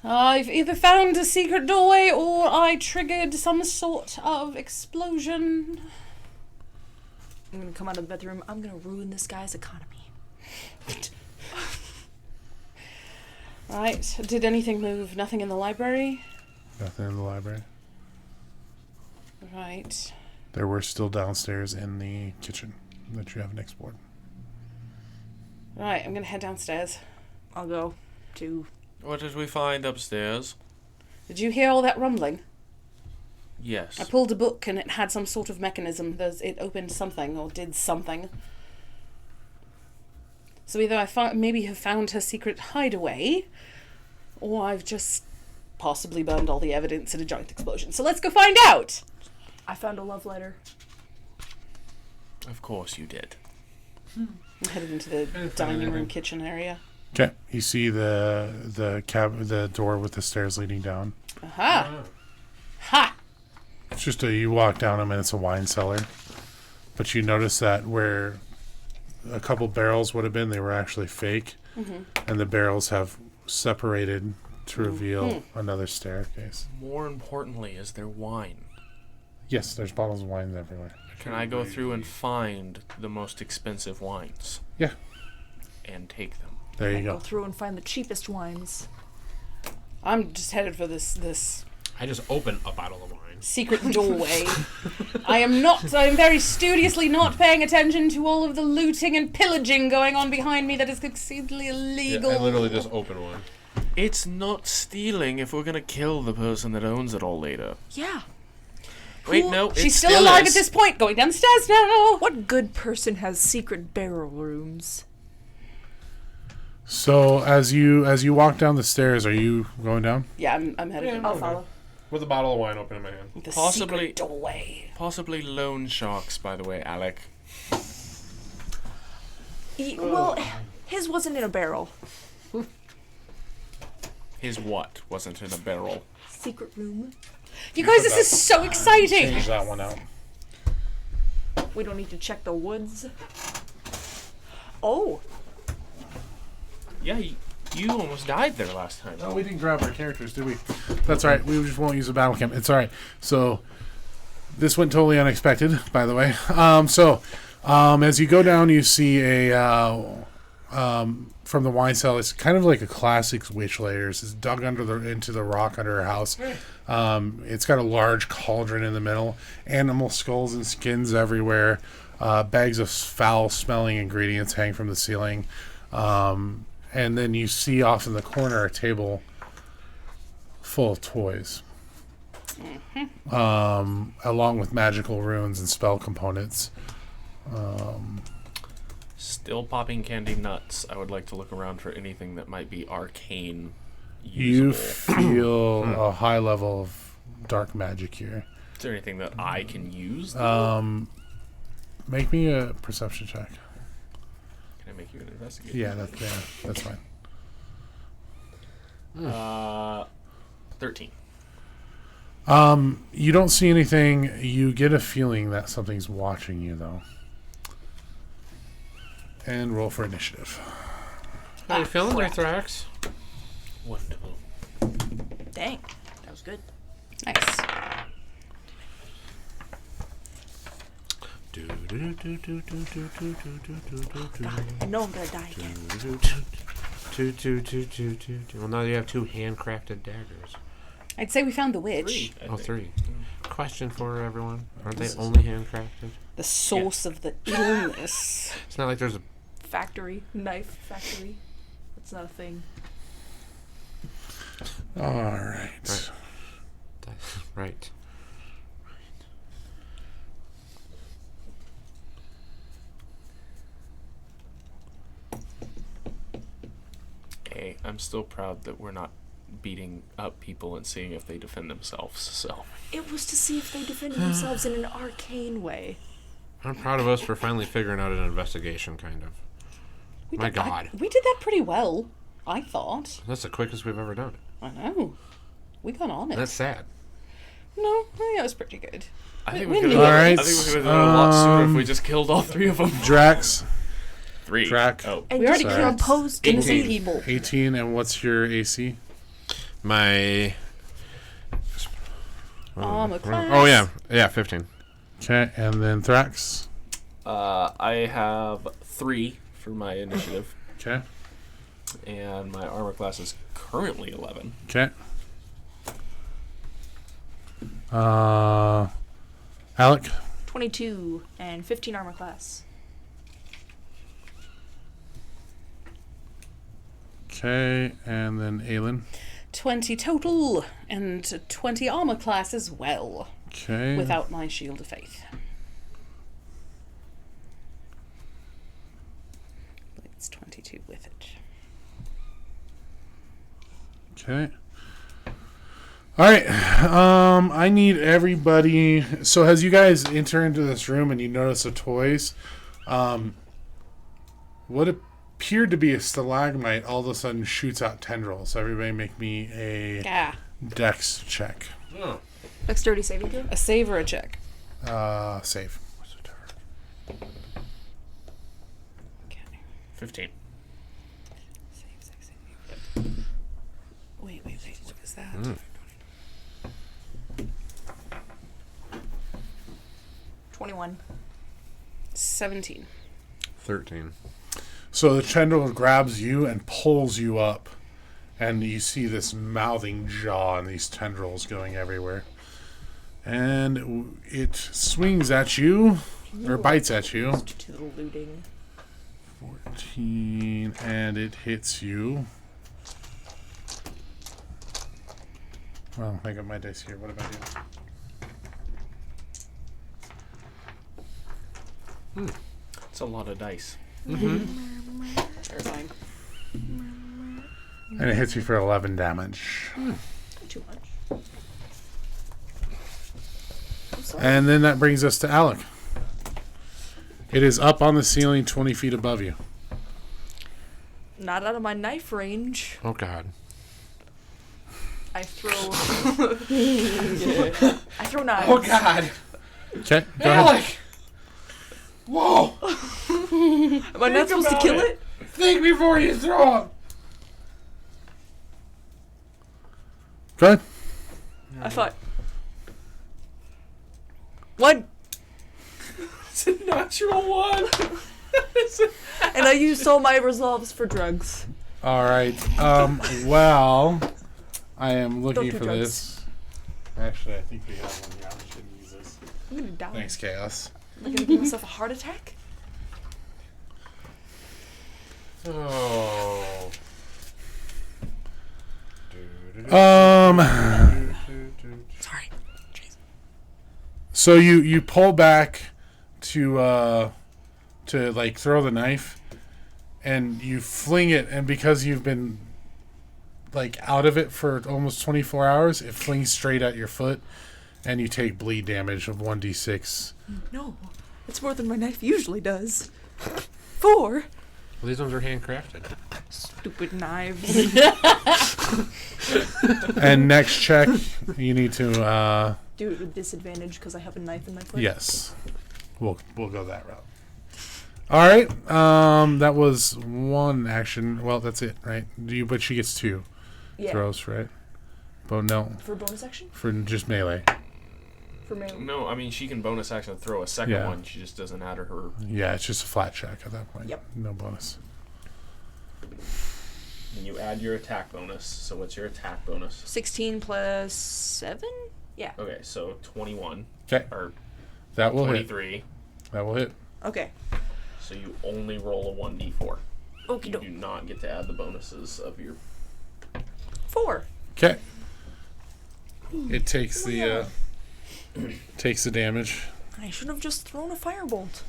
I've either found a secret doorway or I triggered some sort of explosion. I'm gonna come out of the bedroom. I'm gonna ruin this guy's economy. Right, did anything move? Nothing in the library? Nothing in the library. Right. There were still downstairs in the kitchen that you haven't explored. Right, I'm gonna head downstairs. I'll go to. What did we find upstairs? Did you hear all that rumbling? Yes. I pulled a book and it had some sort of mechanism. It opened something or did something. So either I maybe have found her secret hideaway, or I've just possibly burned all the evidence in a giant explosion. So let's go find out! I found a love letter. Of course you did. I'm headed into the dining room kitchen area. Okay, you see the door with the stairs leading down. Aha! Ha! It's just you walk down them and it's a wine cellar. But you notice that where a couple barrels would have been, they were actually fake. Mm-hmm. And the barrels have separated to reveal another staircase. More importantly, is there wine? Yes, there's bottles of wine everywhere. Can I go through and find the most expensive wines? Yeah. And take them? There you I'll go. go through and find the cheapest wines. I'm just headed for this I just open a bottle of wine. secret doorway. I'm very studiously not paying attention to all of the looting and pillaging going on behind me that is exceedingly illegal. I literally just open one. It's not stealing if we're gonna kill the person that owns it all later. Yeah. Wait, no, it She's still still alive is. at this point, going downstairs now. What good person has secret barrel rooms? So as you walk down the stairs, are you going down? Yeah, I'm headed. I'll follow. With a bottle of wine open in my hand. The Possibly- secret doorway. Possibly loan sharks, by the way, Alec. Well, his wasn't in a barrel. His what wasn't in a barrel? Secret room. You guys, this is so exciting. Change that one out. We don't need to check the woods. Oh, Yeah, you almost died there last time. Oh, we didn't grab our characters, did we? That's all right. We just won't use a battle camp. It's all right. So this went totally unexpected, by the way. As you go down, you see from the wine cellar. It's kind of like a classic witch layers. It's dug into the rock under her house. It's got a large cauldron in the middle. Animal skulls and skins everywhere. Bags of foul-smelling ingredients hang from the ceiling. And then you see off in the corner a table full of toys. Along with magical runes and spell components. Still popping candy nuts. I would like to look around for anything that might be arcane You usable. feel a high level of dark magic here. Is there anything that I can use? Make me a perception check. I make you an investigator. Yeah, that's fine. 13. You don't see anything. You get a feeling that something's watching you, though. And roll for initiative. How you feeling there, Thrax? Wonderful. Dang, that was good. Nice. I know I'm gonna die again. Well, now you have 2 handcrafted daggers. I'd say we found the witch. 3. Oh, 3. Question for everyone. Aren't they only handcrafted? The source of the illness. It's not like there's a... Knife factory. That's not a thing. All right. Right. Hey, I'm still proud that we're not beating up people and seeing if they defend themselves, so... It was to see if they defended themselves in an arcane way. I'm proud of us for finally figuring out an investigation, kind of. My God. We did that pretty well, I thought. That's the quickest we've ever done it. I know. We got on it. That's sad. No, I think it was pretty good. I think We we could knew have All right, I think we could have done a lot sooner if we just killed all 3 of them. Drax, 3. Drac. Oh. And We already just killed composed innocent 18. people. 18, and what's your AC? My... Armor class. Oh, yeah. Yeah, 15. Okay, and then Thrax. I have 3 for my initiative, Okay, and my armor class is currently 11. okay. Alec. 22 and 15 armor class. Okay, and then Aelin. 20 total, and 20 armor class as well, Okay. without my shield of faith. But it's 22 with it. Okay. All right. I need everybody. So as you guys enter into this room and you notice the toys, what appeared to be a stalagmite all of a sudden shoots out tendrils. So everybody make me a Yeah. dex check. Oh. Dexterity saving throw. A save or a check? Save. Okay. 15. Save. Wait. What is that? 21. 17. 13. So the tendril grabs you and pulls you up, and you see this mouthing jaw and these tendrils going everywhere. And it swings at you, or bites at you. To the looting. 14, and it hits you. Well, I got my dice here. What am I doing? It's a lot of dice. Terrifying. And it hits you for 11 damage. Too much. And then that brings us to Alec. It is up on the ceiling 20 feet above you. Not out of my knife range. Oh, God. I throw. I throw knives. Oh, God. Okay, go ahead. Alec! Whoa! Am I not supposed to kill it? Think before you throw it! Go ahead. I thought. One! It's a natural 1! And I used all my resolves for drugs. All right. Well, I am looking Don't do for drugs. this. Actually, I think we have one here. I shouldn't use this. I'm gonna die. Thanks, Chaos. Am I gonna give myself a heart attack? Oh. Sorry. So you pull back to like throw the knife, and you fling it, and because you've been like out of it for almost 24 hours, it flings straight at your foot, and you take bleed damage of 1d6. No. It's more than my knife usually does. 4. Well, these ones are handcrafted. Stupid knives. And next check, you need to. Do it with disadvantage because I have a knife in my foot. Yes, we'll go that route. All right. That was one action. Well, that's it, right? But she gets 2 throws, right? But no, For bonus action? for just melee. For me. No, I mean she can bonus action throw a second Yeah. one. She just doesn't add her. Yeah, it's just a flat check at that point. Yep. No bonus. And you add your attack bonus. So what's your attack bonus? 16 plus 7? Yeah. Okay, so 21 Okay, or that will hit. 23. That will hit. Okay. So you only roll a 1d4. Okie You doke. do not get to add the bonuses of your. 4. Okay. It takes the damage. I should have just thrown a firebolt.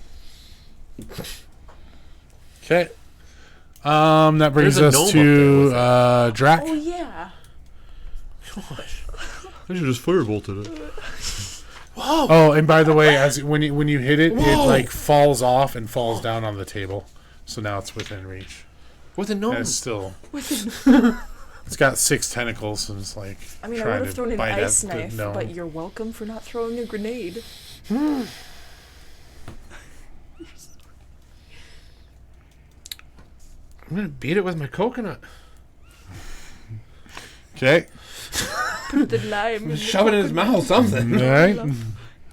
Okay. That brings There's a us gnome to up Drac. Oh, yeah. I should just firebolted it. Oh, and by the way, when you hit it, it like falls off and falls down on the table. So now it's within reach. With a And gnome. it's still. Within. It's got 6 tentacles and it's like. I mean, I trying would have to thrown an bite ice at the knife, gnome. but you're welcome for not throwing a grenade. I'm gonna beat it with my coconut. Okay. Put the lime in the Shove it in his mouth, something. All right.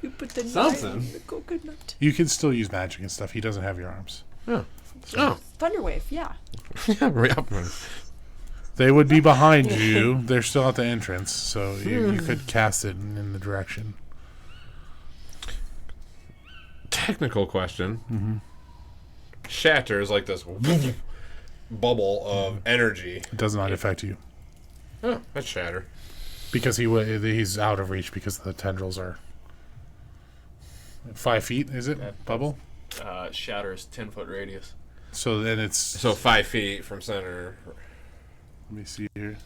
You put the lime Something. in the coconut. You can still use magic and stuff. He doesn't have your arms. Oh. Thunderwave, yeah. Yeah, right up. They would be behind you. They're still at the entrance, so you could cast it in the direction. Technical question. Shatter is like this bubble of energy. It does not affect you Oh, that's shatter. because he's out of reach because the tendrils are 5 feet. Is it bubble? Shatters 10-foot radius. So then it's. So 5 feet from center, Let me see here.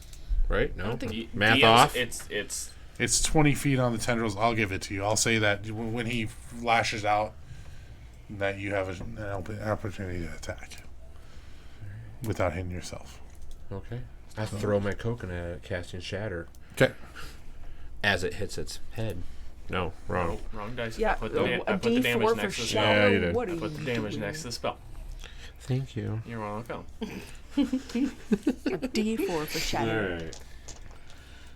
right? No, D- math DMs, off. It's 20 feet on the tendrils. I'll give it to you. I'll say that when he lashes out, that you have an opportunity to attack without hitting yourself. Okay. I throw my coconut at it, casting shatter Okay. as it hits its head. No, wrong. Wrong dice. Yeah, I put the, a I put the D4 damage for next to the shadow. spell. Yeah, you did. What are I put you the damage doing? next to the spell. Thank you. You're welcome. A D4 for shadow. Alright.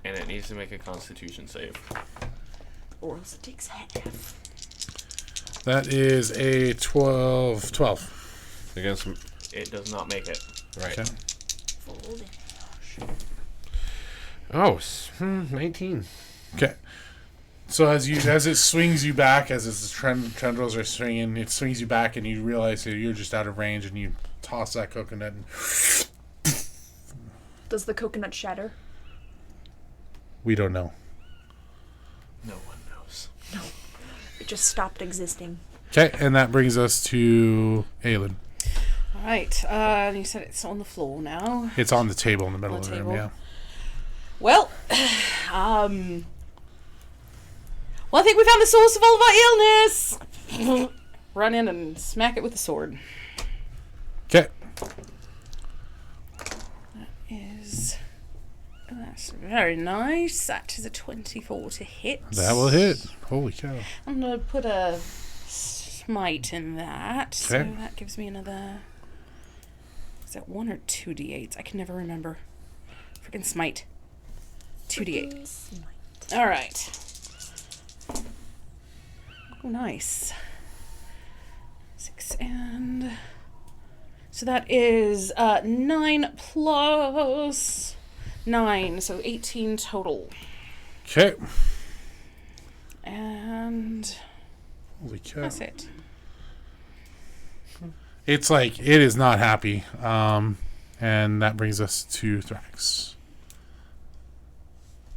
And it needs to make a Constitution save. Or else it takes half. That is a 12. Against. It does not make it. Right. Okay. Fold it. Oh, 19. Okay. So as it swings you back, as its tendrils are swinging, it swings you back, and you realize that you're just out of range, and you toss that coconut. And Does the coconut shatter? we don't know. No one knows. It just stopped existing. Okay, and that brings us to Aelin. All right. You said it's on the floor now. It's on the table in the middle On of the the room. table. Yeah. Well, well, I think we found the source of all of our illness. Run in and smack it with the sword. Okay. That's very nice. That is a 24 to hit. That will hit. Holy cow. I'm gonna put a smite in that. So Okay. that gives me another. Is that 1 or 2 d8s? I can never remember. Freaking smite. 2d8. All right. Oh, nice. 6 and. So that is 9 plus 9, so 18 total. Okay. And Holy cow. that's it. It's like, it is not happy. And that brings us to Thrax.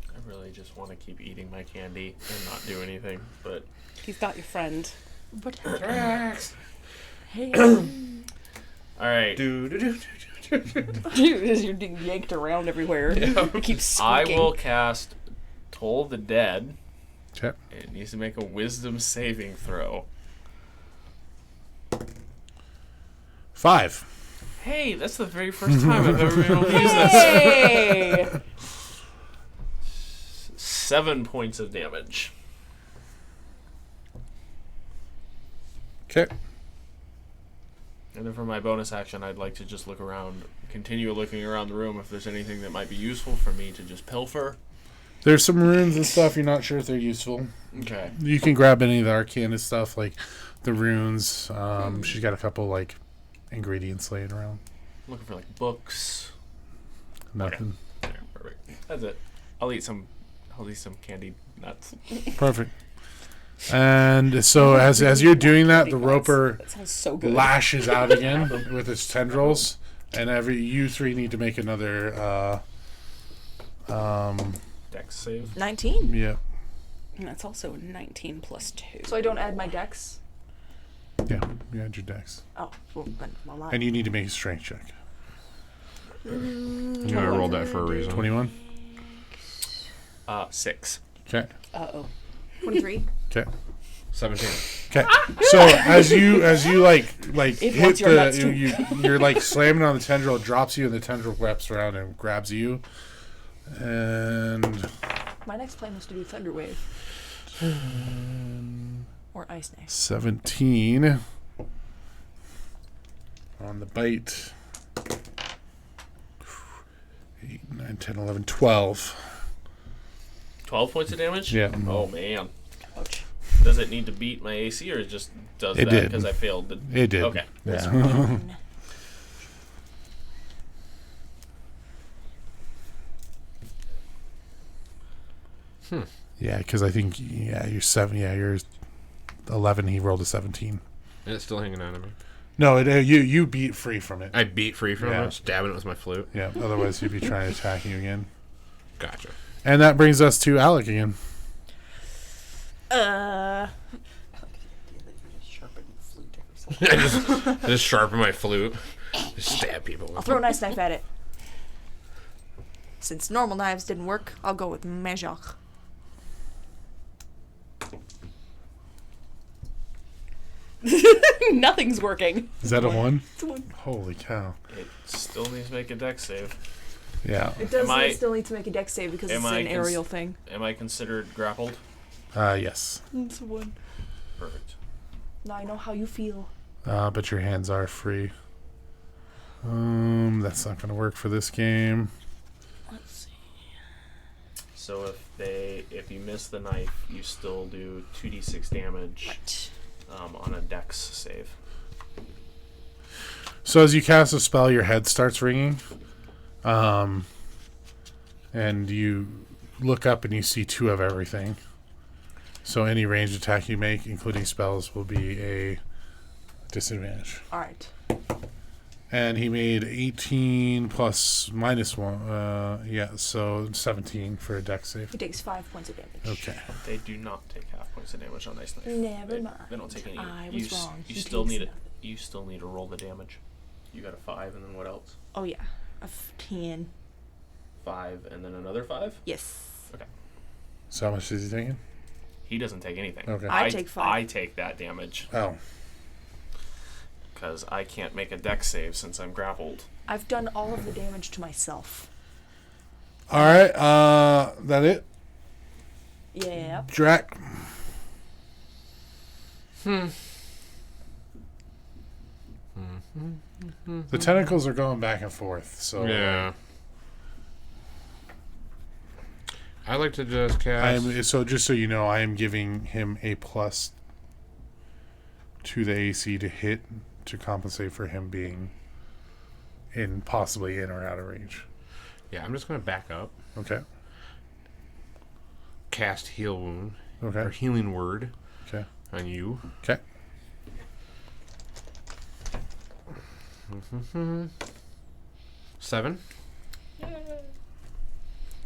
I really just want to keep eating my candy and not do anything, but He's got your friend. But hey, all right. Dude, as you're being yanked around everywhere. You keep I squeaking. will cast Toll the Dead. Okay. It needs to make a Wisdom saving throw. 5. Hey, that's the very first time I've ever been able to use this. Hey! 7 points of damage. Okay. And then for my bonus action, I'd like to just continue looking around the room if there's anything that might be useful for me to just pilfer. There's some runes and stuff. You're not sure if they're useful. Okay. You can grab any of the arcana stuff, like the runes. She's got a couple, like, ingredients laying around. I'm looking for, like, books. Nothing. Okay. Yeah, perfect. That's it. I'll eat some candied nuts. Perfect. And so as you're doing that, the roper That sounds so good. lashes out again with its tendrils, and you three need to make another. Dex save. 19. Yeah. And that's also 19 plus 2. So I don't add my dex? Yeah. You had your dex, Oh, well, then I'm lying. and you need to make a strength check. You gotta roll that for a reason. 21. 6. Okay. Uh-oh. 23. Okay. 17. Okay. So as you like It hit wants your nuts the too. you're like slamming on the tendril, it drops you, and the tendril wraps around and grabs you. And My next plan was to do Thunder Wave. Or Ice Knife. 17 on the bite. 8, 9, 10, 11, 12. 12 points of damage? Yeah. Oh, man. Ouch. Does it need to beat my AC, or it just does It that did. because I failed? It did. Okay. Yeah. Yeah, because I think you're 7. Yeah, you're 11. He rolled a 17. And it's still hanging on to me. No, you beat free from it. I beat free from Yeah. it, stabbing it with my flute. Yeah. Otherwise, he'd be trying to attack you again. Gotcha. And that brings us to Alec again. Sharpen the flute or something. I just sharpen my flute. Just stab people with I'll throw it. an Ice Knife at it. Since normal knives didn't work, I'll go with magic. Nothing's working. Is that a 1? It's a 1. Holy cow. It still needs to make a dex save. Yeah. It does Am I- still need to make a dex save because am it's I an aerial thing. Am I considered grappled? Yes. It's a 1. Perfect. Now I know how you feel. But your hands are free. That's not going to work for this game. Let's see. So if you miss the knife, you still do 2d6 damage Right. on a dex save. So as you cast a spell, your head starts ringing. And you look up and you see 2 of everything. So any ranged attack you make, including spells, will be a disadvantage. Alright. And he made 18 plus minus 1. So 17 for a dex save. He takes 5 points of damage. Okay. They do not take half points of damage on Ice Knife. Never mind. They don't take any. I was wrong. You He still takes need it. nothing. You still need to roll the damage. You got a 5, and then what else? Oh yeah. A 10. 5, and then another 5. Yes. So how much is he taking? He doesn't take anything. Okay. I take 5. I take that damage Oh. because I can't make a dex save since I'm grappled. I've done all of the damage to myself. All right. That it? Yeah. Drac. The tentacles are going back and forth, so Yeah. I like to just cast. so just so you know, I am giving him a plus to the AC to hit to compensate for him being possibly in or out of range. Yeah, I'm just gonna back up. Okay. Cast heal wound or Okay. healing word Okay. on you. Okay. 7.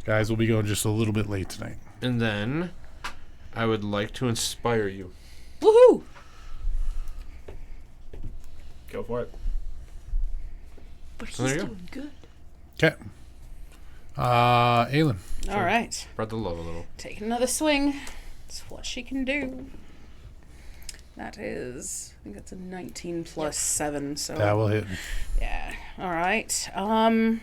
Guys, we'll be going just a little bit late tonight. And then I would like to inspire you. Woohoo! Go for it. But There he's you go. doing good. Okay. Aelin. All right. Spread the love a little. Take another swing. It's what she can do. That is, I think that's a 19 plus 7, so That will hit. yeah. All right. I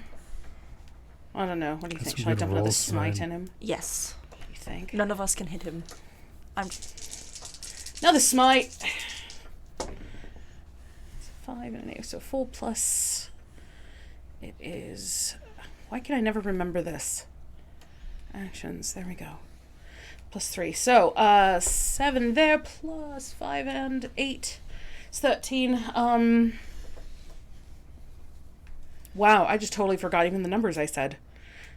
don't know. What do you think? That's Should I good dump another rolls, smite man. in him? Yes. You think? None of us can hit him. Another smite. 5 and an 8, so 4 plus. It is. Why can I never remember this? Actions. There we go. Plus 3. So 7 there, plus 5 and 8. It's 13. Wow, I just totally forgot even the numbers I said.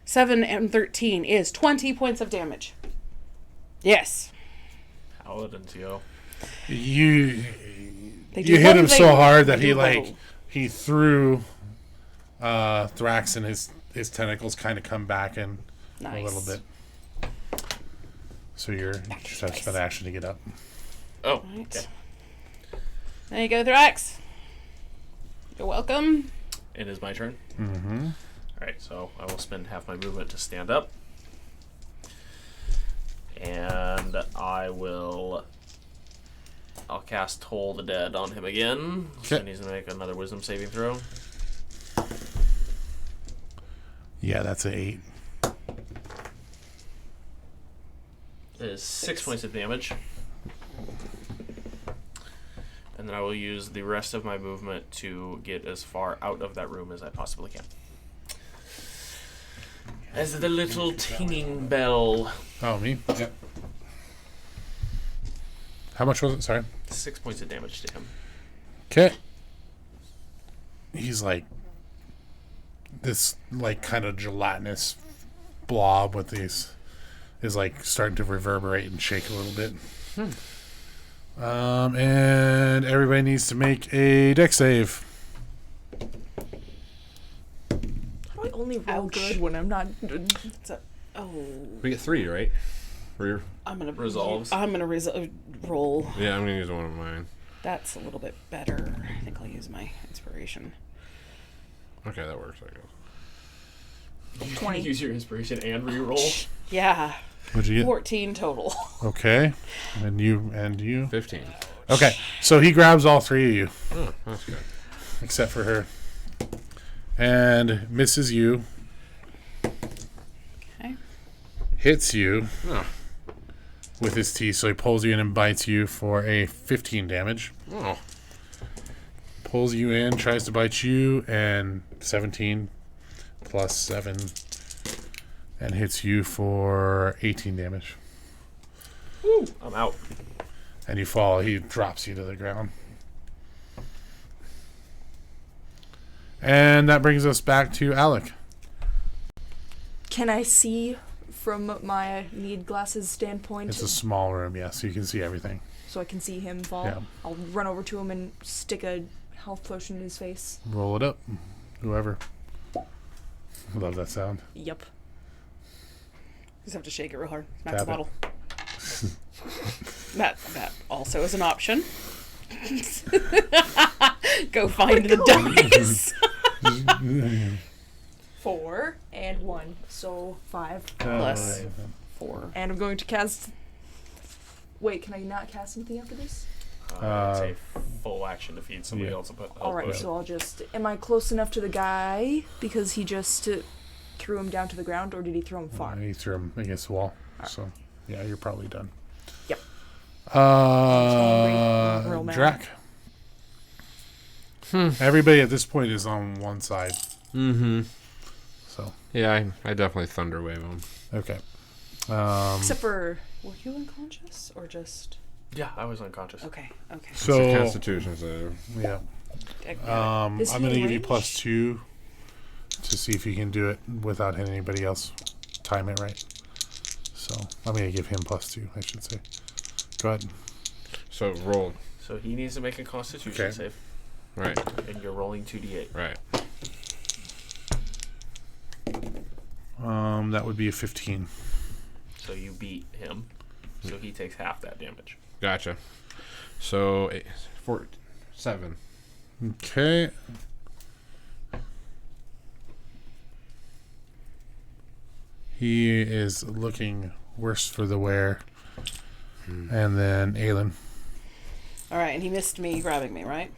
7 and 13 is 20 points of damage. Yes. Paladins, yo. You They do hit one him thing, so hard that they he do like both. he threw Thrax, and his tentacles kind of come back in Nice. a little bit. So you're just have to spend action to get up. Oh, Right. okay. There you go, Thrax. You're welcome. It is my turn. Mm-hmm. Alright, so I will spend half my movement to stand up. And I'll cast Toll the Dead on him again. So Okay. he needs to make another wisdom saving throw. Yeah, that's an 8. It is 6 points of damage. And then I will use the rest of my movement to get as far out of that room as I possibly can. As the little tinging bell. Oh, me? Yep. How much was it? Sorry. 6 points of damage to him. Okay. He's like this, like kind of gelatinous blob with these is like starting to reverberate and shake a little bit. And everybody needs to make a dex save. How do I only roll Ouch. good when I'm not? It's a, oh, We get 3, right? For I'm gonna Resolves. I'm gonna roll. yeah, I'm gonna use one of mine. That's a little bit better. I think I'll use my inspiration. Okay, that works. I guess. 20. Use your inspiration and reroll. Yeah, What'd you get? 14 total. Okay. And you. 15. Okay. So he grabs all 3 of you, Oh, that's good. except for her, and misses you. Okay. Hits you Oh. with his teeth, so he pulls you in and bites you for a 15 damage. Oh. Pulls you in, tries to bite you, and 17 plus 7, and hits you for 18 damage. Woo! I'm out. And you fall. He drops you to the ground. And that brings us back to Alec. Can I see from my need glasses standpoint? It's a small room, yeah, so you can see everything. So I can see him fall. Yeah. I'll run over to him and stick a health potion in his face. Roll it up. Whoever. I love that sound. Yep. Just have to shake it real hard. Smack Tap the it. bottle. that also is an option. Go find the dice. 4 and 1, so 5. Plus 4. And I'm going to cast. Wait, can I not cast anything after this? It's a full action to feed somebody yeah. else. All right, so I'll just. Am I close enough to the guy because he just threw him down to the ground, or did he throw him far? He threw him against the wall. So, yeah, you're probably done. Yep. Real mad. Drac. Everybody at this point is on one side. Mm-hmm. So, Yeah, I definitely thunder wave him. okay. Except for. Were you unconscious or just? Yeah, I was unconscious. Okay. Okay. It's a So, Constitution save. yeah. I get it. I'm Is he going to in give you range? plus 2 to see if you can do it without hitting anybody else. Time it right. So, I'm going to give him plus 2, I should say. Go ahead. So roll. So he needs to make a Constitution Okay. save, Right, and you're rolling 2d8. right. That would be a 15. So you beat him. So he takes half that damage. Gotcha. So 7. Okay. He is looking worse for the wear. And then Aelin. All right, and he missed me grabbing me, right?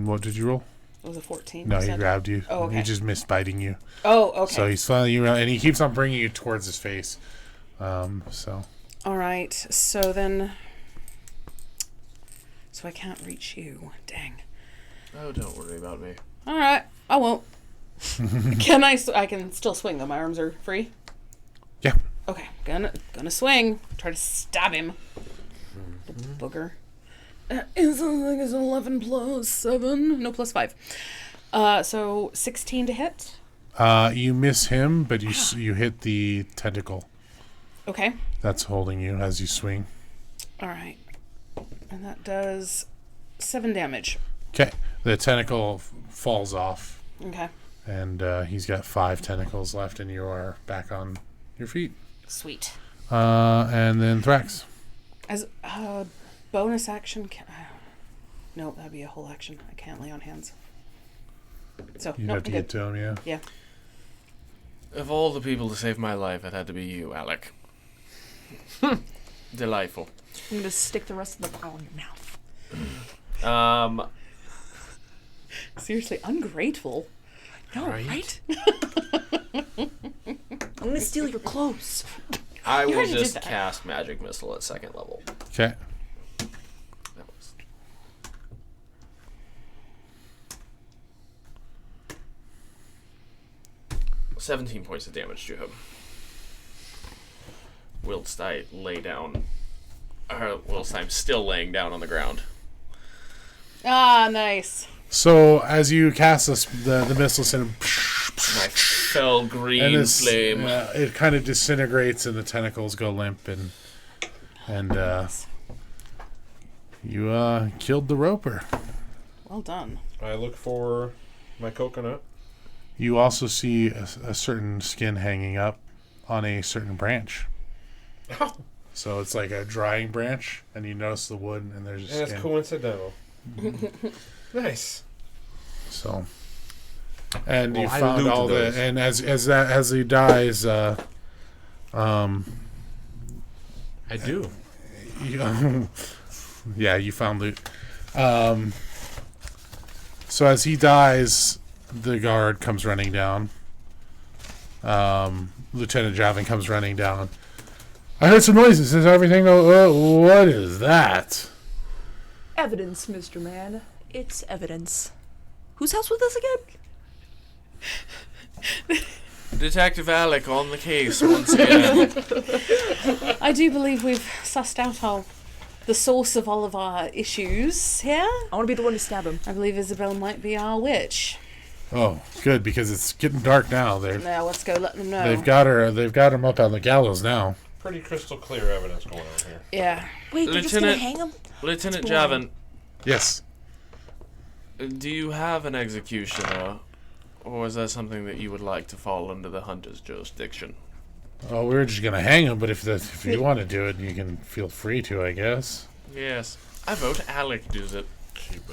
What did you roll? It was a 14. No, you he said? grabbed you. Oh, okay. He just missed biting you. Oh, okay. So he's following you around, and he keeps on bringing you towards his face. So. All right. So then. So I can't reach you. Dang. Oh, don't worry about me. All right. I won't. Can I? I can still swing though. My arms are free. Yeah. Okay. Gonna swing. Try to stab him. Booger. It sounds like it's 11 plus 7. No, plus 5. So 16 to hit. You miss him, but you hit the tentacle Okay. that's holding you as you swing. All right. And that does 7 damage. Okay. The tentacle falls off, Okay. and he's got 5 tentacles left, and you are back on your feet. Sweet. And then Thrax. As bonus action, no, that'd be a whole action. I can't lay on hands. So You'd no, have to I'm get good. to him, yeah. Yeah. Of all the people to save my life, it had to be you, Alec. Delightful. I'm gonna stick the rest of the bottle in your mouth. Seriously, ungrateful. No, right? I'm gonna steal your clothes. I will already did just that. cast Magic Missile at 2nd level. Okay. That was 17 points of damage to him. Whilst I lay down, whilst I'm still laying down on the ground. Ah, nice. So as you cast the missiles and My fell green this, flame. it kind of disintegrates and the tentacles go limp and you killed the roper. Well done. I look for my coconut. You also see a certain skin hanging up on a certain branch. Oh. So it's like a drying branch, and you notice the wood, and there's a And skin. it's coincidental. Nice. So, and Well, you I found loot all the, those. and as he dies, I do. you, yeah, you found loot. So as he dies, the guard comes running down. Lieutenant Javin comes running down. I heard some noises. Is everything? What is that? Evidence, Mr. Man. It's evidence. Whose house was this again? Detective Alec on the case once again. I do believe we've sussed out the source of all of our issues here. I want to be the one to stab him. I believe Isabel might be our witch. Oh, good, because it's getting dark now. Now let's go let them know. They've got her. They've got him up on the gallows now. Pretty crystal clear evidence going on here. Yeah. Wait, they're just gonna Lieutenant- hang him? Lieutenant It's boring. Javin, Yes. do you have an executioner, or is that something that you would like to fall under the hunter's jurisdiction? Oh, we were just gonna hang him, but if you want to do it, you can feel free to, I guess. Yes. I vote Alec does it.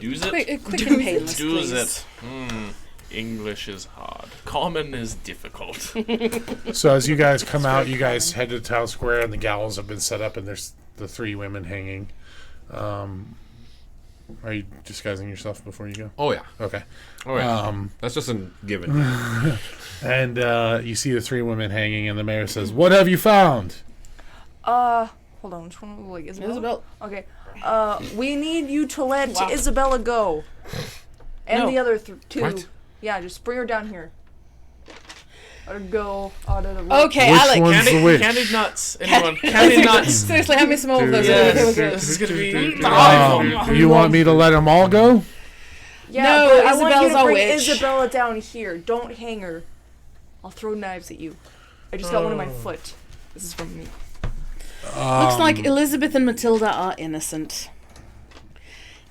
Does it? Quick and painless, Does please. it. English is hard. Common is difficult. So as you guys come out, you guys head to town square, and the gallows have been set up, and there's the 3 women hanging. Are you disguising yourself before you go? Oh, yeah. Okay. Oh, yeah. That's just a given. And you see the 3 women hanging, and the mayor says, "What have you found?" Hold on, which one? Like, Isabella? Isabel. Okay. We need you to let Wow. Isabella go. And No. the other 2. What? Yeah, just bring her down here. Let her go out of the room. Okay, Which Alec. one's the witch? Candied nuts. Anyone? Candied nuts. Seriously, hand me some more of those. Yes, Okay, we're this is good. gonna be. You want me to let them all go? Yeah, No, but I want you Isabella's to our bring witch. Isabella down here. Don't hang her. I'll throw knives at you. I just got one in my foot. This is from me. Looks like Elizabeth and Matilda are innocent.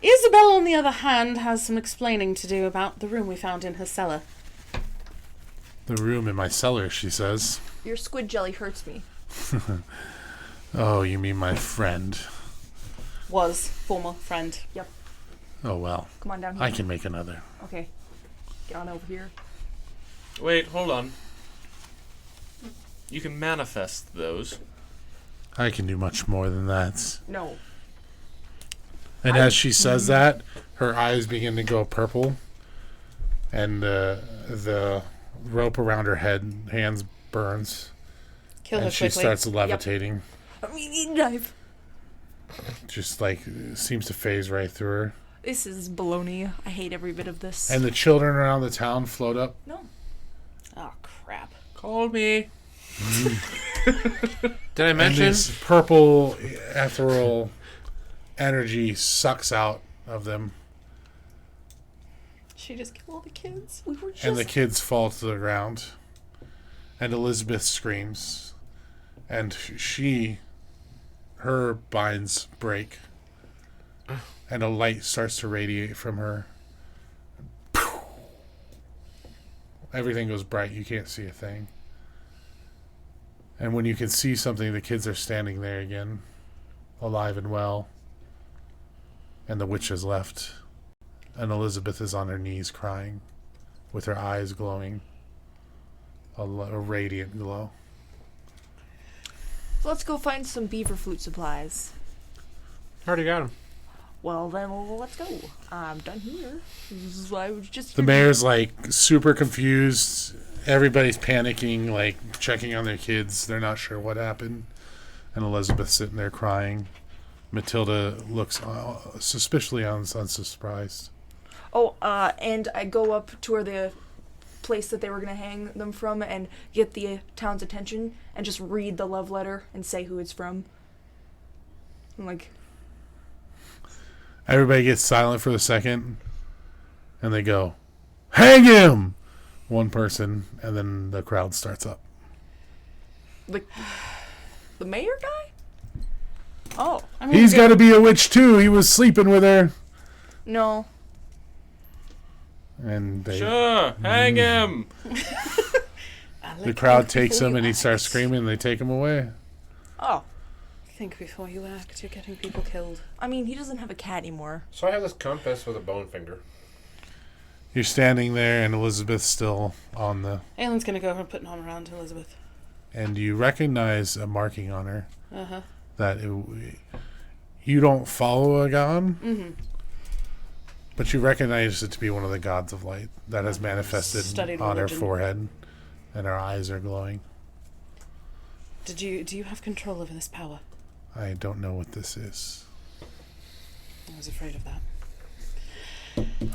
Isabel, on the other hand, has some explaining to do about the room we found in her cellar. The room in my cellar, she says. Your squid jelly hurts me. Oh, you mean my friend? Was former friend. Yep. Oh, well. Come on down here. I can make another. Okay. Get on over here. Wait, hold on. You can manifest those. I can do much more than that. No. And as she says that, her eyes begin to go purple. and the rope around her hands burns, Kill her and she quickly. starts levitating. I mean, knife. Just like seems to phase right through her. This is baloney. I hate every bit of this. And the children around the town float up. No. Oh, crap. Call me. Did I And mention? this purple ethereal energy sucks out of them, She just killed all the kids. We were just. and the kids fall to the ground. And Elizabeth screams, and her binds break, and a light starts to radiate from her. Everything goes bright. You can't see a thing. And when you can see something, the kids are standing there again, alive and well. And the witch has left. And Elizabeth is on her knees crying, with her eyes glowing. A radiant glow. So let's go find some beaver flute supplies. Already got him. Well, then let's go. I'm done here. I was just. The mayor's like super confused. Everybody's panicking, like checking on their kids. They're not sure what happened. And Elizabeth's sitting there crying. Matilda looks suspiciously unsurprised. Oh, and I go up to where the place that they were gonna hang them from and get the town's attention and just read the love letter and say who it's from. I'm like, Everybody gets silent for a second, and they go, "Hang him!" One person, and then the crowd starts up. the mayor guy? Oh, I mean, He's got to be a witch too. He was sleeping with her. no. And they, Sure, hang him. the crowd takes him, and he starts screaming, and they take him away. Oh, Think before you act. You're getting people killed. I mean, he doesn't have a cat anymore. So I have this compass with a bone finger. You're standing there, and Elizabeth's still on the... Aylin's gonna go over and put an arm around Elizabeth. And you recognize a marking on her Uh-huh. that you don't follow a god, Mm-hmm. but you recognize it to be one of the gods of light that has manifested Studied on her religion. forehead, and her eyes are glowing. Do you have control over this power? I don't know what this is. I was afraid of that.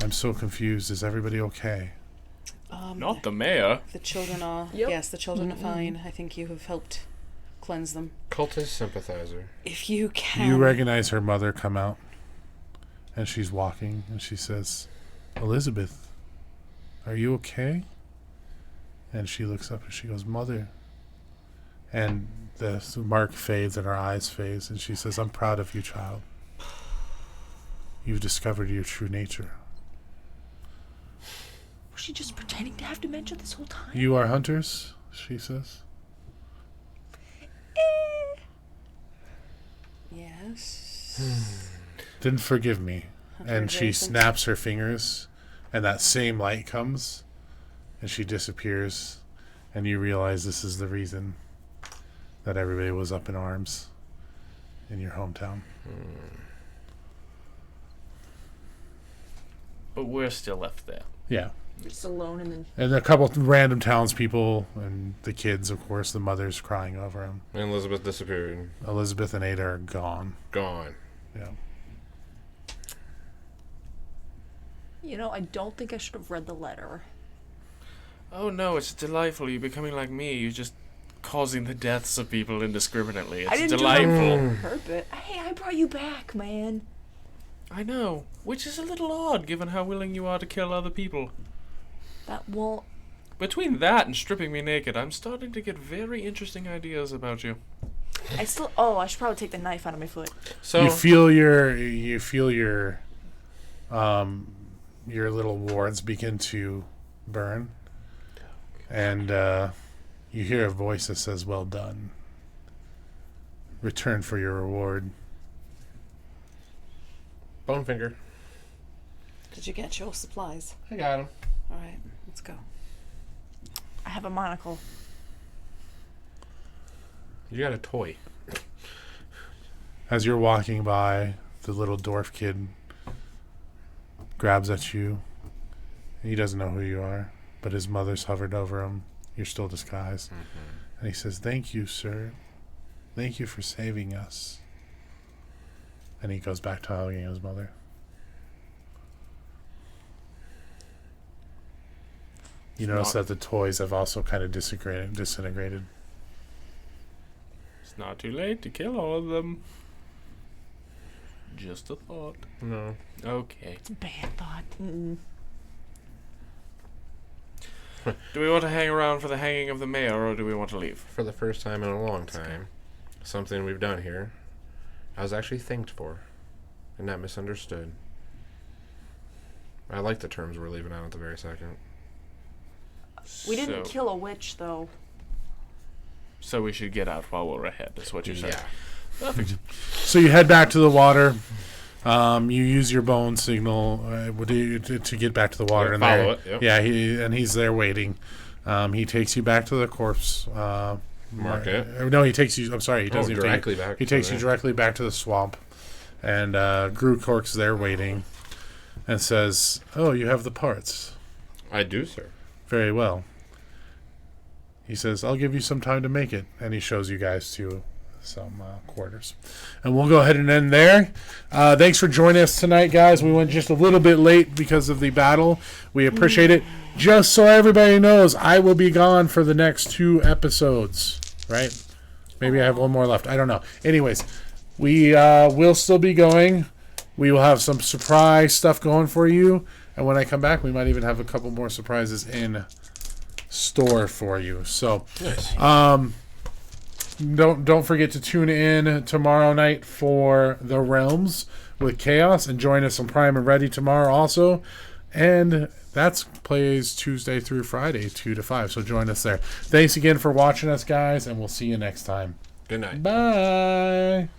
I'm so confused. Is everybody okay? Not the mayor. The children are. Yep. Yes, the children are fine. I think you have helped cleanse them. Cultist sympathizer. If you can. You recognize her mother come out, and she's walking, and she says, "Elizabeth, are you okay?" And she looks up and she goes, "Mother." And the mark fades and her eyes fades, and she says, "I'm proud of you, child. You've discovered your true nature. Was she just pretending to have dementia this whole time? You are hunters," she says. Yes. "Then forgive me." And she Jason. snaps her fingers, and that same light comes, and she disappears, and you realize this is the reason that everybody was up in arms in your hometown. But we're still left there. Yeah. Just alone and then. And a couple of random townspeople, and the kids, of course, the mother's crying over him. And Elizabeth disappeared. Elizabeth and Ada are gone. Gone. Yeah. You know, I don't think I should have read the letter. Oh no, it's delightful. You're becoming like me. You're just causing the deaths of people indiscriminately. I It's didn't delightful. Purpose. Hey, I brought you back, man. I know, which is a little odd given how willing you are to kill other people. That won't. Between that and stripping me naked, I'm starting to get very interesting ideas about you. I still. Oh, I should probably take the knife out of my foot. So You feel your little wards begin to burn, and you hear a voice that says, "Well done. Return for your reward." Bone finger. Did you get your supplies? I got him. All right, let's go. I have a monocle. You got a toy. As you're walking by, the little dwarf kid grabs at you He doesn't know who you are, but his mother's hovered over him. You're still disguised. And he says, "Thank you, sir. Thank you for saving us." And he goes back to hugging his mother. You notice that the toys have also kind of disintegrated. It's not too late to kill all of them. Just a thought. No. Okay. It's a bad thought. Do we want to hang around for the hanging of the mayor, or do we want to leave? For the first time in a long time, something we've done here, I was actually thanked for, and not misunderstood. I like the terms we're leaving out at the very second. We didn't kill a witch, though. So we should get out while we're ahead, is what you're saying. Yeah. Perfect. So you head back to the water. You use your bone signal to get back to the water. Yeah, and follow there, it, yep. Yeah, he's there waiting. He takes you back to the corpse market. No, he takes you. I'm sorry, he doesn't even directly back. He takes you directly back to the swamp, and Grookork's there waiting, and says, "Oh, you have the parts. I do, sir. Very well." He says, "I'll give you some time to make it," and he shows you guys to some quarters. And we'll go ahead and end there. Thanks for joining us tonight, guys. We went just a little bit late because of the battle. We appreciate it. Just so everybody knows, I will be gone for the next 2 episodes, right? Maybe I have one more left. I don't know. Anyways, we will still be going. We will have some surprise stuff going for you. And when I come back, we might even have a couple more surprises in store for you. So, don't forget to tune in tomorrow night for The Realms with Chaos, and join us on Prime and Ready tomorrow also. And that's plays Tuesday through Friday, 2 to 5. So join us there. Thanks again for watching us, guys, and we'll see you next time. Good night. Bye.